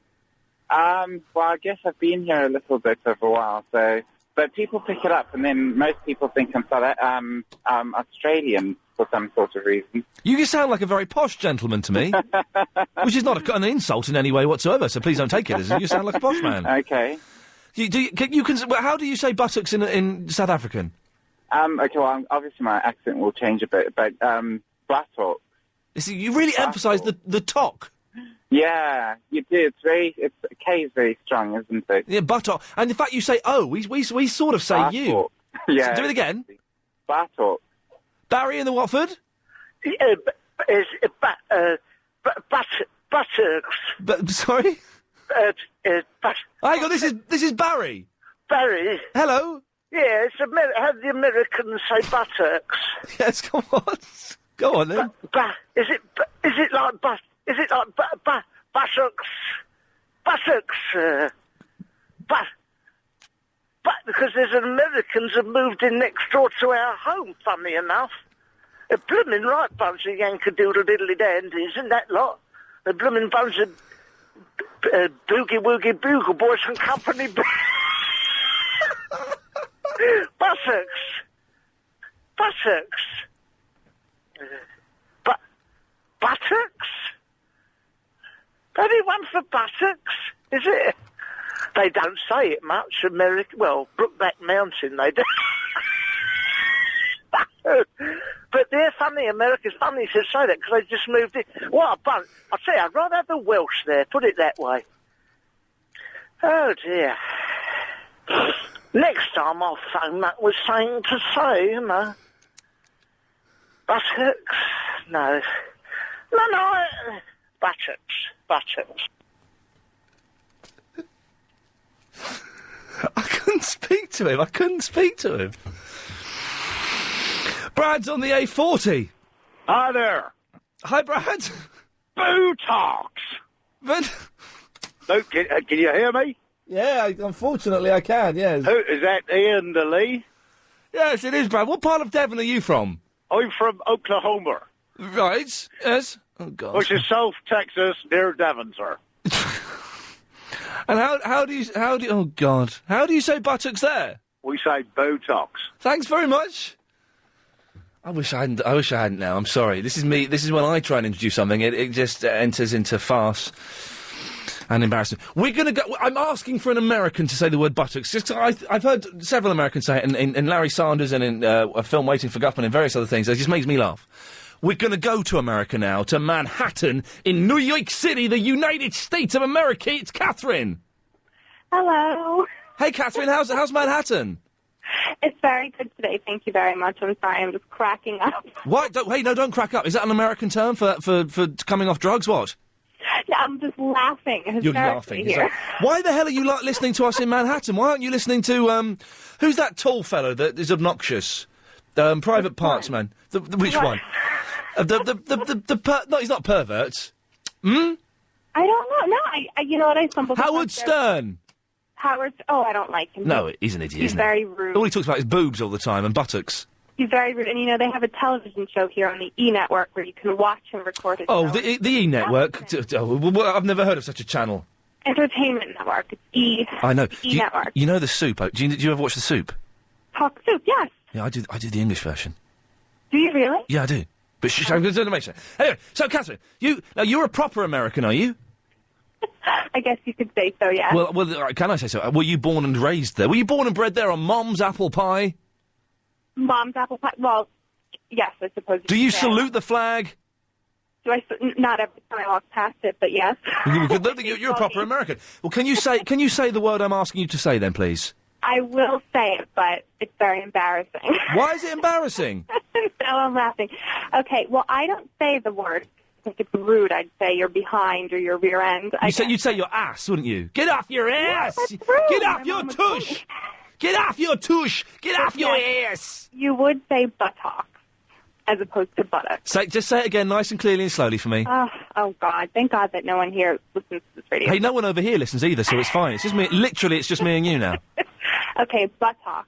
Well, I guess I've been here a little bit over a while, so... But people pick it up, and then most people think I'm Australian for some sort of reason. You sound like a very posh gentleman to me, which is not an insult in any way whatsoever. So please don't take it as you sound like a posh man. Okay. How do you say buttocks in South African? Okay. Well, obviously my accent will change a bit, but buttocks. You really emphasise the talk. Yeah, you do. K is very strong, isn't it? Yeah, buttock. And in fact, you say we sort of say buttock. You. Yeah. So do it again. Buttock. Barry in the Watford. Buttocks. Sorry. Hang on, this is Barry. Barry. Hello. Yes, how the Americans say buttocks. Yes, come on. Go on then. Is it like buttocks? Buttocks. Because there's Americans have moved in next door to our home, funnily enough. A blooming right bunch of yankadoodle-diddly-dandies, isn't that lot? A blooming bunch of boogie-woogie bugle boys from Company Buttocks. Buttocks? Anyone for buttocks? Is it? They don't say it much. Well, Brookback Mountain, they do. But they're funny. America's funny to say that because they just moved in. What a bunch. I'll tell you, I'd rather have the Welsh there, put it that way. Oh, dear. Next time I'll phone up with something to say, you know. Buttocks? No. Buttocks. I couldn't speak to him. Brad's on the A40. Hi there. Hi, Brad. Botox. But... No, can you hear me? Yeah, unfortunately I can, yes. Who, is that Ian the Lee? Yes, it is, Brad. What part of Devon are you from? I'm from Oklahoma. Right, yes. Oh, God. Which is South Texas, near Devon, sir. And how do you oh, God. How do you say buttocks there? We say Botox. Thanks very much. I wish I hadn't now. I'm sorry. This is me. This is when I try and introduce something. It just enters into farce and embarrassment. We're going to go... I'm asking for an American to say the word buttocks. Just, I've heard several Americans say it in Larry Sanders and in a film Waiting for Guffman and various other things. It just makes me laugh. We're going to go to America now, to Manhattan, in New York City, the United States of America. It's Catherine. Hello. Hey, Catherine, how's Manhattan? It's very good today, thank you very much. I'm sorry, I'm just cracking up. What? Don't crack up. Is that an American term for coming off drugs, what? Yeah, I'm just laughing. You're laughing. Here. Why the hell are you listening to us in Manhattan? Why aren't you listening to, who's that tall fellow that is obnoxious? Private Parts Man. Which one? No, he's not pervert. Hmm? I don't know. No, I you know what, I stumbled Howard Stern. I don't like him. No, he's an idiot, He's isn't very he? rude. All he talks about is boobs all the time and buttocks. He's very rude. And, you know, they have a television show here on the E! Network where you can watch and record it. Oh, the E! Network? I've never heard of such a channel. Entertainment Network. It's E! I know. E! Network. You know The Soup? Do you ever watch The Soup? Talk Soup, yes. Yeah, I do the English version. Do you really? Yeah, I do. But I'm going to make sure. Anyway, so, Catherine, you're a proper American, are you? I guess you could say so, yeah. Well, can I say so? Were you born and raised there? Were you born and bred there on Mom's apple pie? Mom's apple pie? Well, yes, I suppose. Do you salute the flag? Do I? Not every time I walk past it, but yes. You're a proper American. Well, can you say the word I'm asking you to say then, please? I will say it, but it's very embarrassing. Why is it embarrassing? No, I'm laughing. Okay, well, I don't say the word. I think it's rude. I'd say you're behind or your rear end. You'd say your ass, wouldn't you? Get off your ass! That's rude. Get off your tush! Get off your tush! Get off your ass! You would say buttocks as opposed to buttocks. Just say it again nice and clearly and slowly for me. Oh, God. Thank God that no one here listens to this radio. Hey, no one over here listens either, so it's fine. It's just me. Literally, it's just me and you now. Okay, buttocks.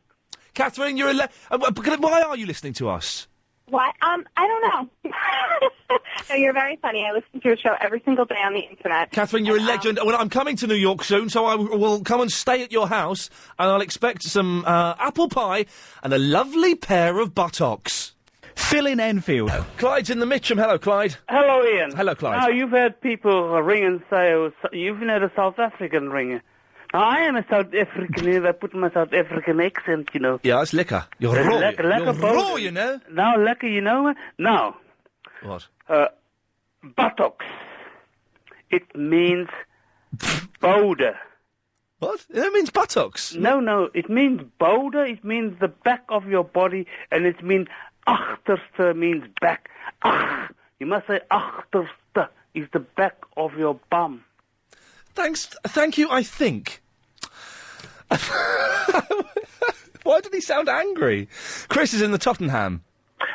Catherine, why are you listening to us? What? I don't know. No, you're very funny. I listen to your show every single day on the internet. Catherine, you're a legend. Well, I'm coming to New York soon, so I will come and stay at your house, and I'll expect some apple pie and a lovely pair of buttocks. Phil in Enfield. Clyde's in the Mitcham. Hello, Clyde. Hello, Ian. Hello, Clyde. Now, you've heard people ring and say, you've had a South African ring. Now, I am a South African, and I put my South African accent, you know. Yeah, that's liquor. You're raw. You're raw, you know. Now, liquor, you know. Now. What? Buttocks. It means boulder. What? It means buttocks? No, it means boulder. It means the back of your body, and it means achterste means back. Ach. You must say achterste is the back of your bum. Thank you, I think. Why did he sound angry? Chris is in the Tottenham.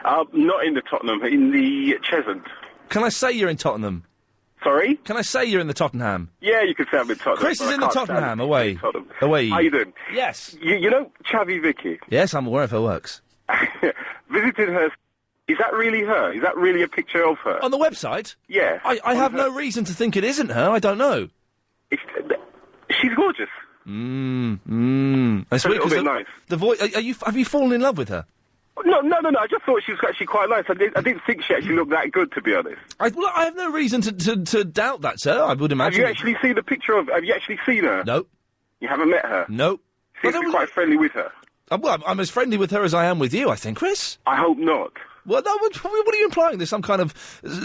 Not in the Tottenham, in the Cheshunt. Can I say you're in Tottenham? Sorry? Can I say you're in the Tottenham? Yeah, you can say I'm in Tottenham. Chris is but I in the can't Tottenham, stand away. Tottenham. Away. How you doing? Yes. You know Chavi Vicky? Yes, I'm aware of her works. Visited her. Is that really her? Is that really a picture of her? On the website? Yeah. I have no reason to think it isn't her. I don't know. She's gorgeous. That's a little bit nice. The voice. Have you fallen in love with her? No. I just thought she was actually quite nice. I didn't think she actually looked that good, to be honest. I have no reason to doubt that, sir. I would imagine. Have you actually seen the picture of? Have you actually seen her? No. You haven't met her? No. Seems to be quite friendly with her. Well, I'm as friendly with her as I am with you, I think, Chris. I hope not. Well, no, what are you implying? There's some kind of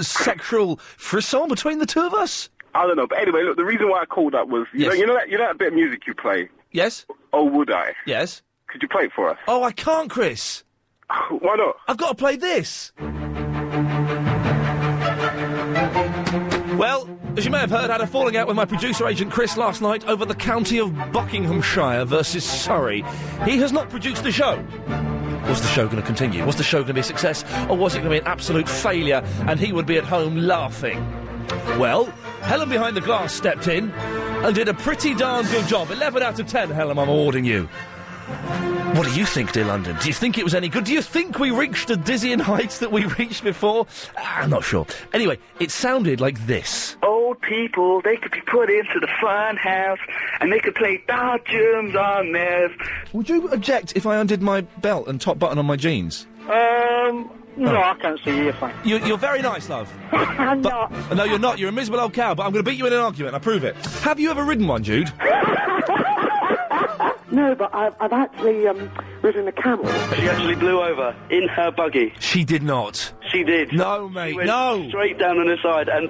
sexual frisson between the two of us? I don't know, but anyway, look, the reason why I called up was, you know that bit of music you play? Yes. Oh, would I? Yes. Could you play it for us? Oh, I can't, Chris. Why not? I've got to play this. Well, as you may have heard, I had a falling out with my producer agent Chris last night over the county of Buckinghamshire versus Surrey. He has not produced the show. Was the show going to continue? Was the show going to be a success? Or was it going to be an absolute failure and he would be at home laughing? Well, Helen behind the glass stepped in and did a pretty darn good job. 11 out of 10, Helen, I'm awarding you. What do you think, dear London? Do you think it was any good? Do you think we reached the dizzying heights that we reached before? I'm not sure. Anyway, it sounded like this. Old people, they could be put into the fun house and they could play dodgems on theirs. Would you object if I undid my belt and top button on my jeans? No, I can't see you, you're fine. You're very nice, love. I'm not. No, you're not. You're a miserable old cow, but I'm going to beat you in an argument. I prove it. Have you ever ridden one, Jude? No, but I've actually ridden a camel. She actually blew over in her buggy. She did not. She did. No, mate, she went no. Straight down on her side and...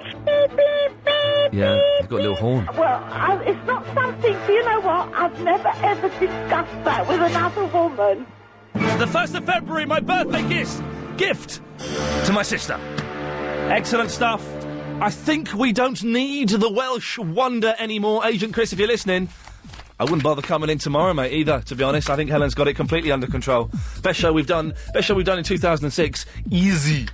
Yeah, you've got a little horn. Well, it's not something, you know what? I've never ever discussed that with another woman. The 1st of February, my birthday gift to my sister. Excellent stuff. I think we don't need the Welsh wonder anymore. Agent Chris, if you're listening, I wouldn't bother coming in tomorrow, mate, either, to be honest. I think Helen's got it completely under control. Best show we've done in 2006. Easy.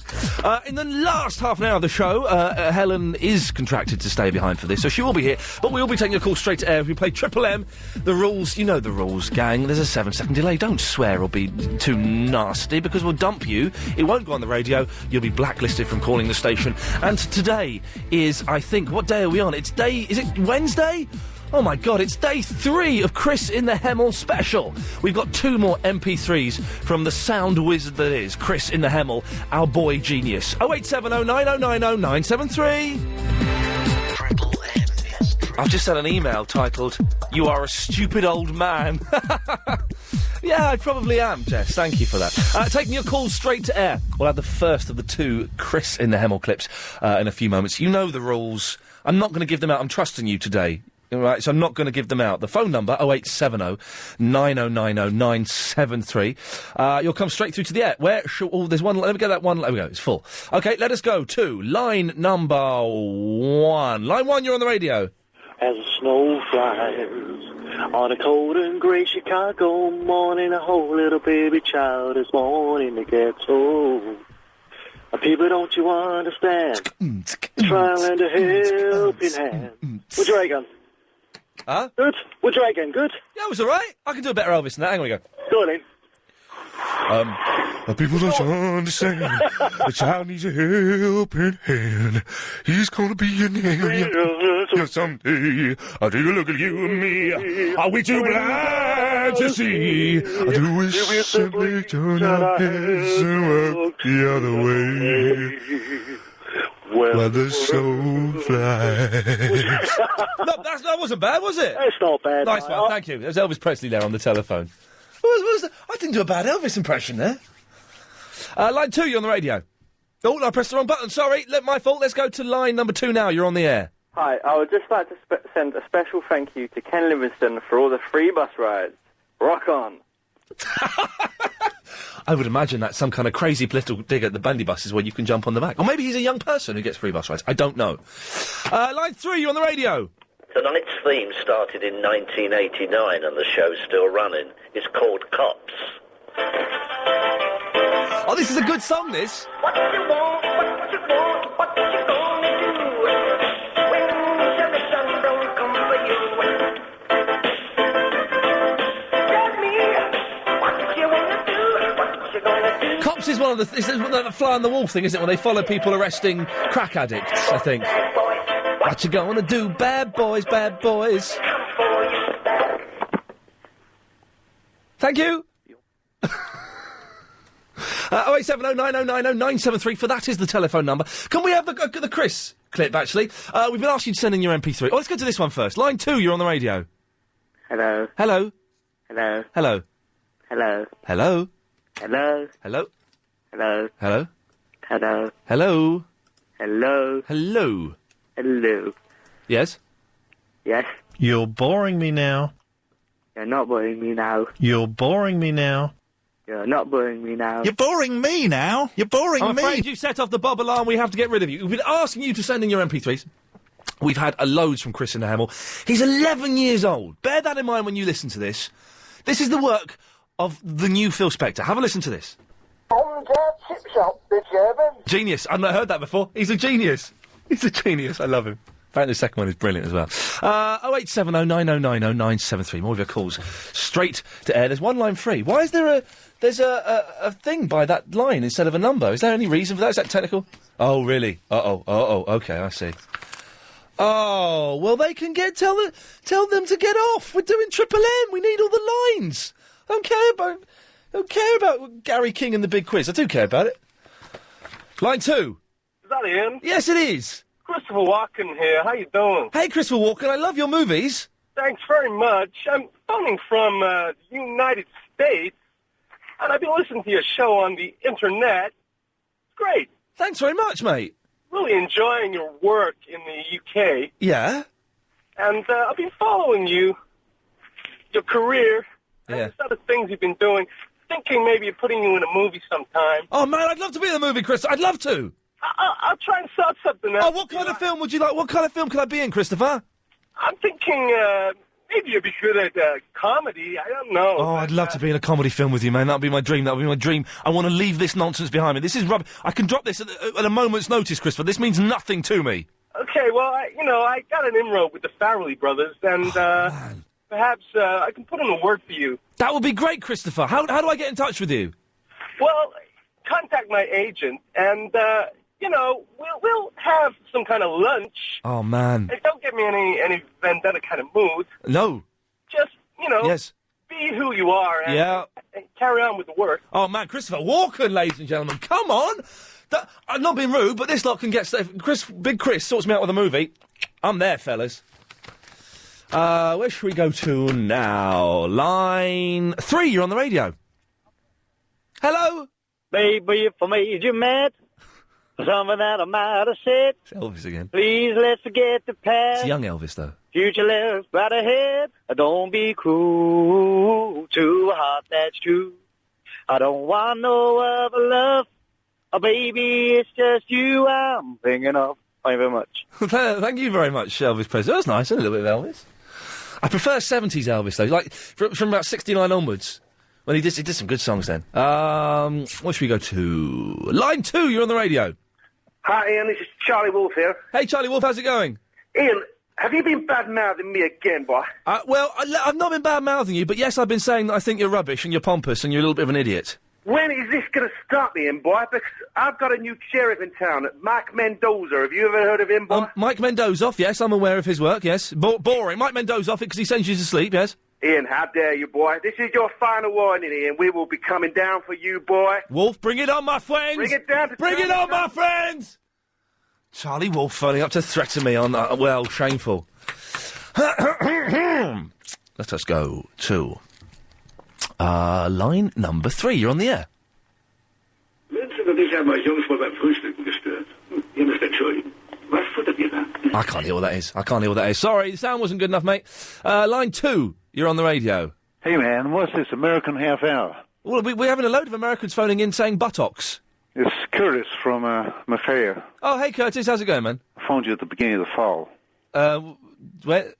In the last half an hour of the show, Helen is contracted to stay behind for this, so she will be here. But we will be taking a call straight to air if we play Triple M. The rules, you know the rules, gang. There's a 7-second delay. Don't swear or be too nasty, because we'll dump you. It won't go on the radio. You'll be blacklisted from calling the station. And today is, I think, what day are we on? Is it Wednesday? Oh my God, it's day 3 of Chris in the Hemel special. We've got 2 more MP3s from the sound wizard that is Chris in the Hemel, our boy genius. 0870 9090 973. I've just had an email titled, "You are a stupid old man." Yeah, I probably am, Jess. Thank you for that. Taking your call straight to air. We'll have the first of the 2 Chris in the Hemel clips in a few moments. You know the rules. I'm not going to give them out. I'm trusting you today. All right, so I'm not going to give them out. The phone number, 0870 9090 973. You'll come straight through to the air. There's one. Let me get that one. There we go. It's full. Okay, let us go to line number 1. Line 1, you're on the radio. As the snow flies on a cold and grey Chicago morning, a whole little baby child is born in the ghetto. People, don't you understand? Try and lend a helping hand. Would you reckon? Huh? Good? Would you reckon? Good? Yeah, it was all right. I can do a better Elvis than that. Hang on, we go. Go on, then. People don't understand. The child needs a helping hand. He's gonna be an alien someday. I'll take a look at you and me. Are we too blind to see? Or do we simply turn our heads and walk the other way? Well, the soul flies. No, that wasn't bad, was it? It's not bad. Nice one, thank you. There's Elvis Presley there on the telephone. I didn't do a bad Elvis impression there. Line 2, you're on the radio. Oh, I pressed the wrong button, sorry. My fault. Let's go to line number 2 now. You're on the air. Hi, I would just like to send a special thank you to Ken Livingston for all the free bus rides. Rock on. I would imagine that's some kind of crazy political dig at the bandy buses where you can jump on the back. Or maybe he's a young person who gets free bus rides. I don't know. Line 3, you're on the radio. Tonight's theme started in 1989 and the show's still running. It's called Cops. Oh, Oh, this is a good song, this. What you want, what you want, what you gonna do when salvation don't come for you? Tell me what you wanna do, what you gonna do. Cops is one of the... This is the fly on the wall thing, isn't it? When they follow people arresting crack addicts, I think. What you gonna do, bad boys, bad boys? Thank you. 08709090973 for that is the telephone number. Can we have the Chris clip, actually? We've been asking you to send in your MP3. Oh, let's go to this one first. Line 2, you're on the radio. Hello. Hello. Hello. Hello. Hello. Hello. Hello. Hello. Hello. Hello. Hello. Hello. Hello. Hello. Hello. Yes? Yes. You're boring me now. You're not boring me now. You're boring me now. You're not boring me now. You're boring me now. You're boring I'm me. afraid you set off the Bob alarm. We have to get rid of you. We've been asking you to send in your MP3s. We've had loads from Chris in the Hemel. He's 11 years old. Bear that in mind when you listen to this. This is the work of the new Phil Spector. Have a listen to this. On the chip shop, the German. Genius. I've not heard that before. He's a genius. He's a genius. I love him. Apparently the second one is brilliant as well. 08709090973. More of your calls straight to air. There's one line free. Why is there there's a thing by that line instead of a number? Is there any reason for that? Is that technical? Oh, really? Okay, I see. Oh, well, they can tell them to get off. We're doing Triple M. We need all the lines. I don't care about Gary King and the Big Quiz. I do care about it. Line 2. Is that Ian? Yes, it is. Christopher Walken here. How you doing? Hey, Christopher Walken. I love your movies. Thanks very much. I'm phoning from the United States, and I've been listening to your show on the internet. It's great. Thanks very much, mate. Really enjoying your work in the UK. Yeah? And I've been following your career, Yeah. and the other things you've been doing, thinking maybe of putting you in a movie sometime. Oh, man, I'd love to be in a movie, Chris. I'd love to. I'll try and sort something out. Oh, what kind of film would you like? What kind of film could I be in, Christopher? I'm thinking maybe you'd be good at comedy. I don't know. Oh, I'd love to be in a comedy film with you, man. That'd be my dream. That'd be my dream. I want to leave this nonsense behind me. This is rubbish. I can drop this at a moment's notice, Christopher. This means nothing to me. Okay, well, I got an inroad with the Farrelly brothers, and perhaps I can put in a word for you. That would be great, Christopher. How do I get in touch with you? Well, contact my agent, and we'll have some kind of lunch. Oh, man. And don't give me any vendetta kind of mood. No. Just, Yes. be who you are and, Yeah. and carry on with the work. Oh, man, Christopher Walken, ladies and gentlemen. Come on. I'm not being rude, but this lot can get... Big Chris sorts me out with a movie. I'm there, fellas. Where should we go to now? Line 3, you're on the radio. Hello? Baby, if I made you mad, something that I might have said. It's Elvis again. Please let's forget the past. It's young Elvis, though. Future lives right ahead. Don't be cruel to a heart that's true. I don't want no other love. Oh, baby, it's just you I'm thinking of. Thank you very much. Thank you very much, Elvis Presley. That was nice, a little bit of Elvis. I prefer 70s Elvis, though, like from about 69 onwards. Well, he did some good songs then. What should we go to? Line 2, you're on the radio. Hi, Ian. This is Charlie Wolf here. Hey, Charlie Wolf, how's it going? Ian, have you been bad-mouthing me again, boy? Well, I've not been bad-mouthing you, but yes, I've been saying that I think you're rubbish and you're pompous and you're a little bit of an idiot. When is this going to start, Ian, boy? Because I've got a new sheriff in town, Mike Mendoza. Have you ever heard of him, boy? Mike Mendoza, yes, I'm aware of his work, yes. Boring. Mike Mendoza, because he sends you to sleep, yes. Ian, how dare you, boy? This is your final warning, Ian. We will be coming down for you, boy. Wolf, bring it on, my friends! Bring it down to Bring it on, my friends! Charlie Wolf phoning up to threaten me on, shameful. Let us go to line number 3. You're on the air. Mensen dat ik aan mijn jongens voor mijn frühstücken gestört. Ihr müsst entschuldigen. Was futtert ihr da? I can't hear what that is. Sorry, the sound wasn't good enough, mate. Line 2, you're on the radio. Hey, man, what's this American half hour? Well, we're having a load of Americans phoning in saying buttocks. It's Curtis from Mafia. Oh, hey, Curtis, how's it going, man? I phoned you at the beginning of the fall. Way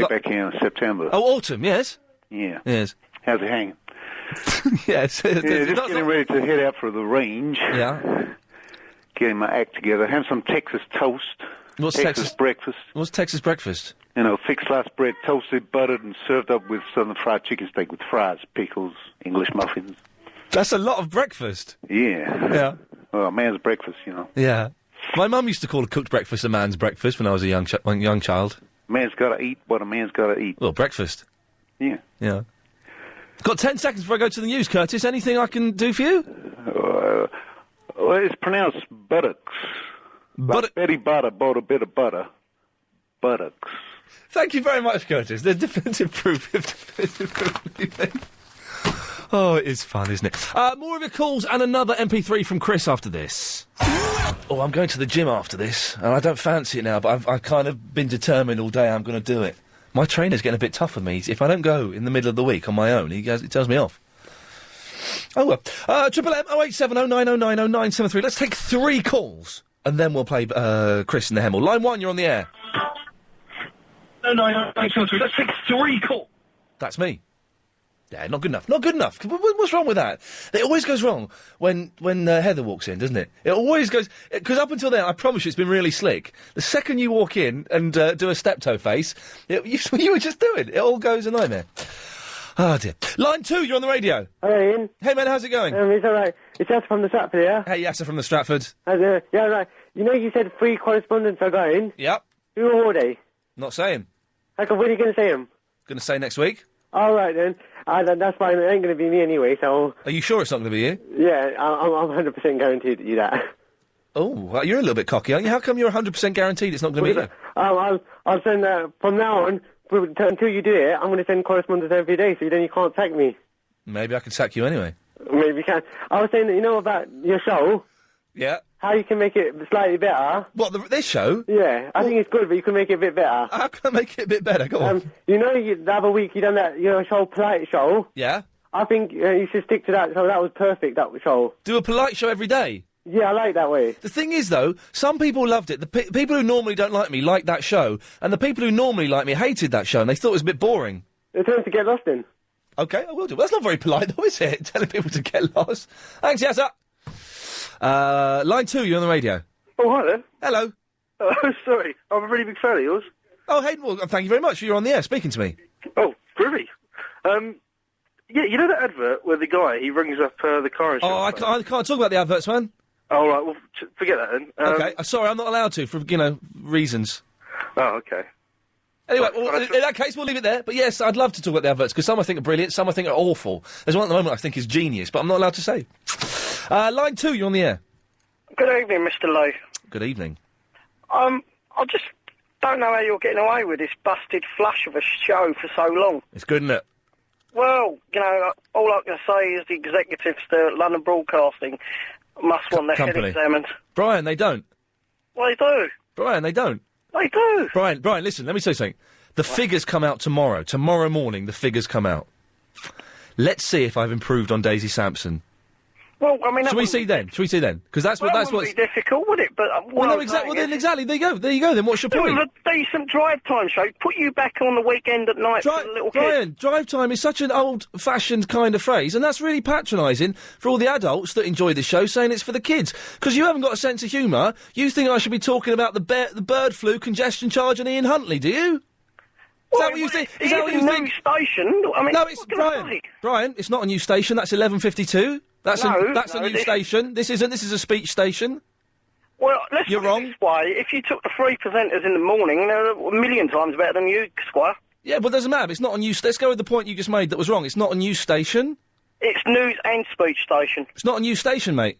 back in September. Oh, autumn, yes? Yeah. Yes. How's it hanging? Yes. Yeah, just getting ready to head out for the range. Yeah. Getting my act together. Have some Texas toast. What's Texas breakfast? What's Texas breakfast? You know, thick sliced bread, toasted, buttered, and served up with southern fried chicken steak with fries, pickles, English muffins. That's a lot of breakfast. Yeah. Yeah. Well, a man's breakfast, you know. Yeah. My mum used to call a cooked breakfast a man's breakfast when I was a young child. Man's got to eat what a man's got to eat. Well, breakfast. Yeah. Yeah. Got 10 seconds before I go to the news, Curtis. Anything I can do for you? Well, it's pronounced buttocks. Like Betty Butter bought a bit of butter. Buttocks. Thank you very much, Curtis. The definitive proof. Oh, it is fun, isn't it? More of your calls and another MP3 from Chris after this. Oh, I'm going to the gym after this, and I don't fancy it now, but I've kind of been determined all day I'm going to do it. My trainer's getting a bit tough with me. If I don't go in the middle of the week on my own, he tells me off. Oh, well. Triple M 0870 9090 973. Let's take 3 calls, and then we'll play Chris in the Hemel. Line 1, you're on the air. No, 973. Let's take 3 calls. That's me. Yeah, not good enough. Not good enough. What's wrong with that? It always goes wrong when Heather walks in, doesn't it? It always goes... Because up until then, I promise you, it's been really slick. The second you walk in and do a steptoe face, you were just doing. It all goes a nightmare. Oh, dear. Line 2, you're on the radio. Hey, Ian. Hey, man, how's it going? It's all right. It's Yasser from the Stratford, yeah? Hey, Yasser from the Stratford. Yeah, right. You know you said 3 correspondents are going? Yep. Who are they? Not saying. How come, when are you going to say them? Going to say next week. All right, then. That's fine. It ain't going to be me anyway, so... Are you sure it's not going to be you? Yeah, I'm 100% guaranteed to do that. Oh, well, you're a little bit cocky, aren't you? How come you're 100% guaranteed it's not going to be you? I'll send from now on, until you do it, I'm going to send correspondence every day, so then you can't sack me. Maybe I can sack you anyway. Maybe you can. I was saying that, you know about your show? Yeah. How you can make it slightly better? What, this show? Yeah, I think it's good, but you can make it a bit better. How can I make it a bit better? Go on. You know, the other week you done that, show, Polite Show? Yeah. I think you should stick to that, so that was perfect, that show. Do a polite show every day? Yeah, I like that way. The thing is, though, some people loved it. The people who normally don't like me liked that show, and the people who normally like me hated that show, and they thought it was a bit boring. It turns to get lost in. OK, I will do. Well, that's not very polite, though, is it? Telling people to get lost. Thanks, yes, sir. Line 2, you're on the radio. Oh, hi there. Hello. Oh, sorry. I'm a really big fan of yours. Oh, Hayden, well, thank you very much. You're on the air speaking to me. Oh, groovy. Yeah, you know that advert where the guy, he rings up the car insurance? Oh, I can't talk about the adverts, man. Oh, right, well, forget that then. OK, sorry, I'm not allowed to, for, reasons. Oh, OK. Anyway, well, in that case, we'll leave it there. But yes, I'd love to talk about the adverts, because some I think are brilliant, some I think are awful. There's one at the moment I think is genius, but I'm not allowed to say. Line 2, you're on the air. Good evening, Mr. Lowe. Good evening. I just don't know how you're getting away with this busted flush of a show for so long. It's good, isn't it? Well, all I can say is the executives at London Broadcasting must want their head examined. Brian, they don't. Well, they do. Brian, they don't. They do. Brian, listen, let me say something. The figures come out tomorrow. Tomorrow morning, the figures come out. Let's see if I've improved on Daisy Sampson. Well, I mean... Shall we see then? Because that's what... That wouldn't be difficult, would it? But exactly. There you go. Then what's your point? It was a decent drive time show. Put you back on the weekend at night for the little Brian, kids. drive time is such an old-fashioned kind of phrase, and that's really patronising for all the adults that enjoy the show, saying it's for the kids. Because you haven't got a sense of humour. You think I should be talking about the bird flu, congestion charge, and Ian Huntley, do you? Is that what you think? Is that what you think? Station. I mean, no, it's Brian. Brian, it's not a new station. That's 11:52. That's a new station. This isn't. This is a speech station. Well, let's You're wrong. This way. If you took the 3 presenters in the morning, they're a million times better than you, Squire. Yeah, but it doesn't matter. It's not a new... Let's go with the point you just made that was wrong. It's not a news station. It's news and speech station. It's not a news station, mate.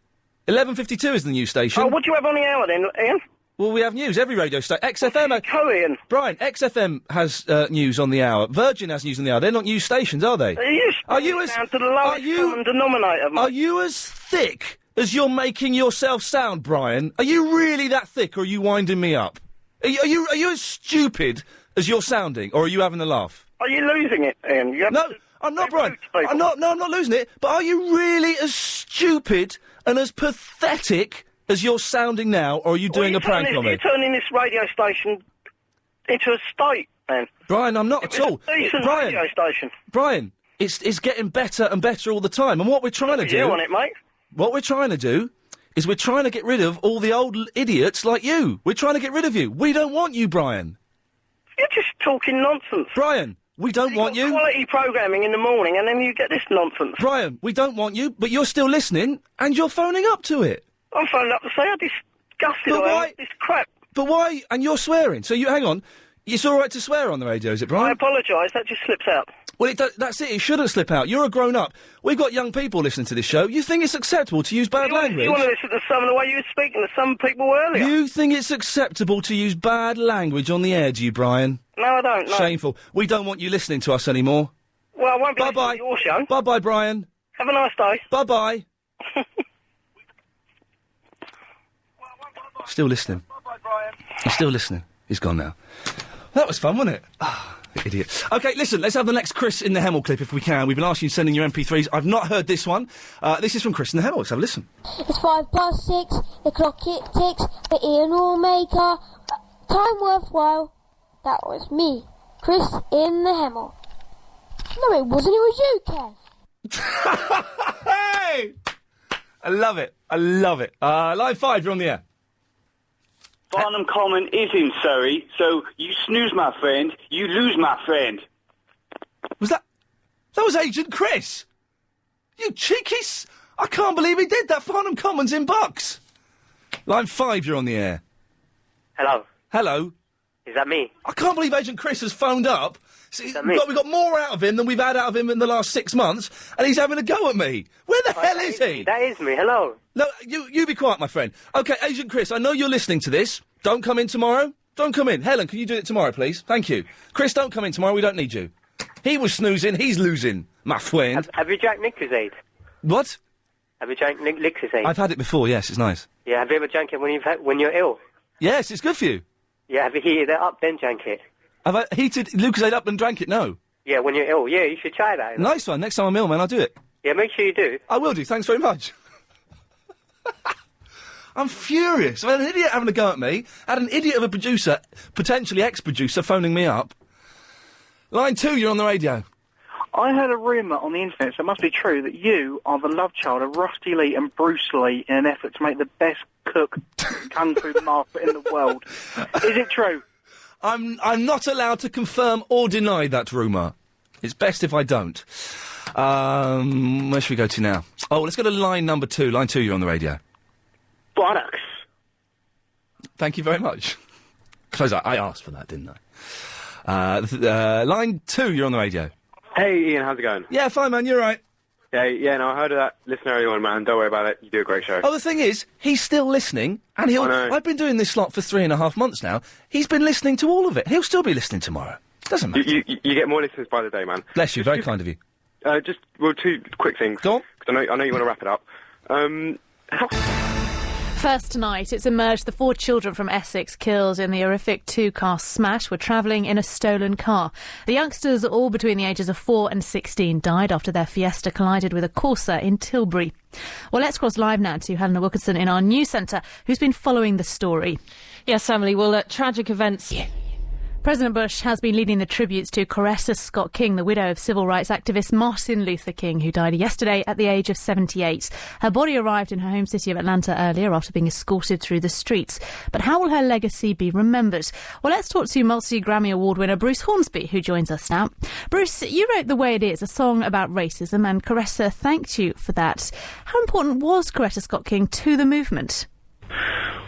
11:52 is the news station. Oh, what do you have on the hour then, Ian? Well, we have news. Every radio station. XFM... Ian. Brian, XFM has news on the hour. Virgin has news on the hour. They're not news stations, are they? Are you as... down to the lowest common denominator, mate. Are you as thick as you're making yourself sound, Brian? Are you really that thick, or are you winding me up? Are you as stupid as you're sounding, or are you having a laugh? Are you losing it, Ian? No, I'm not, Brian. I'm not losing it. But are you really as stupid and as pathetic as you're sounding now, or are you doing a prank on me? You're turning this radio station into a state, man. Brian, I'm not at all. Decent radio station. Brian, It's getting better and better all the time. And what we're trying to do... You on it, mate? What we're trying to do is we're trying to get rid of all the old idiots like you. We're trying to get rid of you. We don't want you, Brian. You're just talking nonsense. Brian, we don't want you. Quality programming in the morning, and then you get this nonsense. Brian, we don't want you, but you're still listening, and you're phoning up to it. I'm phoning up to say how disgusted But I am why- with this crap. But why? And you're swearing. So hang on. It's all right to swear on the radio, is it, Brian? I apologise, that just slips out. Well, that's it. It shouldn't slip out. You're a grown-up. We've got young people listening to this show. You think it's acceptable to use bad language? You want to listen to some of the way you were speaking to some people earlier? You think it's acceptable to use bad language on the air, do you, Brian? No, I don't, no. Shameful. We don't want you listening to us anymore. Well, I won't be listening to your show. Bye-bye, Brian. Have a nice day. Bye-bye. Still listening. He's still listening. He's gone now. That was fun, wasn't it? Ah, idiot. OK, listen, let's have the next Chris in the Hemel clip if we can. We've been asking you to send in your MP3s. I've not heard this one. This is from Chris in the Hemel. Let's have a listen. It's 6:05, the clock it ticks, the Ian will make our time worthwhile. That was me, Chris in the Hemel. No, it wasn't, it was you, Kev. Hey! I love it. I love it. Line 5, you're on the air. Farnham Common is in Surrey, so you snooze, my friend, you lose, my friend. That was Agent Chris! You cheeky I can't believe he did that. Farnham Common's in Bucks. Line 5, you're on the air. Hello. Hello. Is that me? I can't believe Agent Chris has phoned up. See, we got more out of him than we've had out of him in the last 6 months, and he's having a go at me. Where the hell is he? That is me. Hello. No, you be quiet, my friend. OK, Agent Chris, I know you're listening to this. Don't come in tomorrow. Don't come in. Helen, can you do it tomorrow, please? Thank you. Chris, don't come in tomorrow. We don't need you. He was snoozing. He's losing, my friend. Have you drank Nicozade? What? Have you drank Nicozade? I've had it before, yes, it's nice. Yeah, have you ever drank it when you're ill? Yes, it's good for you. Yeah, have you heated it up, then drank it? Have I heated Lucozade up and drank it? No. Yeah, when you're ill. Yeah, you should try that. Nice one. Next time I'm ill, man, I'll do it. Yeah, make sure you do. I will do. Thanks very much. I'm furious. I had an idiot having a go at me. I had an idiot of a producer, potentially ex-producer, phoning me up. Line 2, you're on the radio. I heard a rumour on the internet, so it must be true, that you are the love child of Rusty Lee and Bruce Lee in an effort to make the best cook kung fu master in the world. Is it true? I'm not allowed to confirm or deny that rumour. It's best if I don't. Where should we go to now? Oh, let's go to line number 2. Line 2, you're on the radio. Buttocks. Thank you very much. I suppose I asked for that, didn't I? Line 2, you're on the radio. Hey, Ian, how's it going? Yeah, fine, man, you're right. Yeah, no, I heard of that. Listen to everyone, man. Don't worry about it. You do a great show. Oh, the thing is, he's still listening, and he'll... I've been doing this slot for 3.5 months now. He's been listening to all of it. He'll still be listening tomorrow. Doesn't matter. You get more listeners by the day, man. Bless you, very kind of you. Two quick things. Go on. 'Cause I know you want to wrap it up. First tonight, it's emerged the 4 children from Essex killed in the horrific 2-car smash were travelling in a stolen car. The youngsters, all between the ages of 4 and 16, died after their Fiesta collided with a Corsa in Tilbury. Well, let's cross live now to Helena Wilkinson in our news centre, who's been following the story. Yes, Emily, well, tragic events... Yeah. President Bush has been leading the tributes to Coretta Scott King, the widow of civil rights activist Martin Luther King, who died yesterday at the age of 78. Her body arrived in her home city of Atlanta earlier after being escorted through the streets. But how will her legacy be remembered? Well, let's talk to multi-Grammy Award winner Bruce Hornsby, who joins us now. Bruce, you wrote The Way It Is, a song about racism, and Coretta thanked you for that. How important was Coretta Scott King to the movement?